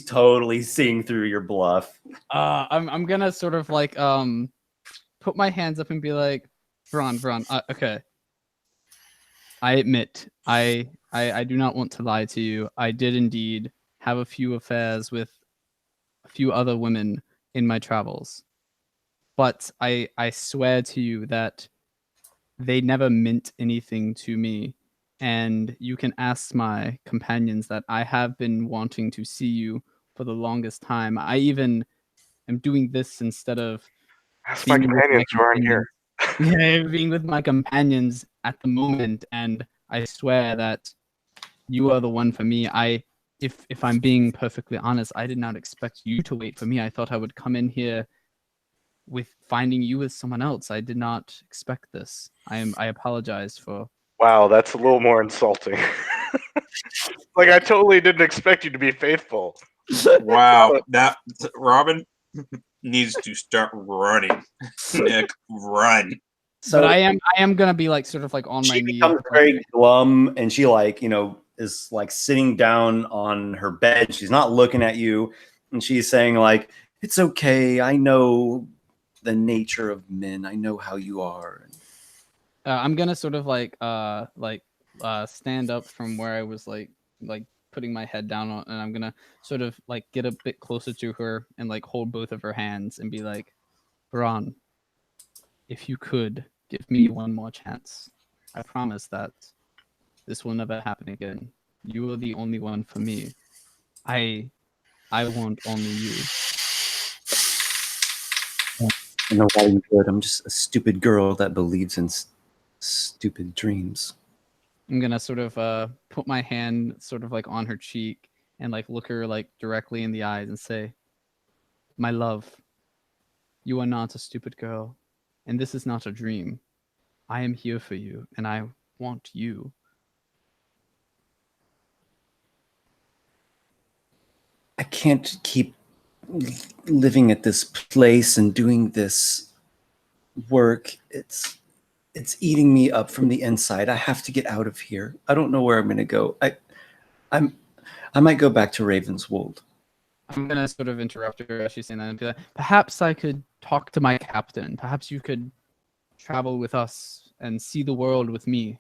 totally seeing through your bluff. I'm gonna sort of like put my hands up and be like, Varan, okay. I admit, I do not want to lie to you. I did indeed have a few affairs with a few other women in my travels. But I swear to you that they never meant anything to me. And you can ask my companions that I have been wanting to see you for the longest time. I even am doing this instead of ask my companions who aren't here. Yeah, being with my companions at the moment, and I swear that you are the one for me. If I'm being perfectly honest, I did not expect you to wait for me. I thought I would come in here with finding you with someone else. I did not expect this. I apologize for. Wow, that's a little more insulting. Like I totally didn't expect you to be faithful. Wow, that Robin needs to start running. Nick, run. So but I am gonna be like sort of like on my knees. She becomes very glum, and she is like sitting down on her bed. She's not looking at you, and she's saying like, "It's okay. I know the nature of men. I know how you are. I'm gonna sort of stand up from where I was like putting my head down on, and I'm gonna sort of like get a bit closer to her and like hold both of her hands and be like, Ron, if you could give me one more chance, I promise that this will never happen again. You are the only one for me. I want only you. I know why you would. I'm just a stupid girl that believes in stupid dreams. I'm gonna sort of put my hand sort of like on her cheek and like look her like directly in the eyes and say, my love, you are not a stupid girl, and this is not a dream. I am here for you, and I want you. I can't keep living at this place and doing this work. It's eating me up from the inside. I have to get out of here. I don't know where I'm going to go. I might go back to Ravenswold. I'm going to sort of interrupt her as she's saying that and be like, perhaps I could talk to my captain. Perhaps you could travel with us and see the world with me.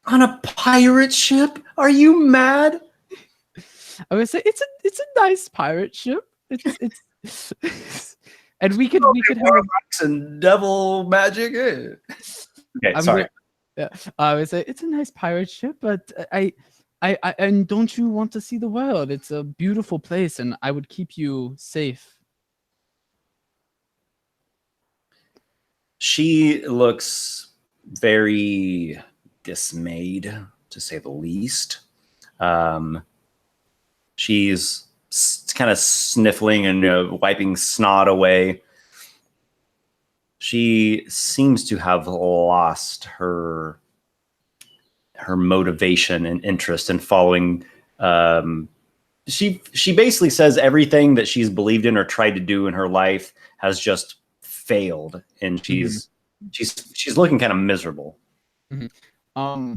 On a pirate ship? Are you mad? I would say it's a nice pirate ship. It's and we could have and devil magic. Okay, sorry. I would say it's a nice pirate ship, but I and don't you want to see the world? It's a beautiful place, and I would keep you safe. She looks very dismayed, to say the least. She's kind of sniffling and wiping snot away. She seems to have lost her motivation and interest in following. She basically says everything that she's believed in or tried to do in her life has just failed, and she's looking kind of miserable. Mm-hmm.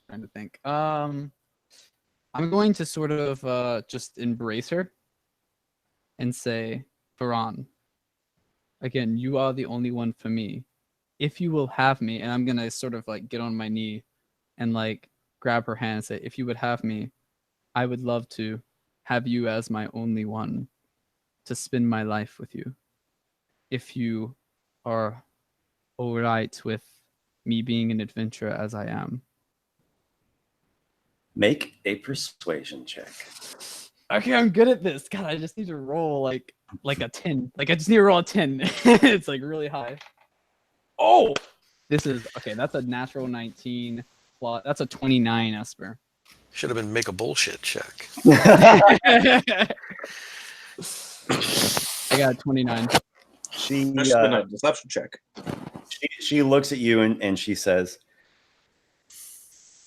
Trying to think. I'm going to sort of just embrace her and say, Varan, again, you are the only one for me. If you will have me, and I'm going to sort of like get on my knee and like grab her hand and say, if you would have me, I would love to have you as my only one to spend my life with you. If you are all right with me being an adventurer as I am. Make a persuasion check. Okay, I'm good at this. God, I just need to roll like a 10. Like I just need to roll a 10. It's like really high. Oh, this is okay. That's a natural 19. That's a 29, Esper. Should have been make a bullshit check. I got a 29. She been a deception check. She looks at you and she says,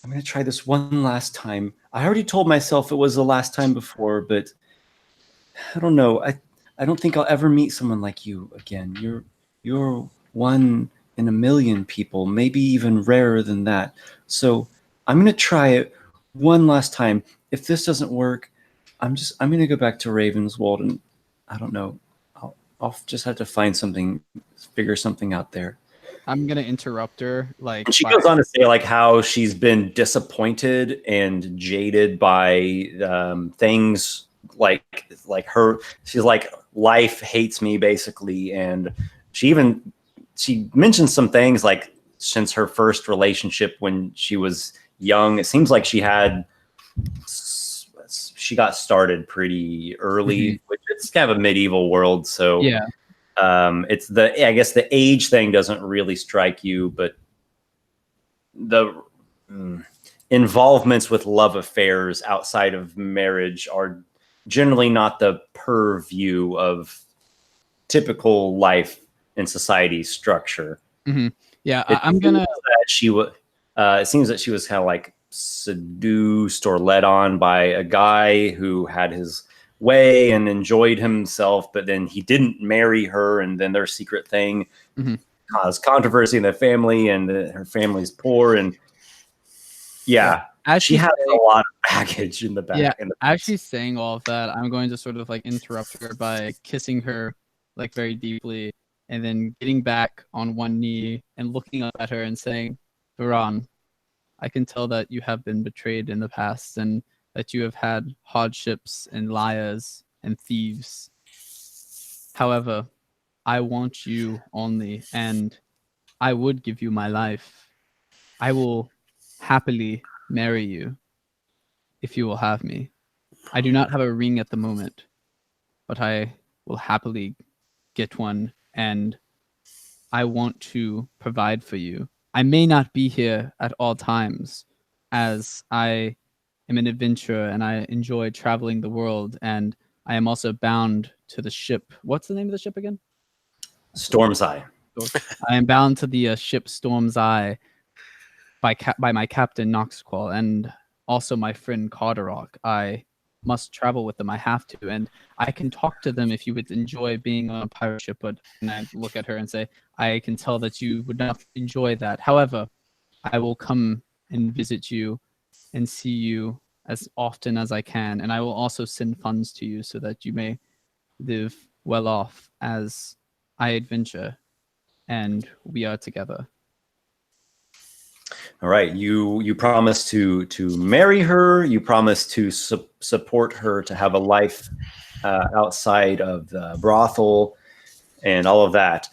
I'm going to try this one last time. I already told myself it was the last time before, but I don't know. I don't think I'll ever meet someone like you again. You're one in a million people, maybe even rarer than that. So I'm going to try it one last time. If this doesn't work, I'm going to go back to Ravenswold, and I don't know. I'll just have to figure something out there. I'm gonna interrupt her. Like she goes on to say like how she's been disappointed and jaded by things like her. She's like, life hates me basically, and she mentions some things like since her first relationship when she was young, it seems like she got started pretty early, which it's kind of a medieval world, so yeah. It's I guess the age thing doesn't really strike you, but the involvements with love affairs outside of marriage are generally not the purview of typical life and society structure. Mm-hmm. Yeah, it seems that she was kind of like seduced or led on by a guy who had his way and enjoyed himself, but then he didn't marry her, and then their secret thing caused controversy in the family, and her family's poor, and she has a lot of baggage in the back. Yeah, as she's saying all of that, I'm going to sort of like interrupt her by kissing her like very deeply, and then getting back on one knee and looking up at her and saying, Varan, I can tell that you have been betrayed in the past and that you have had hardships and liars and thieves. However, I want you only, and I would give you my life. I will happily marry you if you will have me. I do not have a ring at the moment, but I will happily get one, and I want to provide for you. I may not be here at all times, as I am an adventurer and I enjoy traveling the world, and I am also bound to the ship. What's the name of the ship again? Storm's Eye. I am bound to the ship Storm's Eye by my captain Noxiqual and also my friend Carderock. I must travel with them. I have to, and I can talk to them if you would enjoy being on a pirate ship. But and I look at her and say, I can tell that you would not enjoy that. However, I will come and visit you and see you as often as I can, and I will also send funds to you so that you may live well off as I adventure and we are together. All right, you promise to marry her. You promise to support her to have a life outside of the brothel and all of that.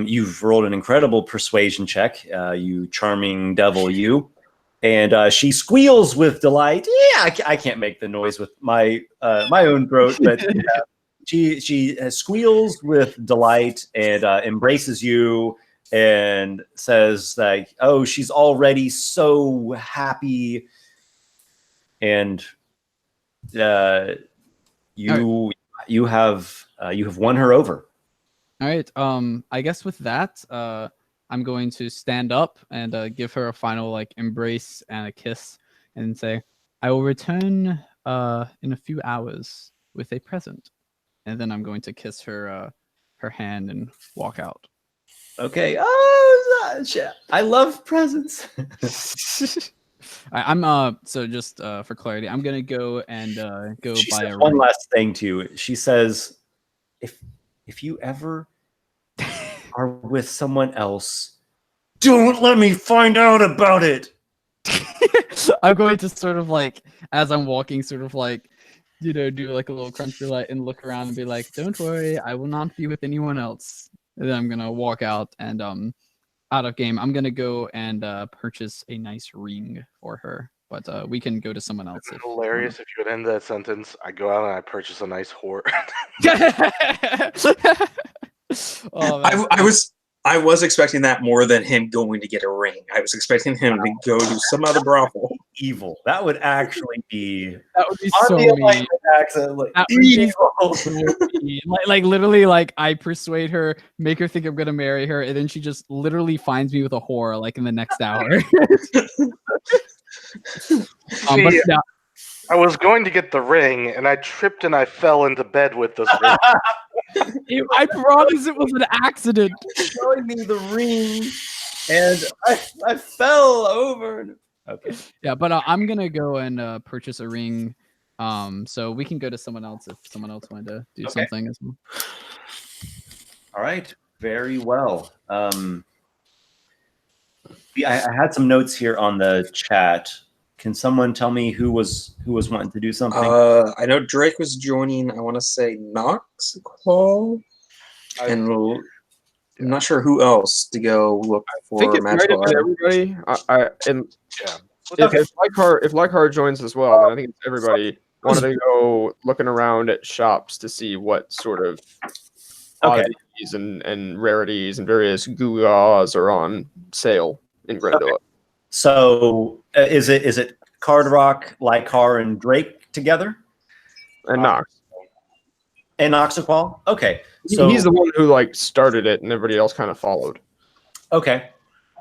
You've rolled an incredible persuasion check. You charming devil, you. And she squeals with delight. Yeah, I can't make the noise with my own throat, but she squeals with delight and embraces you and says like, "Oh, she's already so happy," and you have won her over. All right. I guess with that, I'm going to stand up and give her a final like embrace and a kiss, and say, "I will return in a few hours with a present," and then I'm going to kiss her hand and walk out. Okay. Oh, I love presents. I'm so just for clarity, I'm gonna go and go she buy says a one ring. last thing to you. She says, if you ever are with someone else, don't let me find out about it. I'm going to sort of like, as I'm walking, sort of like, do like a little crunch light and look around and be like, "Don't worry, I will not be with anyone else." And then I'm gonna walk out and out of game. I'm gonna go and purchase a nice ring for her, but we can go to someone else. It's hilarious if you would end that sentence. I go out and I purchase a nice whore. Oh, I was expecting that more than him going to get a ring. I was expecting him to go to some other brothel. Evil. That would actually be. That would be so mean. Accent, like, that would evil. Be so like literally, like I persuade her, make her think I'm gonna marry her, and then she just literally finds me with a whore like in the next hour. See, I was going to get the ring, and I tripped and I fell into bed with this ring. I promise it was an accident. Showing me the ring, and I fell over. Okay. Yeah, but I'm gonna go and purchase a ring, so we can go to someone else if someone else wanted to do something as well. All right, very well. I had some notes here on the chat. Can someone tell me who was wanting to do something? I know Drake was joining. I want to say Noxiqual, and I'm not sure who else to go look for. I think it's everybody. If Lykar joins as well, then I think it's everybody. Wanted to go looking around at shops to see what sort of oddities and rarities and various gewgaws are on sale in Grendoa. Okay. So is it Carderock, Lykar, and Drake together? And Nox. And Noxiqual? Okay. So he's the one who like started it and everybody else kind of followed. Okay.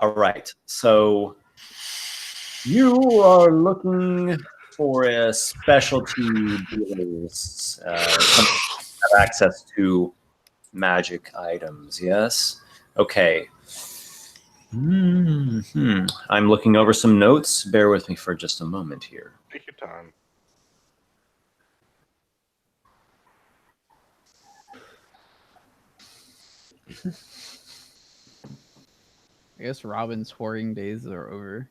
All right. So you are looking for a specialty dealers have access to magic items, yes? Okay. I'm looking over some notes. Bear with me for just a moment here. Take your time. I guess Robin's whoring days are over.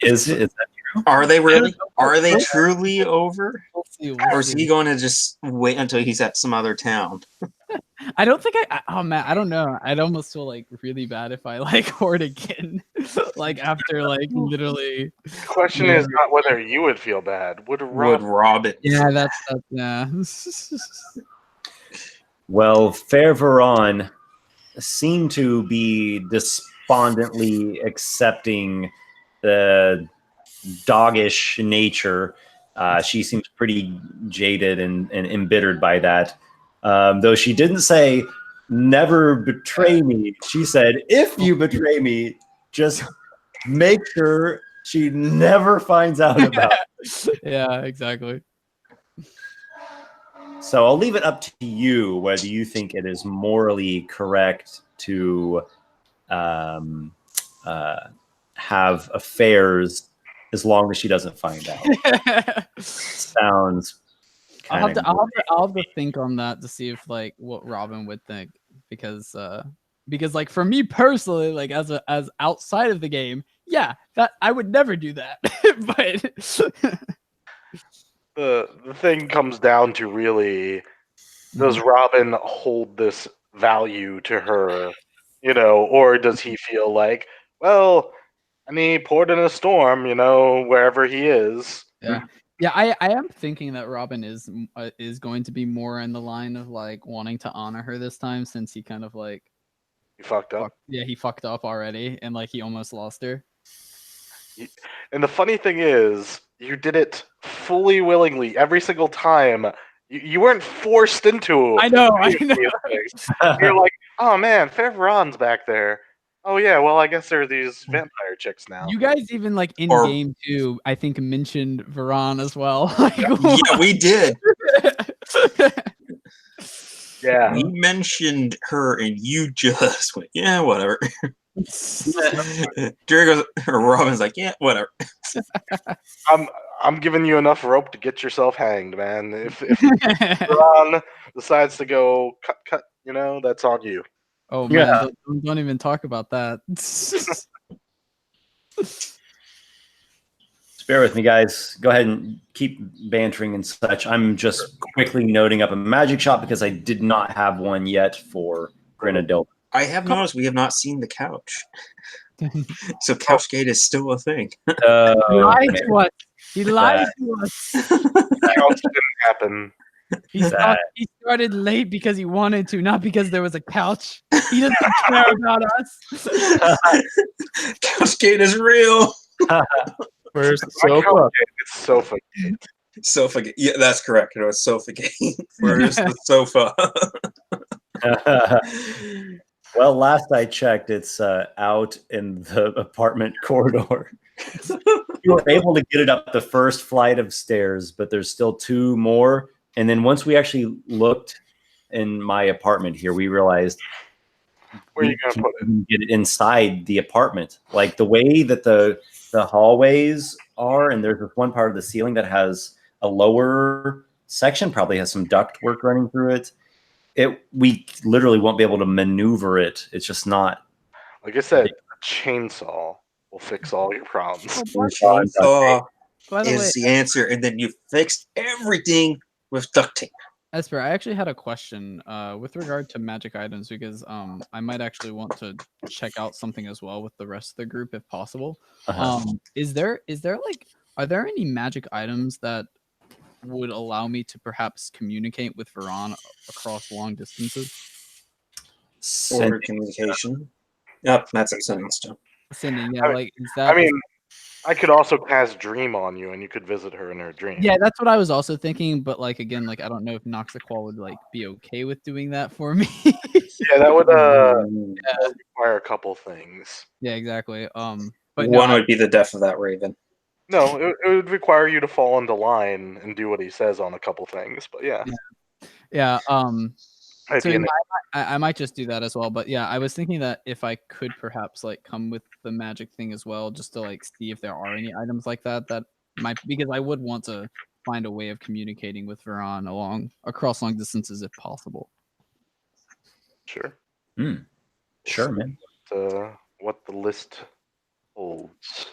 Is that true? Are they really? Are they truly over? We'll see. Or is he going to just wait until he's at some other town? I don't think oh man, I don't know. I'd almost feel like really bad if I like hoard again. Like after like literally. The question is not whether you would feel bad. Would Robin? Yeah, that's yeah. Well, Fair Veron seemed to be despondently accepting the doggish nature. She seems pretty jaded and embittered by that. Though she didn't say, never betray me. She said, if you betray me, just make sure she never finds out about it. Yeah, exactly. So I'll leave it up to you whether you think it is morally correct to have affairs as long as she doesn't find out. Sounds I'll have to think on that to see if like what Robin would think, because like for me personally, like as outside of the game, yeah, that I would never do that. But the thing comes down to really, does Robin hold this value to her, or does he feel like, well, I mean, poured in a storm, wherever he is. Yeah. Yeah, I am thinking that Robin is going to be more in the line of like wanting to honor her this time, since he kind of like he fucked up. He fucked up already, and like he almost lost her. And the funny thing is, you did it fully willingly every single time. You weren't forced into. I know. You're like, oh man, Fair Veron's back there. Oh yeah, well I guess there are these vampire chicks now. You guys even like in game too, I think mentioned Veron as well. Yeah, we did. Yeah, we mentioned her, and you just went, yeah, whatever. Robin's like, yeah, whatever. I'm giving you enough rope to get yourself hanged, man. If Veron decides to go cut, that's on you. Oh man, yeah. Don't even talk about that. Bear with me, guys. Go ahead and keep bantering and such. I'm just quickly noting up a magic shop because I did not have one yet for Grenadilla. I have noticed we have not seen the couch. So Couchgate is still a thing. He lied to us. He lied to us. Couch didn't happen. He started late because he wanted to, not because there was a couch. He doesn't care about us. Couchgate is real. Where's the sofa? It's sofa. Sofa. Yeah, that's correct. It was sofa gate. Where's the sofa? Well, last I checked, it's out in the apartment corridor. You were able to get it up the first flight of stairs, but there's still 2 more. And then once we actually looked in my apartment here, we realized where are you gonna put it? Get it inside the apartment, like the way that the hallways are, and there's this one part of the ceiling that has a lower section, probably has some duct work running through it. We literally won't be able to maneuver it. It's just not. Like I said, a chainsaw will fix all your problems. Chainsaw is the answer, and then you fixed everything with duct tape. Esper, I actually had a question with regard to magic items, because I might actually want to check out something as well with the rest of the group if possible. Is there like, are there any magic items that would allow me to perhaps communicate with Veron across long distances? Or communication. Yep, that's a sending stone. Sending, yeah, like is that? I mean, I could also cast Dream on you, and you could visit her in her dream. Yeah, that's what I was also thinking. But like again, like I don't know if Noxiqual would like be okay with doing that for me. Yeah, that would require a couple things. Yeah, exactly. But one would be the death of that raven. No, it would require you to fall into line and do what he says on a couple things. But yeah. So I might just do that as well. But yeah, I was thinking that if I could perhaps like come with the magic thing as well, just to like see if there are any items like that might, because I would want to find a way of communicating with Veron across long distances if possible. Sure. Sure, man. What the list holds.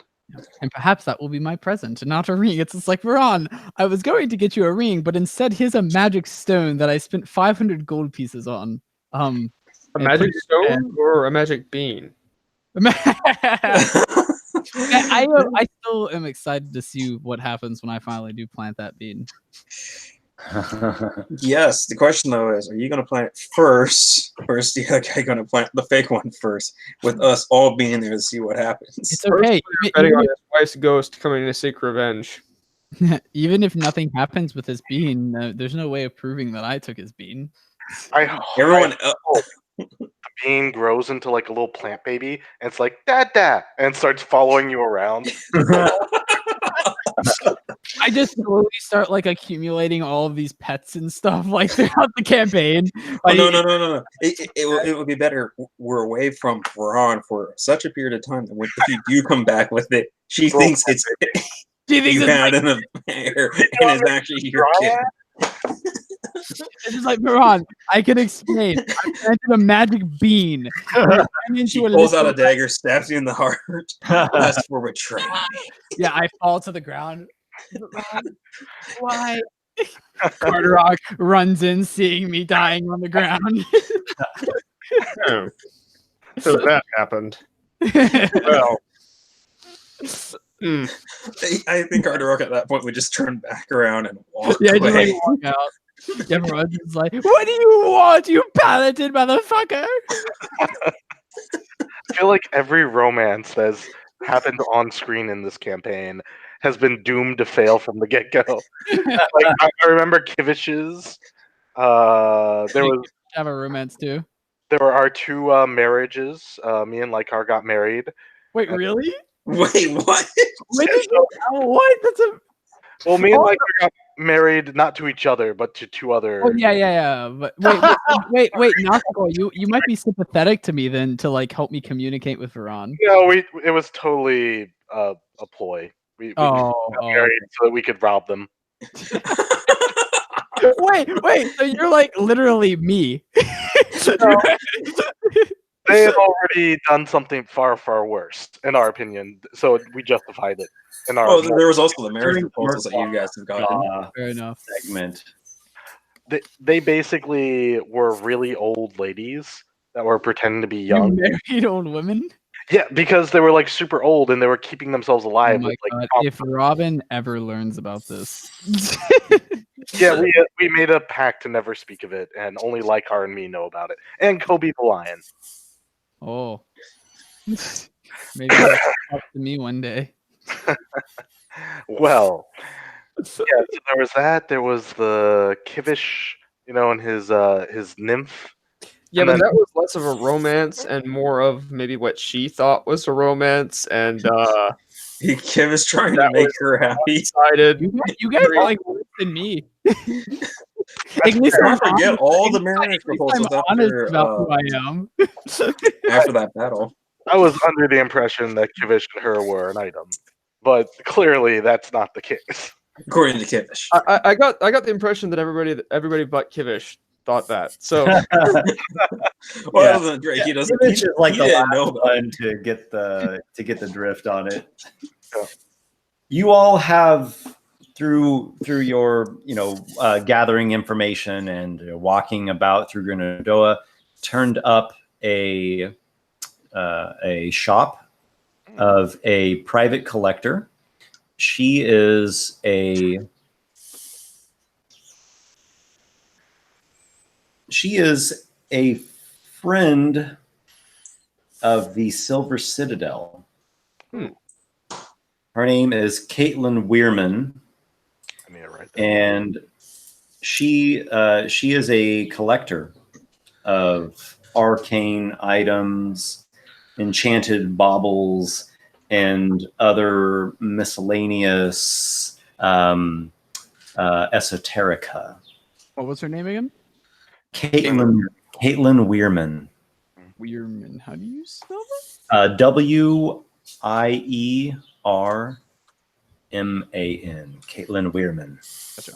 And perhaps that will be my present, not a ring. It's just like, Veron, I was going to get you a ring, but instead here's a magic stone that I spent 500 gold pieces on. A magic stone or a magic bean? I still am excited to see what happens when I finally do plant that bean. Yes, the question though is, are you going to plant it first, or is the other guy going to plant the fake one first, with us all being there to see what happens? It's okay. Betting on his wife's ghost coming to seek revenge. Even if nothing happens with his bean, there's no way of proving that I took his bean. The bean grows into like a little plant baby, and it's like dad, and starts following you around. I just slowly start like accumulating all of these pets and stuff like throughout the campaign. Like, No. It would be better. We're away from Veron for such a period of time that when if you do come back with it, she thinks it's you had in a pair and it's actually your kid. It's just like, Veron, I can explain. I planted a magic bean. She pulls out a dagger, stabs you in the heart. That's for betrayal. Yeah, I fall to the ground. Why? Carderock runs in, seeing me dying on the ground. Oh. So that happened. Well. I think Carderock at that point would just turn back around and walk away. Just like walk out. Everyone's like, what do you want, you paladin motherfucker? I feel like every romance that's happened on screen in this campaign has been doomed to fail from the get-go. Like, I remember Kivish's. There was have a romance too. There were our two marriages. Me and Lykar got married. Wait, really? Wait, what? What? That's a. Well, me and Lykar got married not to each other, but to two other. Oh yeah. But wait, Noxiqual, you might be sympathetic to me then to like help me communicate with Veron. No, it was totally a ploy. We got married so that we could rob them. Wait, so you're like literally me. They had already done something far, far worse, in our opinion. So we justified it. In our there was also the marriage proposals that you guys have gotten. Fair enough. Segment. They basically were really old ladies that were pretending to be young. You married old women? Yeah, because they were like super old and they were keeping themselves alive. Oh my God. If Robin ever learns about this. Yeah, we made a pact to never speak of it, and only Lykar and me know about it. And Kobe the Lion. Oh. Maybe it'll talk to me one day. Well, yeah, so there was that. There was the Kivish, and his nymph. Yeah, but that was less of a romance and more of maybe what she thought was a romance, and Kim is trying to make her happy. You guys are like worse than me. At least I forget all the marriage proposals after, about who I am. After that battle. I was under the impression that Kivish and her were an item, but clearly that's not the case. According to Kivish, I got the impression that everybody but Kivish thought that. So, well, yeah. Drake, he doesn't. Kivish is like the last one to get the drift on it. Yeah. You all have. Through your gathering information and walking about through Grenadoa, turned up a shop of a private collector. She is a friend of the Silver Citadel. Her name is Caitlin Weirman. And she is a collector of arcane items, enchanted baubles, and other miscellaneous esoterica. What was her name again? Caitlin Weirman. Weirman. How do you spell that? WIERMAN. Caitlin Weirman. Gotcha.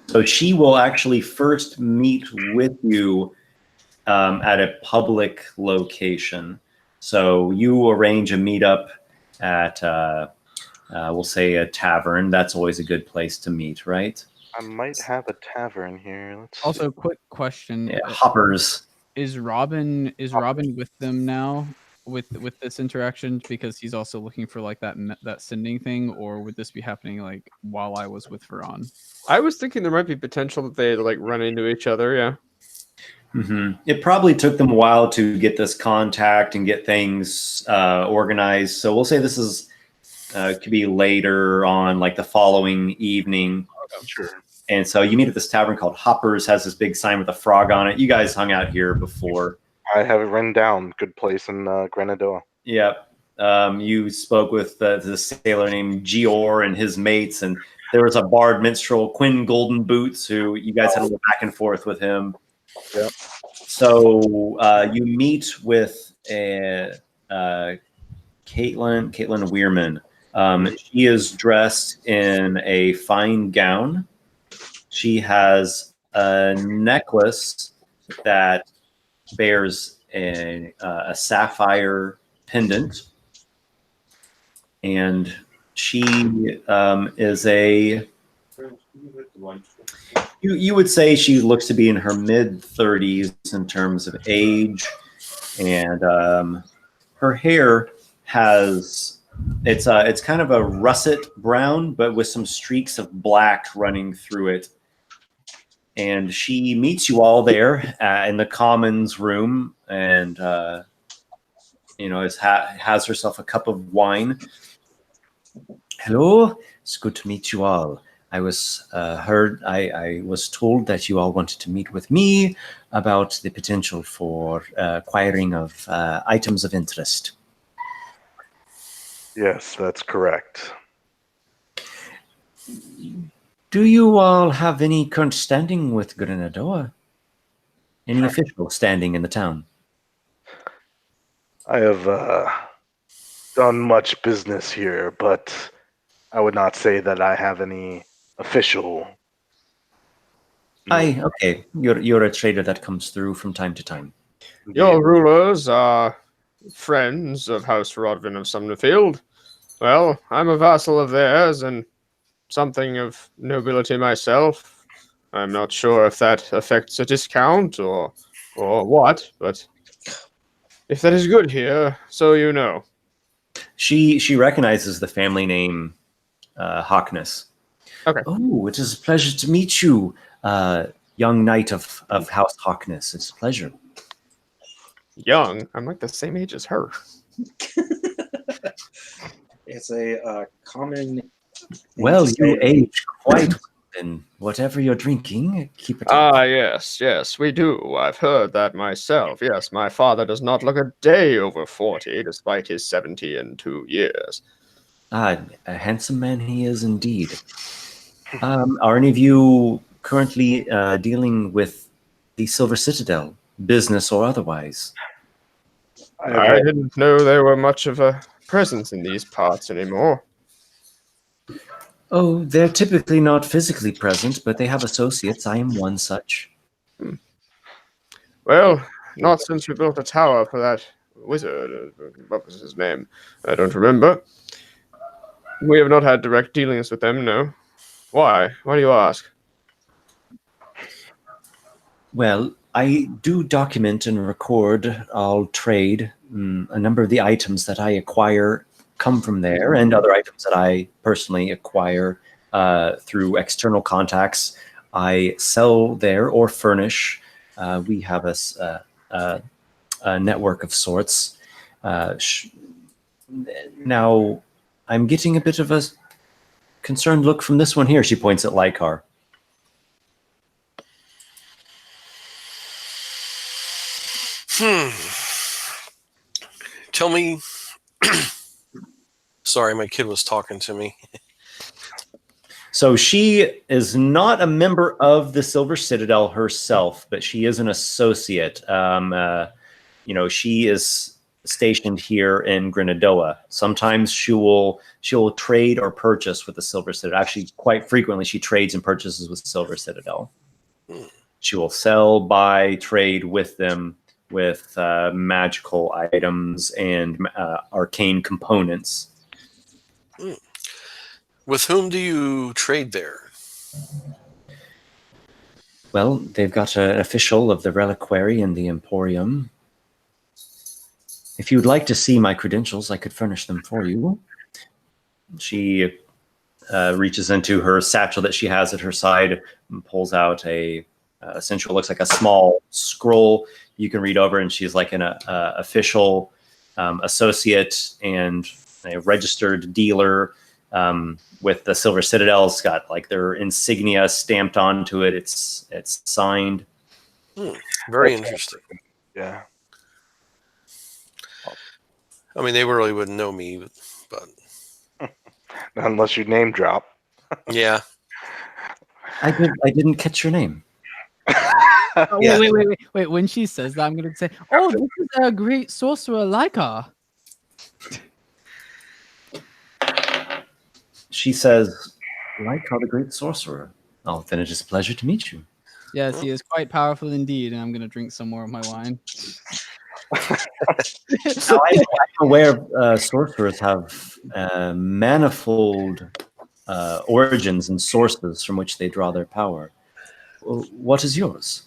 So she will actually first meet with you at a public location. So you arrange a meetup at, we'll say, a tavern. That's always a good place to meet, right? I might have a tavern here. Let's Also, see. quick question: Hoppers. Is Robin with them now with this interaction because he's also looking for like that sending thing, or would this be happening like while I was with Veron? I was thinking there might be potential that they like run into each other. Yeah. Mm-hmm. It probably took them a while to get this contact and get things organized. So we'll say this is could be later on, like the following evening. Sure. And so you meet at this tavern called Hoppers, has this big sign with a frog on it. You guys hung out here before. I have it written down. Good place in Grenadilla. Yep. You spoke with the sailor named Gior and his mates, and there was a bard minstrel, Quinn Golden Boots, who you guys had a little back and forth with him. Yep. So you meet with Caitlin Weirman. She is dressed in a fine gown. She has a necklace that bears a sapphire pendant, and she is a. You would say she looks to be in her mid-30s in terms of age, and her hair has it's kind of a russet brown, but with some streaks of black running through it. And she meets you all there in the commons room, and has herself a cup of wine. Hello, it's good to meet you all. I was I was told that you all wanted to meet with me about the potential for acquiring of items of interest. Yes, that's correct. Do you all have any current standing with Grenadilla? Any official standing in the town? I have done much business here, but I would not say that I have any official. Okay. You're a trader that comes through from time to time. Your rulers are friends of House Rodvin of Sumnerfield. Well, I'm a vassal of theirs and something of nobility myself. I'm not sure if that affects a discount or what, but if that is good here, so you know. She recognizes the family name Hawkness. Okay. Oh, it is a pleasure to meet you, young knight of House Hawkness. It's a pleasure. Young? I'm like the same age as her. It's a common. Well, you age quite well, and whatever you're drinking, keep it up. Ah, yes, we do. I've heard that myself. Yes, my father does not look a day over 40, despite his 72 years. Ah, a handsome man he is indeed. Are any of you currently dealing with the Silver Citadel, business or otherwise? I didn't know there were much of a presence in these parts anymore. Oh, they're typically not physically present, but they have associates. I am one such. Well, not since we built a tower for that wizard. What was his name? I don't remember. We have not had direct dealings with them, no. Why? Why do you ask? Well, I do document and record all trade. A number of the items that I acquire come from there, and other items that I personally acquire through external contacts. I sell there or furnish. We have a network of sorts. Now, I'm getting a bit of a concerned look from this one here. She points at Lykar. Tell me. Sorry, my kid was talking to me. So she is not a member of the Silver Citadel herself, but she is an associate. She is stationed here in Grenadoa. Sometimes she will trade or purchase with the Silver Citadel. Actually, quite frequently, she trades and purchases with Silver Citadel. She will sell, buy, trade with them with magical items and arcane components. With whom do you trade there? Well, they've got an official of the Reliquary and the Emporium. If you'd like to see my credentials, I could furnish them for you. She reaches into her satchel that she has at her side and pulls out essentially looks like a small scroll you can read over, and she's like an official associate and a registered dealer with the Silver Citadel. It's got like their insignia stamped onto it. It's signed. Very interesting. Yeah. I mean, they really wouldn't know me, but unless you name drop. Yeah. I didn't catch your name. Oh, wait. When she says that, I'm going to say, oh, this is a great sorcerer, Lykar. She says, Lykar, the great sorcerer. Oh, then it is a pleasure to meet you. Yes, he is quite powerful indeed, and I'm going to drink some more of my wine. Now, I'm aware sorcerers have manifold origins and sources from which they draw their power. What is yours?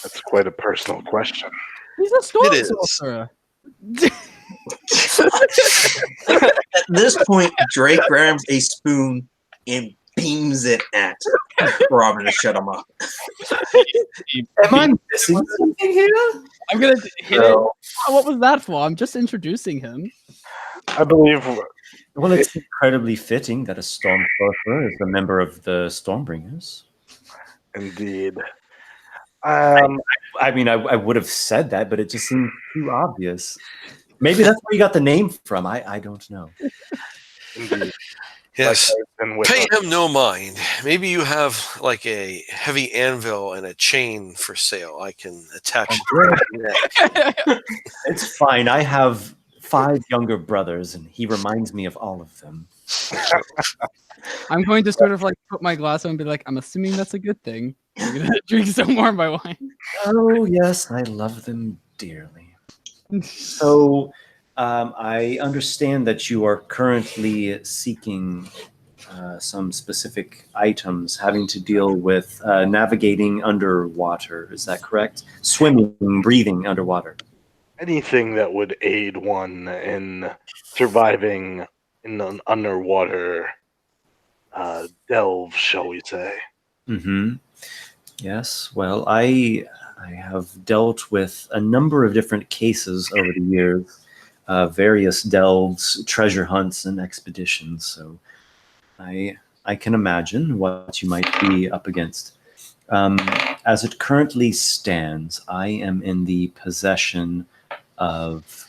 That's quite a personal question. He's a storm sorcerer. At this point, Drake grabs a spoon and beams it at Robin to shut him up. Am I missing something here? I'm gonna hit it. What was that for? I'm just introducing him. I believe. Well, it's incredibly fitting that a storm sorcerer is a member of the Stormbringers. Indeed. I mean, I would have said that, but it just seemed too obvious. Maybe that's where you got the name from. I don't know. Indeed. Yes. Pay him no mind. Maybe you have like a heavy anvil and a chain for sale. I can attach it to your neck. It's fine. I have 5 younger brothers, and he reminds me of all of them. I'm going to sort of like put my glass on and be like, I'm assuming that's a good thing. I'm gonna drink some more of my wine. Oh yes, I love them dearly. So, I understand that you are currently seeking some specific items having to deal with navigating underwater. Is that correct? Swimming, breathing underwater. Anything that would aid one in surviving in an underwater delve, shall we say? Mm-hmm. Yes. Well, I have dealt with a number of different cases over the years, various delves, treasure hunts, and expeditions. So I can imagine what you might be up against. As it currently stands, I am in the possession of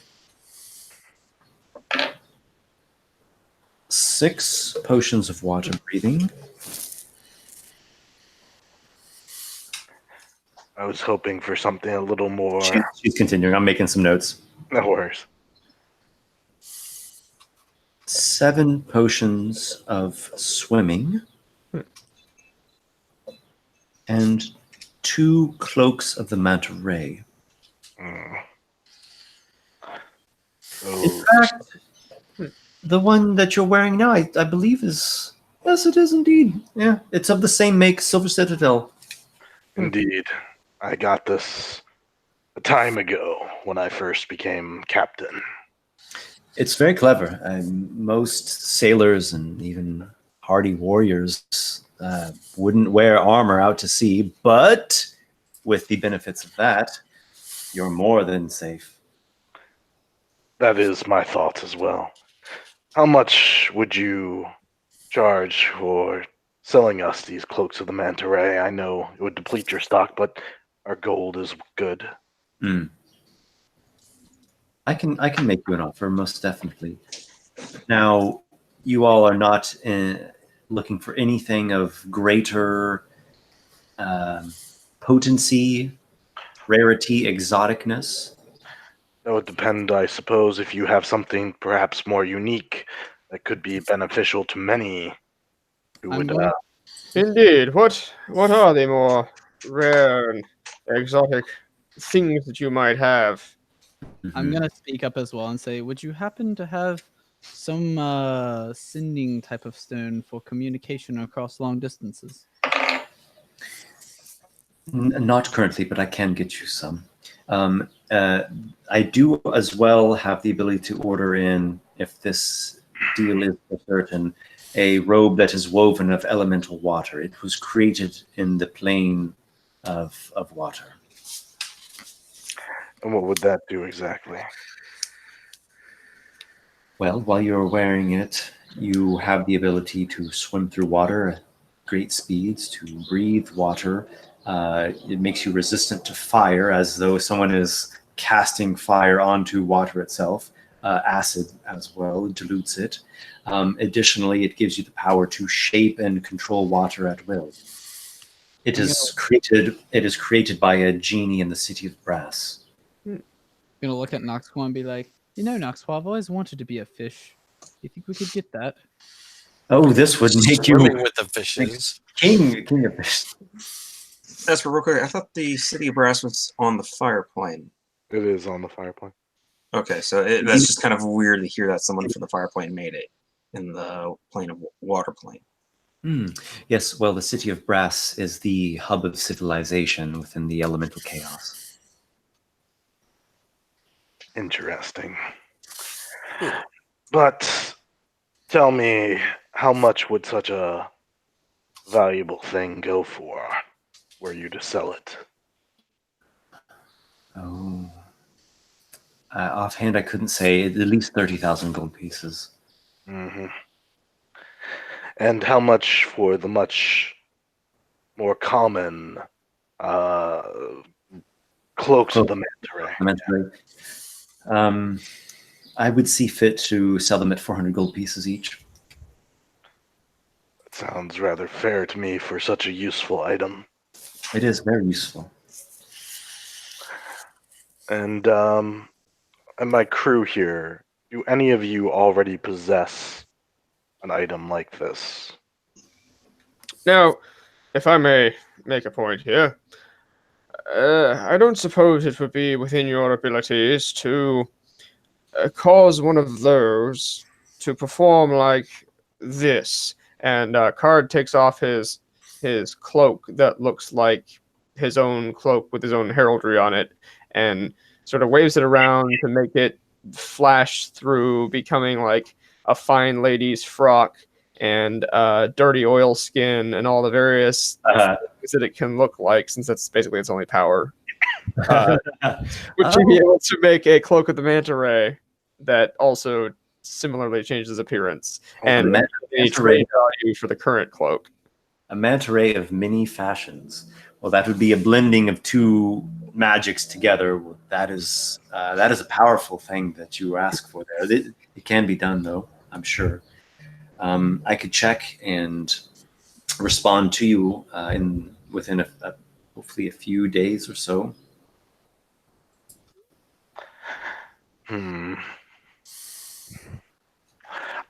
6 potions of water breathing. I was hoping for something a little more. She's continuing. I'm making some notes. No worries. 7 potions of swimming. And 2 cloaks of the manta ray. In fact, the one that you're wearing now, I believe is... Yes, it is indeed. Yeah, it's of the same make, Silver Citadel. Indeed. I got this a time ago when I first became captain. It's very clever. Most sailors and even hardy warriors wouldn't wear armor out to sea, but with the benefits of that, you're more than safe. That is my thoughts as well. How much would you charge for selling us these cloaks of the manta ray? I know it would deplete your stock, but our gold is good. I can make you an offer, most definitely. Now, you all are not looking for anything of greater potency, rarity, exoticness. That would depend, I suppose, if you have something perhaps more unique that could be beneficial to many. Who would, Indeed. What are the more rare and exotic things that you might have? I'm gonna speak up as well and say, would you happen to have some sending type of stone for communication across long distances? Not currently, but I can get you some. I do as well have the ability to order in, if this deal is for certain, a robe that is woven of elemental water. It was created in the plane of water. And what would that do exactly? Well, while you're wearing it, you have the ability to swim through water at great speeds, to breathe water. It makes you resistant to fire, as though someone is casting fire onto water itself. Acid as well dilutes it. Additionally, it gives you the power to shape and control water at will. It is created by a genie in the city of Brass. I'm gonna look at Noxiqual and be like, you know, Noxiqual, I've always wanted to be a fish. Do you think we could get that? Oh, this would make you swimming with the fishes. King of fish. Esper, real quick, I thought the city of Brass was on the fire plane. It is on the fire plane. Okay, so that's just kind of weird to hear that someone from the fire plane made it in the plane of water plane. Yes, well, the city of Brass is the hub of civilization within the elemental chaos. Interesting. But tell me, how much would such a valuable thing go for, were you to sell it? Oh. Offhand, I couldn't say. At least 30,000 gold pieces. Mm-hmm. And how much for the much more common cloaks of the manta ray? I would see fit to sell them at 400 gold pieces each. That sounds rather fair to me for such a useful item. It is very useful. And my crew here, do any of you already possess an item like this? Now, if I may make a point here, I don't suppose it would be within your abilities to cause one of those to perform like this. And Card takes off his cloak that looks like his own cloak with his own heraldry on it, and sort of waves it around to make it flash through, becoming like a fine lady's frock and dirty oil skin and all the various things that it can look like, since that's basically its only power. Would you be able to make a cloak of the manta ray that also similarly changes appearance and a trade value for the current cloak? A manta ray of many fashions. Well, that would be a blending of two magics together. That is a powerful thing that you ask for there. It can be done, though, I'm sure. I could check and respond to you within hopefully a few days or so.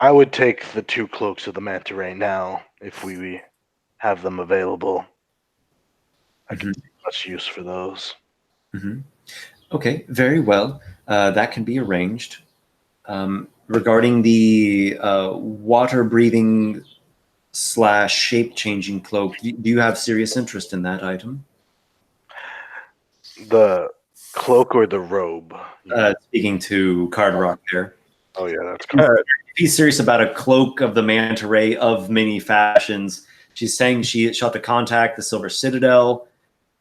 I would take the 2 cloaks of the manta ray now, if we have them available. I can see much use for those. Okay, very well. That can be arranged. Regarding the water-breathing / shape-changing cloak, do you have serious interest in that item? The cloak or the robe? Speaking to Carderock there. Oh yeah, that's correct. If he's serious about a cloak of the manta ray of many fashions, she's saying she'll have to contact the Silver Citadel.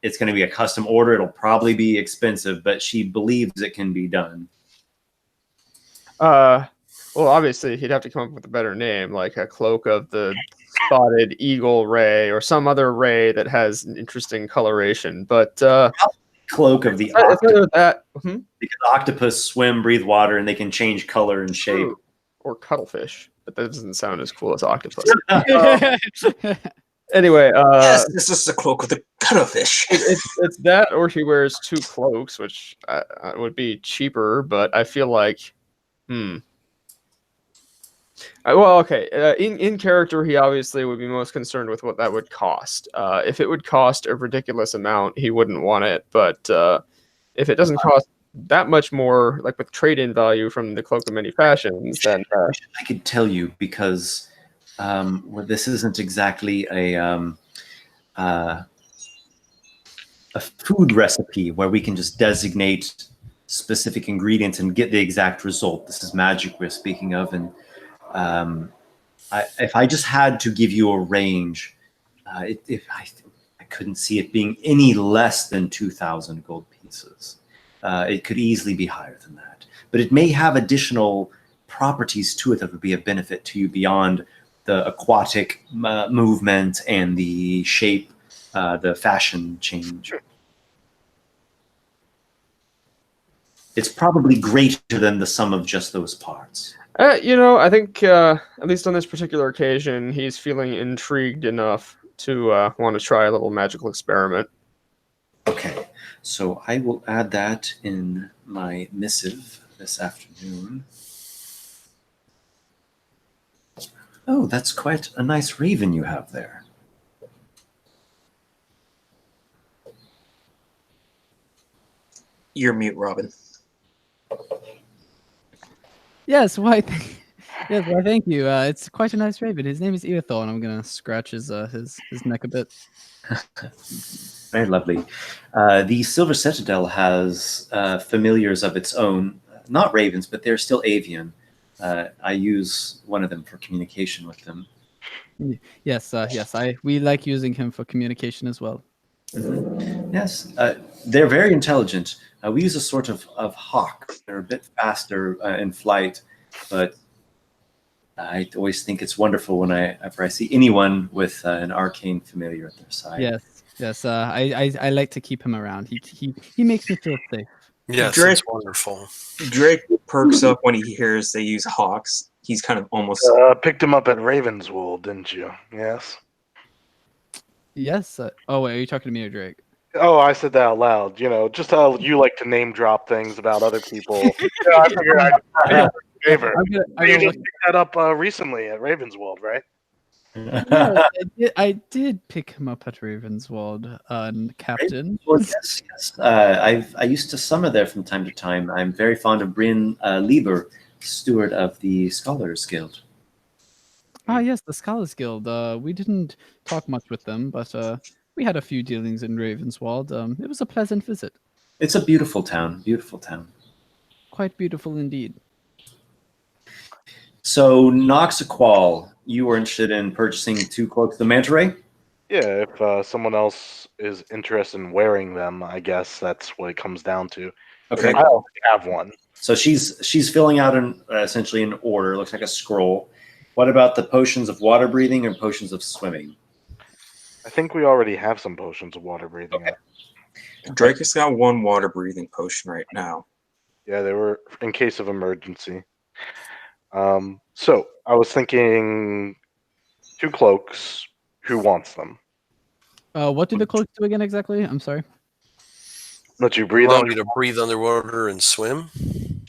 It's going to be a custom order. It'll probably be expensive, but she believes it can be done. Well, obviously, he'd have to come up with a better name, like a cloak of the spotted eagle ray or some other ray that has an interesting coloration. But cloak of the octopus. Because octopus swim, breathe water, and they can change color and shape. Or cuttlefish, but that doesn't sound as cool as octopus. Anyway, yes, this is the cloak with the cuttlefish. It's that, or he wears 2 cloaks, which would be cheaper. But I feel like, well, okay. In character, he obviously would be most concerned with what that would cost. If it would cost a ridiculous amount, he wouldn't want it. But if it doesn't cost that much more, like with trade-in value from the Cloak of Many Fashions, then I could tell you, because well, this isn't exactly a food recipe where we can just designate specific ingredients and get the exact result. This is magic we're speaking of, and if I just had to give you a range, I couldn't see it being any less than 2,000 gold pieces. It could easily be higher than that, but it may have additional properties to it that would be of benefit to you beyond the aquatic movement and the shape, the fashion change. It's probably greater than the sum of just those parts. I think at least on this particular occasion, he's feeling intrigued enough to want to try a little magical experiment. Okay, so I will add that in my missive this afternoon. Oh, that's quite a nice raven you have there. You're mute, Robin. Yes, why? Yes, why? Thank you. It's quite a nice raven. His name is Eothel, and I'm gonna scratch his neck a bit. Very lovely. The Silver Citadel has familiars of its own, not ravens, but they're still avian. I use one of them for communication with them. Yes, we like using him for communication as well. Mm-hmm. Yes, they're very intelligent. We use a sort of hawk. They're a bit faster in flight, but I always think it's wonderful whenever I see anyone with an arcane familiar at their side. Yes. I like to keep him around. He makes me feel safe. Yes, it's wonderful. Drake perks up when he hears they use hawks. He's kind of almost picked him up at Ravenswold, didn't you? Yes. Yes. Oh wait, are you talking to me or Drake? Oh, I said that out loud. Just how you like to name drop things about other people. I figured I'd favor. You just picked that up recently at Ravenswold, right? Yeah, I did pick him up at Ravenswold, Captain. Well, yes. I used to summer there from time to time. I'm very fond of Bryn Lieber, steward of the Scholars Guild. Ah, yes, the Scholars Guild. We didn't talk much with them, but we had a few dealings in Ravenswold. It was a pleasant visit. It's a beautiful town. Beautiful town. Quite beautiful indeed. So, Noxiqual, you were interested in purchasing 2 cloaks of the manta ray? Yeah, if someone else is interested in wearing them, I guess that's what it comes down to. Okay. I don't have one. So she's filling out essentially an order. It looks like a scroll. What about the potions of water breathing and potions of swimming? I think we already have some potions of water breathing. Okay. Drake has got 1 water breathing potion right now. Yeah, they were in case of emergency. So I was thinking 2 cloaks. Who wants them? What do the cloaks do again exactly? I'm sorry. Let you breathe. Allow you to breathe underwater and swim. Speed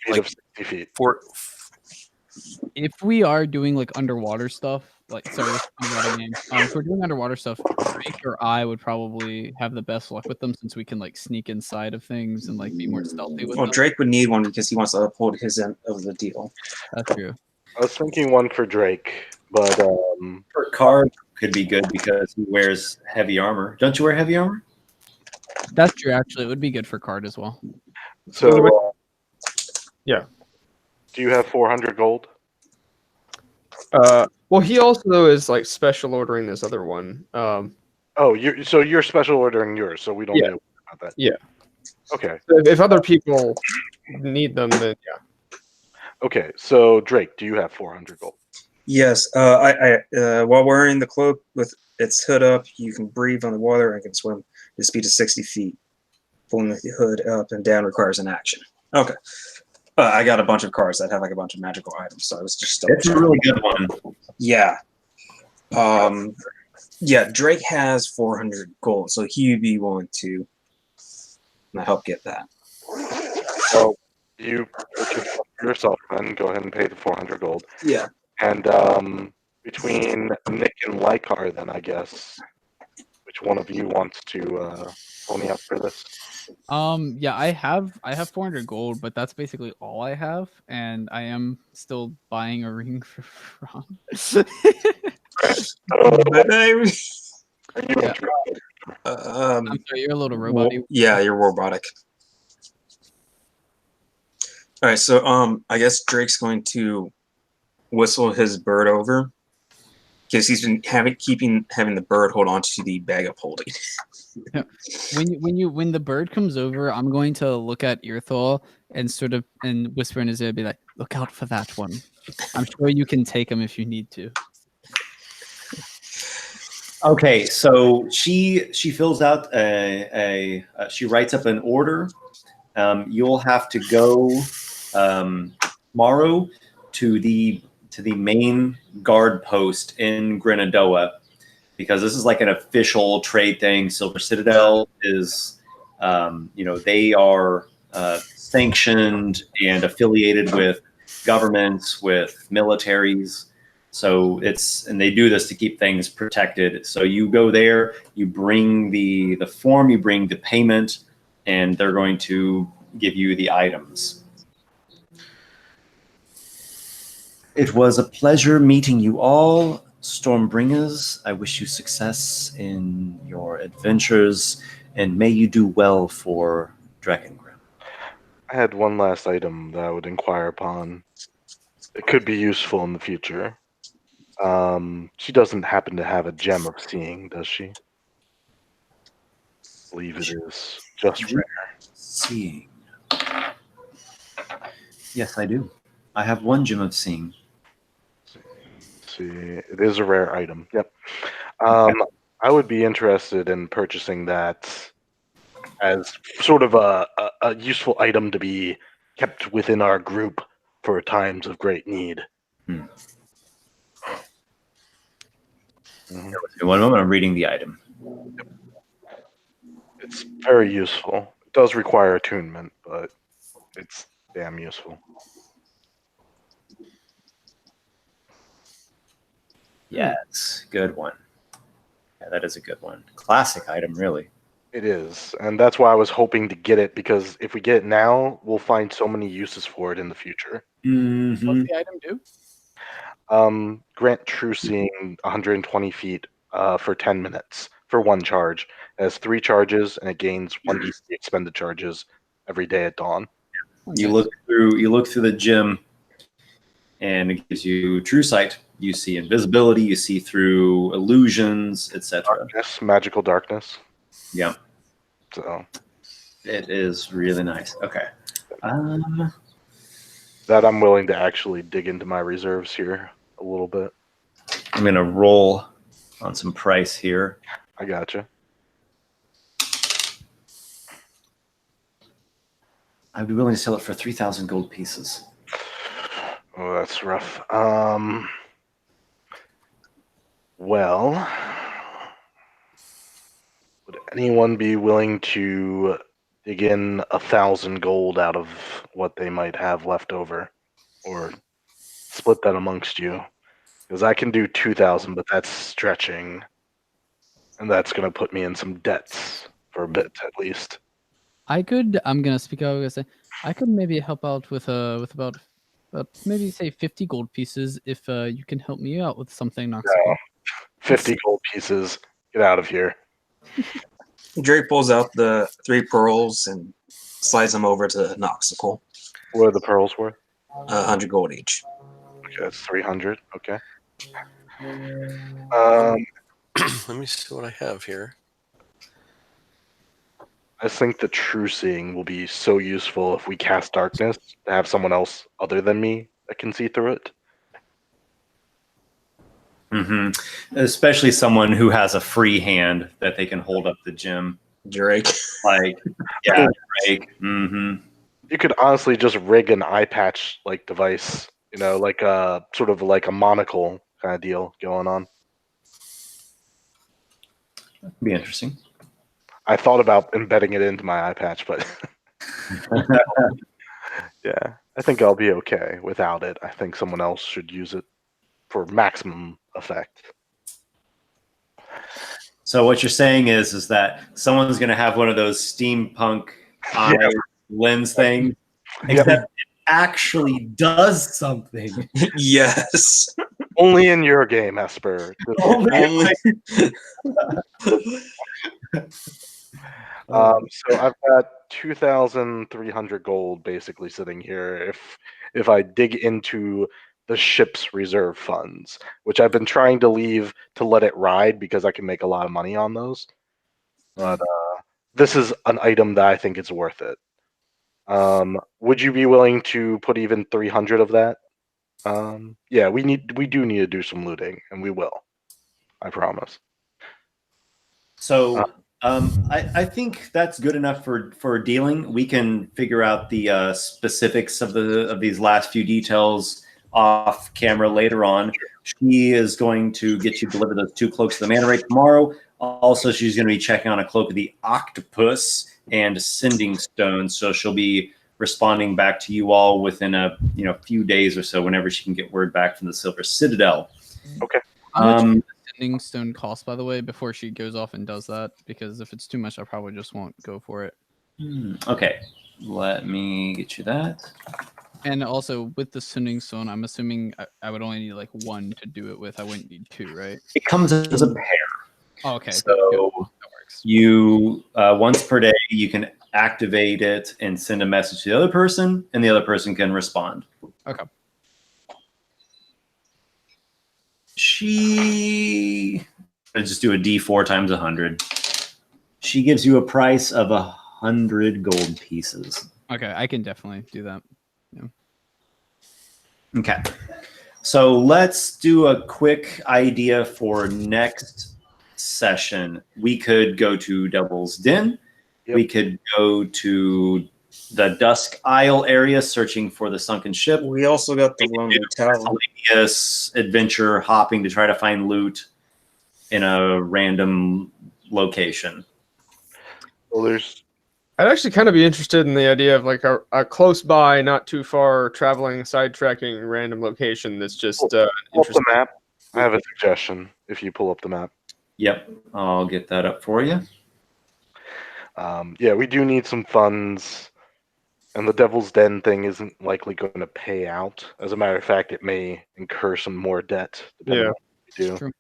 like of 60 feet. If we are doing like underwater stuff, if we're doing underwater stuff, Drake or I would probably have the best luck with them since we can like sneak inside of things and like be more stealthy with them. Drake would need one because he wants to uphold his end of the deal. That's true. I was thinking one for Drake, but for Card could be good because he wears heavy armor. Don't you wear heavy armor? That's true. Actually, it would be good for Card as well. So yeah. Do you have 400 gold? Well, he also is like special ordering this other one. You're special ordering yours, so we don't know about that. Yeah. Okay. So if other people need them, then yeah. Okay, so Drake, do you have 400 gold? Yes. I while wearing the cloak with its hood up, you can breathe on the water and can swim at a speed of 60 feet. Pulling the hood up and down requires an action. Okay. I got a bunch of cards that have like a bunch of magical items, so I was just. It's a really good one. Yeah. Yeah, Drake has 400 gold, so he would be willing to help get that. So you purchase yourself, then go ahead and pay the 400 gold. Yeah. And between Nick and Lykar, then I guess, which one of you wants to pull me up for this? Yeah, I have 400 gold, but that's basically all I have, and I am still buying a ring for Ron. Yeah. I'm sorry, you're a little robot. Yeah, you're robotic. All right, so I guess Drake's going to whistle his bird over because he's been having the bird hold on to the bag of holding. Yeah. When the bird comes over, I'm going to look at Earthal and sort of and whisper in his ear, be like, "Look out for that one. I'm sure you can take him if you need to." Okay, so she fills out she writes up an order. You'll have to go tomorrow to the main guard post in Grenadoa, because this is like an official trade thing. Silver Citadel is, they are sanctioned and affiliated with governments, with militaries. So and they do this to keep things protected. So you go there, you bring the form, you bring the payment, and they're going to give you the items. It was a pleasure meeting you all, Stormbringers. I wish you success in your adventures, and may you do well for Drakengrim. I had one last item that I would inquire upon. It could be useful in the future. She doesn't happen to have a gem of seeing, does she? I believe it is just rare. Seeing. Yes, I do. I have one gem of seeing. See, it is a rare item. Yep. I would be interested in purchasing that as sort of a useful item to be kept within our group for times of great need. Mm-hmm. One moment, I'm reading the item. It's very useful. It does require attunement, but it's damn useful. Yes, good one. Yeah, that is a good one. Classic item, really. It is, and that's why I was hoping to get it, because if we get it now, we'll find so many uses for it in the future. Mm-hmm. What's the item do? Grant true seeing 120 feet for 10 minutes for one charge. It has 3 charges, and it gains 1d3 expended charges every day at dawn. You look through the gem, and it gives you true sight. You see invisibility. You see through illusions, etc. Magical darkness. Yeah. So it is really nice. Okay. That I'm willing to actually dig into my reserves here a little bit. I'm gonna roll on some price here. I gotcha. I'd be willing to sell it for 3,000 gold pieces. Oh, that's rough. Well, would anyone be willing to dig in 1,000 gold out of what they might have left over, or split that amongst you? Because I can do 2,000, but that's stretching, and that's going to put me in some debts for a bit at least. I'm gonna speak out. I'm gonna say I could maybe help out with about maybe say 50 gold pieces if you can help me out with something. Noxiqual. No. 50 gold pieces. Get out of here. Drake pulls out the 3 pearls and slides them over to Noxiqual. What are the pearls worth? 100 gold each. Okay, that's 300. Okay. Let me see what I have here. I think the true seeing will be so useful if we cast darkness to have someone else other than me that can see through it. Mm-hmm. Especially someone who has a free hand that they can hold up the gem. Drake. Like, yeah, Drake. Mm-hmm. You could honestly just rig an eye patch like device, like a sort of like a monocle kind of deal going on. That'd be interesting. I thought about embedding it into my eye patch, but yeah, I think I'll be okay without it. I think someone else should use it for maximum effect. So what you're saying is that someone's going to have one of those steampunk eye lens things, except it actually does something. Yes. Only in your game, Esper. Only. So I've got 2,300 gold basically sitting here. If I dig into the ship's reserve funds, which I've been trying to leave to let it ride because I can make a lot of money on those, but this is an item that I think is worth it. Would you be willing to put even 300 of that? Yeah, we do need to do some looting, and we will. I promise. So I think that's good enough for dealing. We can figure out the specifics of these last few details off camera later on. She is going to get you delivered those 2 cloaks of the Mana Ray tomorrow. Also, she's going to be checking on a cloak of the Octopus and Sending Stone. So she'll be responding back to you all within a few days or so, whenever she can get word back from the Silver Citadel. Okay. How much does Sending Stone cost, by the way, before she goes off and does that? Because if it's too much, I probably just won't go for it. Okay, let me get you that. And also with the Sending Stone, I'm assuming I would only need like 1 to do it with. I wouldn't need 2, right? It comes as a pair. Oh, okay. So that works. you once per day you can activate it and send a message to the other person, and the other person can respond. Okay. I just do a D4 times 100. She gives you a price of 100 gold pieces. Okay, I can definitely do that. Yeah. Okay. So let's do a quick idea for next session. We could go to Devil's Den. Yep. We could go to the Dusk Isle area, searching for the sunken ship. We also got the Lonely Tower. Miscellaneous adventure hopping to try to find loot in a random location. Well, I'd actually kind of be interested in the idea of like a close by, not too far, traveling, sidetracking random location that's just pull up the map. I have a suggestion if you pull up the map. Yep, I'll get that up for you. Yeah, we do need some funds, and the Devil's Den thing isn't likely going to pay out. As a matter of fact, it may incur some more debt. Depending on what we do. True.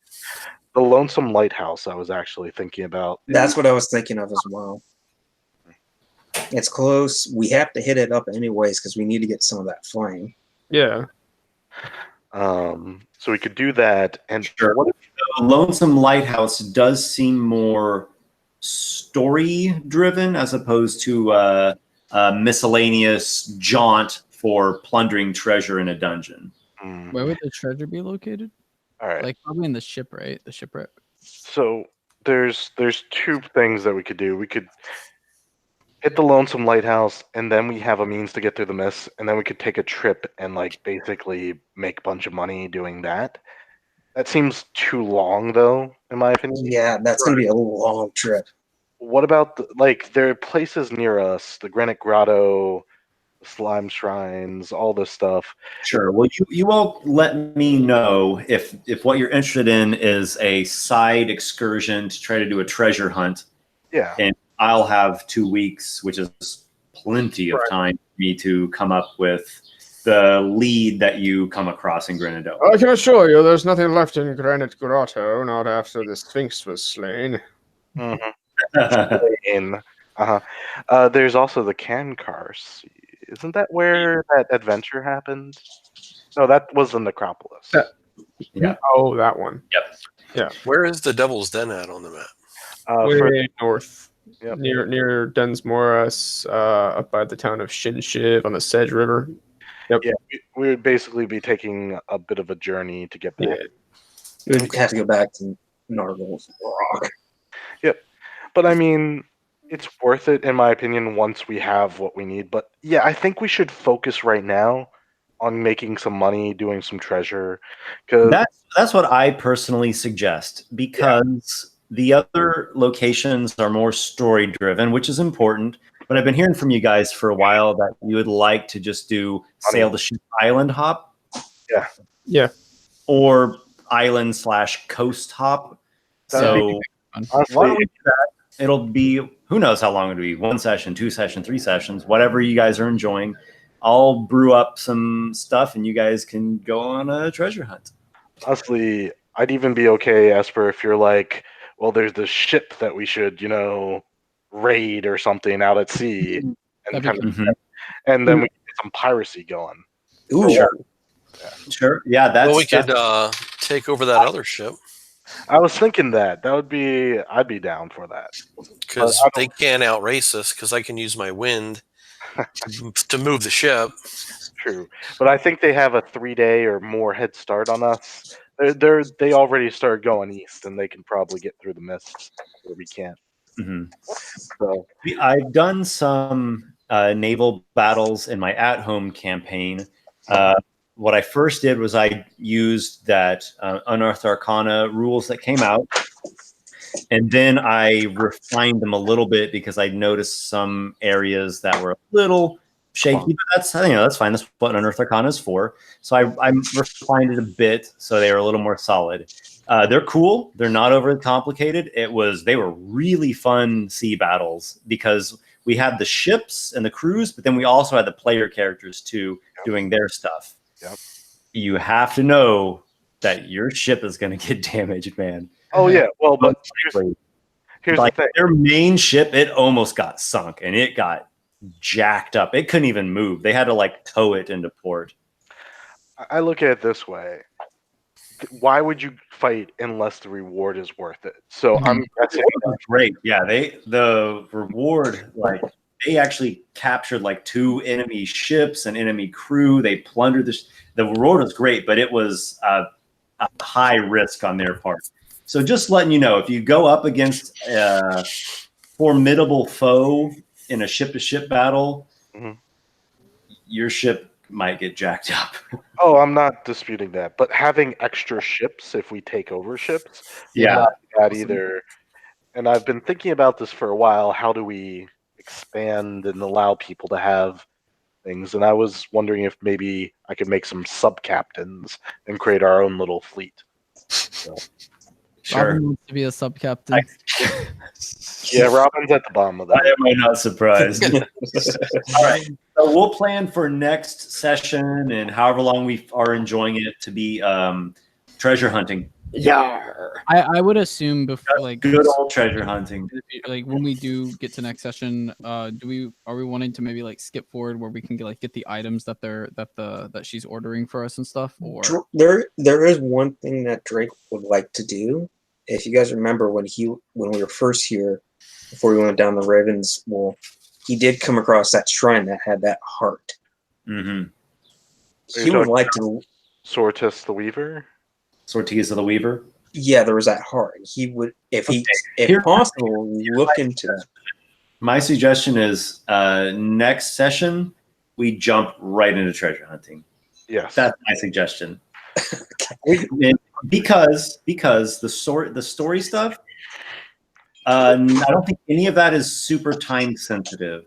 The Lonesome Lighthouse, I was actually thinking about. That's what I was thinking of as well. It's close. We have to hit it up anyways because we need to get some of that flame. Yeah. So we could do that. And sure. The Lonesome Lighthouse does seem more story-driven as opposed to a miscellaneous jaunt for plundering treasure in a dungeon. Where would the treasure be located? All right. Like probably in the ship, right? The shipwreck. So there's 2 things that we could do. We could hit the Lonesome Lighthouse, and then we have a means to get through the mist, and then we could take a trip and like basically make a bunch of money doing that. That seems too long, though, in my opinion. Yeah, that's gonna be a long trip. What about there are places near us, the Granite Grotto, the Slime Shrines, all this stuff. Sure. Well, you all let me know if what you're interested in is a side excursion to try to do a treasure hunt. Yeah. And I'll have 2 weeks, which is plenty of time for me to come up with the lead that you come across in Grenado. I can assure you there's nothing left in Granite Grotto, not after the Sphinx was slain. Mm-hmm. There's also the Cankar Sea. Isn't that where that adventure happened? No, that was the Necropolis. Yeah. Oh, that one. Yep. Yeah. Where is the Devil's Den at on the map? Way north. Yep. Near Dunsmorus, up by the town of Shinshiv on the Sedge River. Yep. Yeah, we would basically be taking a bit of a journey to get back. Yeah. We'd have to go back to Nargle's Rock. Yep. But I mean, it's worth it in my opinion once we have what we need. But yeah, I think we should focus right now on making some money, doing some treasure. Cause that's what I personally suggest, because the other locations are more story driven, which is important. But I've been hearing from you guys for a while that you would like to just do sail the ship island hop. Yeah. Or island/coast hop. So why don't we do that? It'll be, who knows how long it'll be, 1 session, 2 sessions, 3 sessions, whatever you guys are enjoying. I'll brew up some stuff and you guys can go on a treasure hunt. Honestly, I'd even be okay, Esper, if you're like, well, there's this ship that we should, raid or something out at sea, and and then we can get some piracy going. Ooh, sure. Yeah, that's. Well, we could take over that other ship. I was thinking that I'd be down for that because they can't outrace us. Because I can use my wind to move the ship. True, but I think they have a 3-day or more head start on us. They already started going east, and they can probably get through the mists where we can't. So I've done some naval battles in my at-home campaign. What I first did was I used that Unearthed Arcana rules that came out, and then I refined them a little bit because I noticed some areas that were a little shaky, but that's fine. That's what Unearthed Arcana is for. So I refined it a bit so they were a little more solid. They're cool. They're not overly complicated. They were really fun sea battles because we had the ships and the crews, but then we also had the player characters too doing their stuff. Yep. You have to know that your ship is going to get damaged, man. Oh yeah. Well, but here's like the thing. Their main ship, it almost got sunk and it got jacked up. It couldn't even move. They had to tow it into port. I look at it this way. Why would you fight unless the reward is worth it? So I'm guessing great. Yeah, the reward, they actually captured 2 enemy ships and enemy crew. They plundered the reward was great, but it was a high risk on their part. So just letting you know, if you go up against a formidable foe in a ship-to-ship battle, your ship might get jacked up. Oh, I'm not disputing that, but having extra ships if we take over ships, not bad either. And I've been thinking about this for a while. How do we expand and allow people to have things? And I was wondering if maybe I could make some sub-captains and create our own little fleet. So. Sure. Robin wants to be a sub-captain. Yeah, Robin's at the bottom of that. I am not surprised. All right. So we'll plan for next session and however long we are enjoying it to be treasure hunting. Yeah. I would assume before good old treasure hunting. When we do get to next session, are we wanting to maybe skip forward where we can get the items that she's ordering for us and stuff? Or there is one thing that Drake would like to do. If you guys remember when we were first here, before we went down the Ravens Wall, he did come across that shrine that had that heart. Mm-hmm. He would like to Sortis the Weaver. Sortiz of the Weaver. Yeah, there was that heart. He would, if possible, look into that. My suggestion is next session we jump right into treasure hunting. Yes, that's my suggestion. Because the story stuff, I don't think any of that is super time sensitive.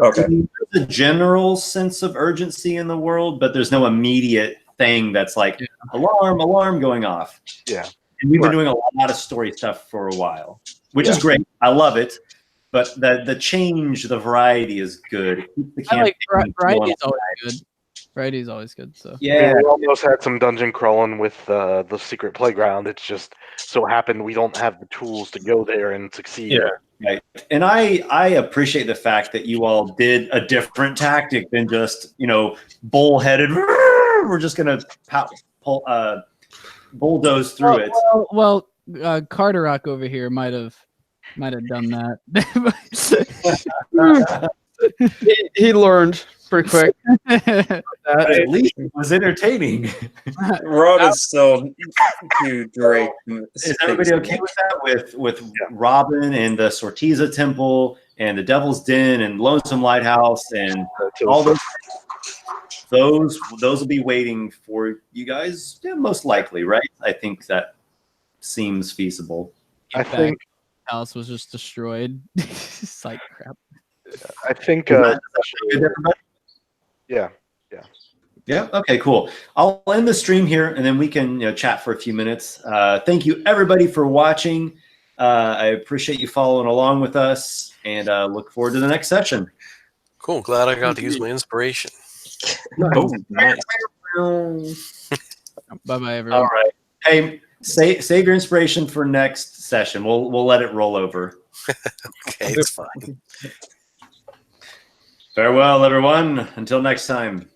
Okay. There's a general sense of urgency in the world, but there's no immediate thing that's alarm going off. Yeah. And we've been doing a lot of story stuff for a while, which is great. I love it. But the change, the variety is good. Variety is always good. Variety is always good. So yeah, we almost had some dungeon crawling with the secret playground. It's just so happened we don't have the tools to go there and succeed. Yeah, right. And I appreciate the fact that you all did a different tactic than just bullheaded. We're just gonna bulldoze through it. Well, Carderock over here might have done that. he learned pretty quick. At least it was entertaining. Robin's still too Drake. Is everybody okay with that? With Robin and the Sortiza Temple and the Devil's Den and Lonesome Lighthouse and all those will be waiting for you guys, most likely, right? I think that seems feasible. I think house was just destroyed. It's like crap. I think. Yeah. Yeah. Okay. Cool. I'll end the stream here, and then we can chat for a few minutes. Thank you everybody for watching. I appreciate you following along with us, and look forward to the next session. Cool. Glad I got to use my inspiration. Oh, nice. Bye, everyone. All right. Hey, save your inspiration for next session. We'll let it roll over. Okay, it's fine. Farewell, everyone. Until next time.